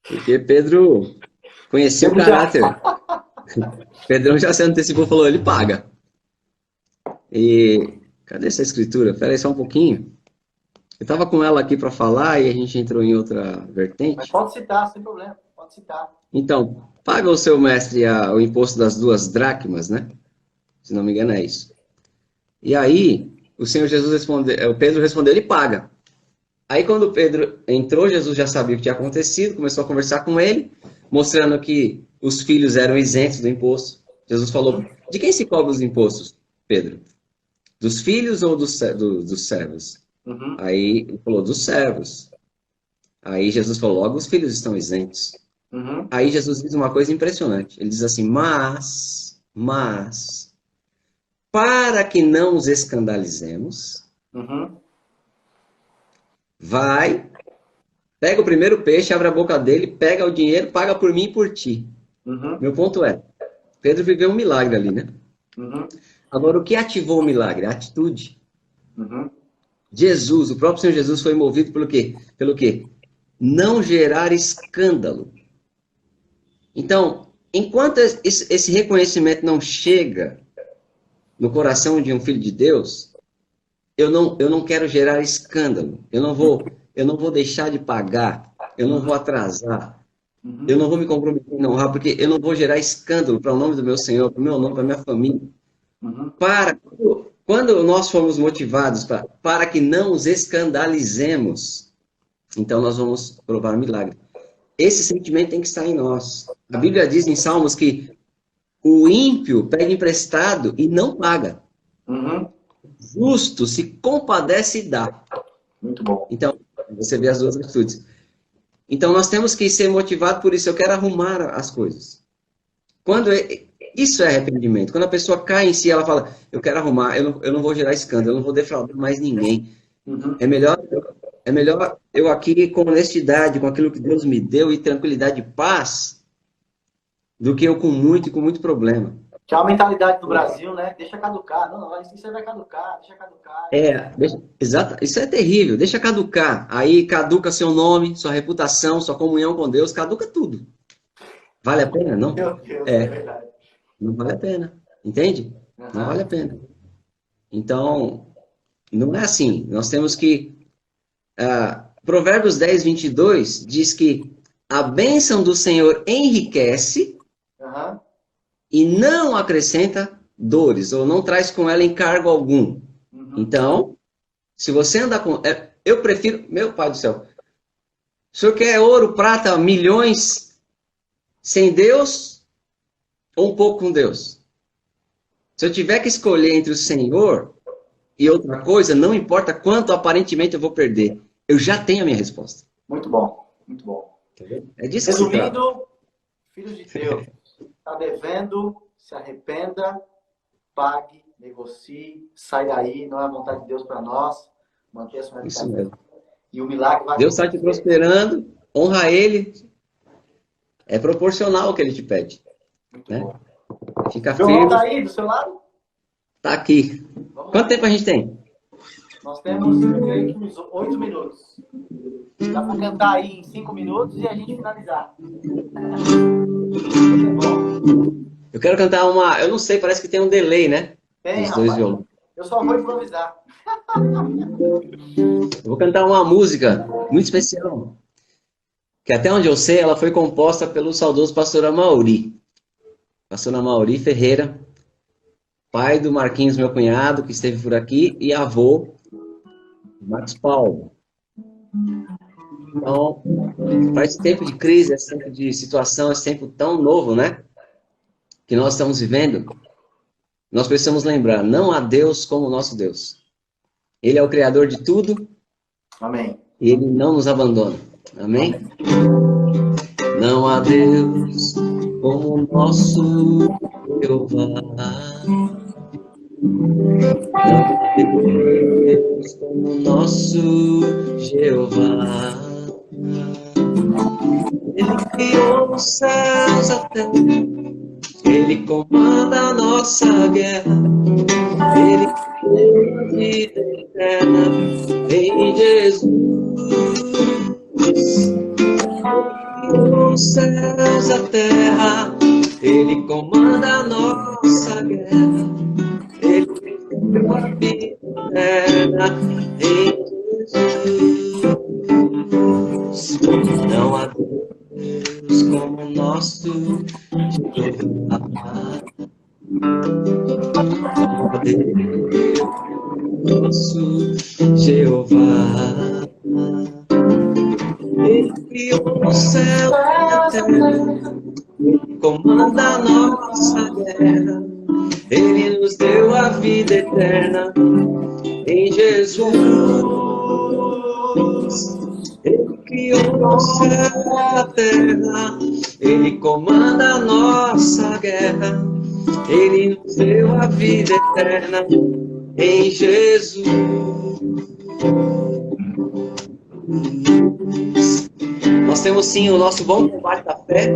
Porque Pedro conhecia o caráter. Pedrão já se antecipou e falou, ele paga. E cadê essa escritura? Espera aí só um pouquinho. Eu estava com ela aqui para falar e a gente entrou em outra Mas vertente. pode citar, sem problema. Pode citar. Então, paga o seu mestre o imposto das 2 dracmas, né? Se não me engano é isso. E aí, o Senhor Jesus respondeu, o Pedro respondeu, ele paga. Aí quando Pedro entrou, Jesus já sabia o que tinha acontecido, começou a conversar com ele, mostrando que os filhos eram isentos do imposto. Jesus falou, de quem se cobra os impostos, Pedro? Dos filhos ou dos servos? Uhum. Aí ele falou, dos servos. Aí Jesus falou, logo os filhos estão isentos. Uhum. Aí Jesus diz uma coisa impressionante. Ele diz assim, mas, para que não os escandalizemos, Uhum. vai, pega o primeiro peixe, abre a boca dele, pega o dinheiro, paga por mim e por ti. Uhum. Meu ponto é, Pedro viveu um milagre ali, né? Uhum. Agora, o que ativou o milagre? A atitude. Uhum. Jesus, o próprio Senhor Jesus foi movido pelo quê? Pelo quê? Não gerar escândalo. Então, enquanto esse reconhecimento não chega no coração de um filho de Deus, eu não quero gerar escândalo. Eu não vou deixar de pagar. Eu não vou atrasar. Uhum. Eu não vou me comprometer em honrar, porque eu não vou gerar escândalo para o nome do meu Senhor, para o meu nome, para a minha família. Uhum. Quando nós formos motivados para que não os escandalizemos, então nós vamos provar um milagre. Esse sentimento tem que estar em nós. A Bíblia diz em Salmos que o ímpio pega emprestado e não paga. Uhum. Justo se compadece e dá. Muito bom. Então, você vê as 2 atitudes. Então, nós temos que ser motivados por isso. Eu quero arrumar as coisas. Isso é arrependimento. Quando a pessoa cai em si, ela fala, eu quero arrumar, eu não vou gerar escândalo, eu não vou defraudar mais ninguém. Uhum. É melhor eu aqui com honestidade, com aquilo que Deus me deu e tranquilidade e paz, do que eu com muito problema. Que é a mentalidade do Brasil, né? Deixa caducar. Não, isso aí vai caducar, deixa caducar. Exato, isso é terrível, deixa caducar. Aí caduca seu nome, sua reputação, sua comunhão com Deus, caduca tudo. Vale a pena? Não? Meu Deus, é verdade. Não vale a pena, entende? Não vale a pena. Então, não é assim. Nós temos que... Provérbios 10, 22 diz que a bênção do Senhor enriquece Uhum. e não acrescenta dores, ou não traz com ela encargo algum. Uhum. Então, se você andar com... eu prefiro... Meu pai do céu. O senhor quer ouro, prata, milhões sem Deus ou um pouco com Deus? Se eu tiver que escolher entre o Senhor e outra coisa, não importa quanto aparentemente eu vou perder. Eu já tenho a minha resposta. Muito bom, muito bom. É disso que se trata. Resumindo, filho de Deus, está devendo, se arrependa, pague, negocie, sai daí, não é a vontade de Deus para nós, mantenha a sua Isso mesmo. E o milagre vai Deus está te prosperando, honra Ele, é proporcional ao que Ele te pede. Muito Né? bom. Fica O violão firme. está aí, do seu lado? Tá aqui. Vamos Quanto lá. tempo a gente tem? Nós temos, eu creio que uns 8 minutos. Dá para cantar aí em 5 minutos e a gente finalizar. Eu quero cantar uma... Eu não sei, parece que tem um delay, né? Tem, Os dois rapaz. violões. Eu só vou improvisar. Eu vou cantar uma música muito especial. Que até onde eu sei, ela foi composta pelo saudoso pastor Amauri. Pastor Amauri Ferreira, pai do Marquinhos, meu cunhado, que esteve por aqui, e avô, Marcos Paulo. Então, para esse tempo de crise, esse tempo de situação, esse tempo tão novo, né? Que nós estamos vivendo, nós precisamos lembrar, não há Deus como o nosso Deus. Ele é o Criador de tudo. Amém. E Ele não nos abandona. Amém? Amém. Não há Deus como o nosso Jeová. Não há Deus como o nosso Jeová. Ele criou os céus, a terra. Ele comanda a nossa guerra. Ele criou a vida eterna em Jesus. Os céus, a terra, Ele comanda a nossa guerra, Ele deu a vida eterna em Jesus. Não há Deus como o nosso Jeová. Não há Deus como o nosso Jeová. Ele criou o céu e a terra, Ele comanda a nossa guerra, Ele nos deu a vida eterna em Jesus. Ele criou o céu e a terra, Ele comanda a nossa guerra, Ele nos deu a vida eterna em Jesus. Nós temos sim o nosso bom combate da fé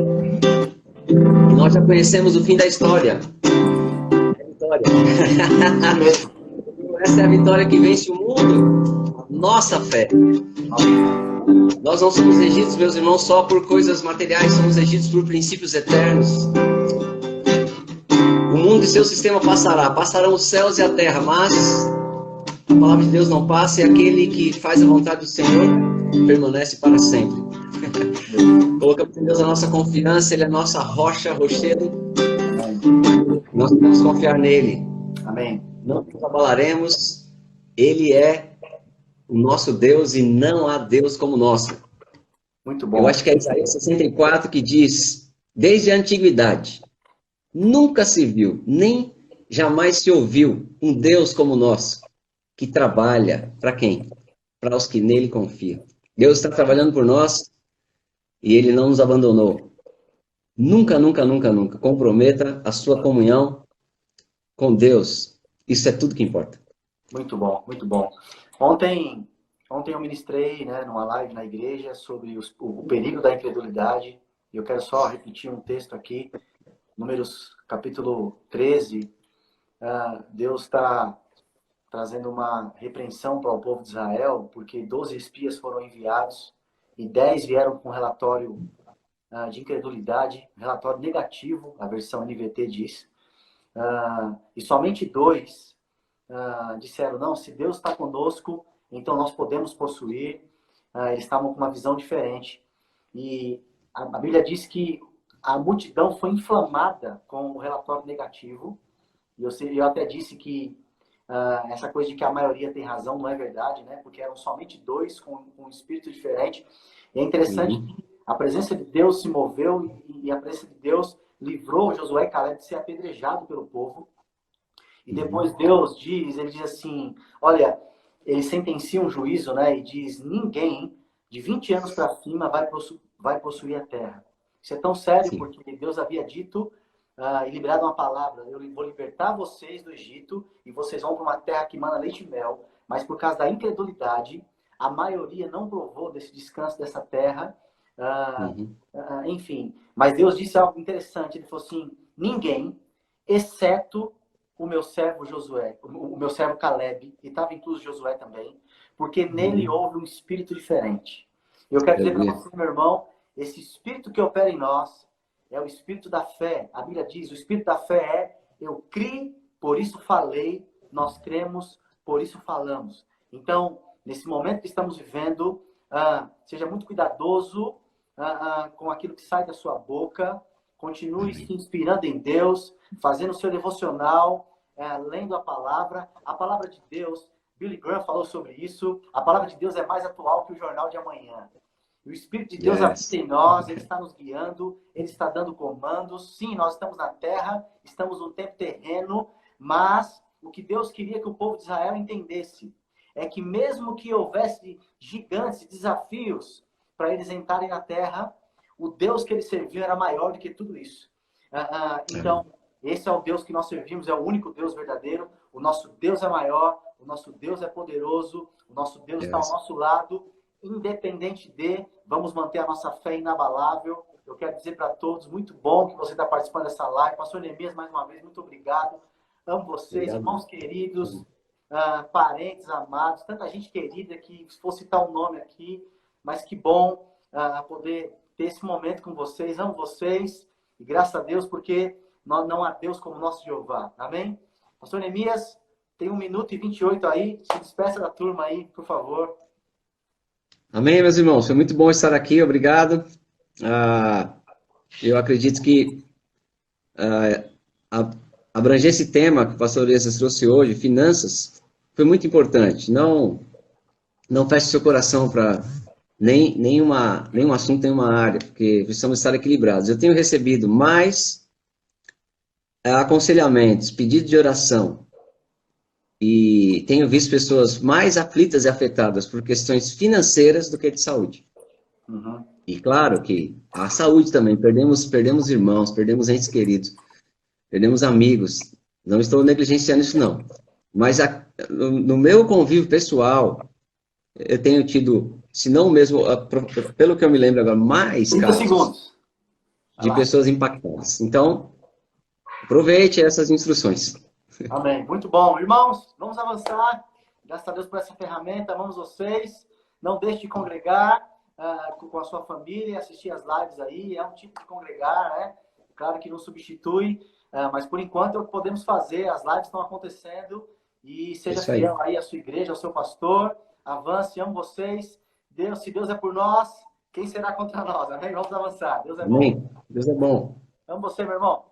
e nós já conhecemos o fim da história. É a vitória. Essa é a vitória que vence o mundo, a nossa fé. Nós não somos regidos, meus irmãos, só por coisas materiais, somos regidos por princípios eternos. O mundo e seu sistema passarão os céus e a terra, mas a palavra de Deus não passa, e aquele que faz a vontade do Senhor permanece para sempre. Colocamos em Deus a nossa confiança, Ele é a nossa rocha, rochedo. Nós podemos confiar nele. Amém. Não nos abalaremos. Ele é o nosso Deus e não há Deus como o nosso. Muito bom. Eu acho que é Isaías 64 que diz: desde a antiguidade, nunca se viu, nem jamais se ouviu um Deus como o nosso, que trabalha para quem? Para os que nele confiam. Deus está trabalhando por nós e Ele não nos abandonou. Nunca, nunca, nunca, nunca comprometa a sua comunhão com Deus. Isso é tudo que importa. Muito bom, muito bom. Ontem eu ministrei, né, numa live na igreja sobre o perigo da incredulidade. E eu quero só repetir um texto aqui, Números capítulo 13. Deus está trazendo uma repreensão para o povo de Israel, porque 12 espias foram enviados e 10 vieram com relatório de incredulidade, relatório negativo, a versão NVT diz. E somente 2 disseram, não, se Deus está conosco, então nós podemos possuir. Eles estavam com uma visão diferente. E a Bíblia diz que a multidão foi inflamada com o relatório negativo. E eu até disse que essa coisa de que a maioria tem razão não é verdade, né? Porque eram somente 2 com um espírito diferente. E é interessante que a presença de Deus se moveu e a presença de Deus livrou Josué e Caleb de ser apedrejado pelo povo. E depois Deus ele diz assim, olha, ele sentencia um juízo, né? E diz, ninguém de 20 anos para cima vai possuir a terra. Isso é tão sério. Sim. Porque Deus havia dito e liberado uma palavra, eu vou libertar vocês do Egito e vocês vão para uma terra que mana leite e mel, mas por causa da incredulidade, a maioria não provou desse descanso dessa terra. Enfim, mas Deus disse algo interessante, ele falou assim, ninguém, exceto o meu servo Josué, o meu servo Caleb, e estava incluso Josué também, porque nele houve um espírito diferente. Eu quero dizer para você, meu irmão, esse espírito que opera em nós é o espírito da fé. A Bíblia diz, o espírito da fé é, eu criei, por isso falei, nós cremos, por isso falamos. Então, nesse momento que estamos vivendo, seja muito cuidadoso com aquilo que sai da sua boca, continue se inspirando em Deus, fazendo o seu devocional, lendo a palavra de Deus. Billy Graham falou sobre isso, a palavra de Deus é mais atual que o jornal de amanhã. O Espírito de Deus habita Yes. em nós, Ele está nos guiando, Ele está dando comandos. Sim, nós estamos na terra, estamos num tempo terreno, mas o que Deus queria que o povo de Israel entendesse é que mesmo que houvesse gigantes, desafios para eles entrarem na terra, o Deus que eles serviam era maior do que tudo isso. Então, esse é o Deus que nós servimos, é o único Deus verdadeiro. O nosso Deus é maior, o nosso Deus é poderoso, o nosso Deus está ao nosso lado, independente de, vamos manter a nossa fé inabalável. Eu quero dizer para todos, muito bom que você está participando dessa live. Pastor Neemias, mais uma vez, muito obrigado. Amo vocês, obrigado. Irmãos queridos, parentes amados, tanta gente querida que vou citar um nome aqui, mas que bom poder ter esse momento com vocês. Amo vocês e graças a Deus, porque não há Deus como nosso Jeová. Amém? Pastor Neemias, tem 1 minuto e 28 aí. Se despeça da turma aí, por favor. Amém, meus irmãos. Foi muito bom estar aqui. Obrigado. Eu acredito que abranger esse tema que o pastor Elias trouxe hoje, finanças, foi muito importante. Não feche seu coração para nenhum assunto, nenhuma área, porque precisamos estar equilibrados. Eu tenho recebido mais aconselhamentos, pedidos de oração, e tenho visto pessoas mais aflitas e afetadas por questões financeiras do que de saúde. Uhum. E claro que a saúde também, perdemos irmãos, perdemos entes queridos, perdemos amigos, não estou negligenciando isso não. Mas no meu convívio pessoal, eu tenho tido, se não mesmo, pelo que eu me lembro agora, mais casos de pessoas impactadas. Então, aproveite essas instruções. Amém. Muito bom. Irmãos, vamos avançar. Graças a Deus por essa ferramenta. Amamos vocês. Não deixe de congregar com a sua família, assistir as lives aí. É um tipo de congregar, né? Claro que não substitui, mas por enquanto é o que podemos fazer. As lives estão acontecendo e seja fiel aí à sua igreja, ao seu pastor. Avance, amo vocês. Deus, se Deus é por nós, quem será contra nós? Amém? Vamos avançar. Deus é bom. Amém. Deus é bom. Amo você, meu irmão.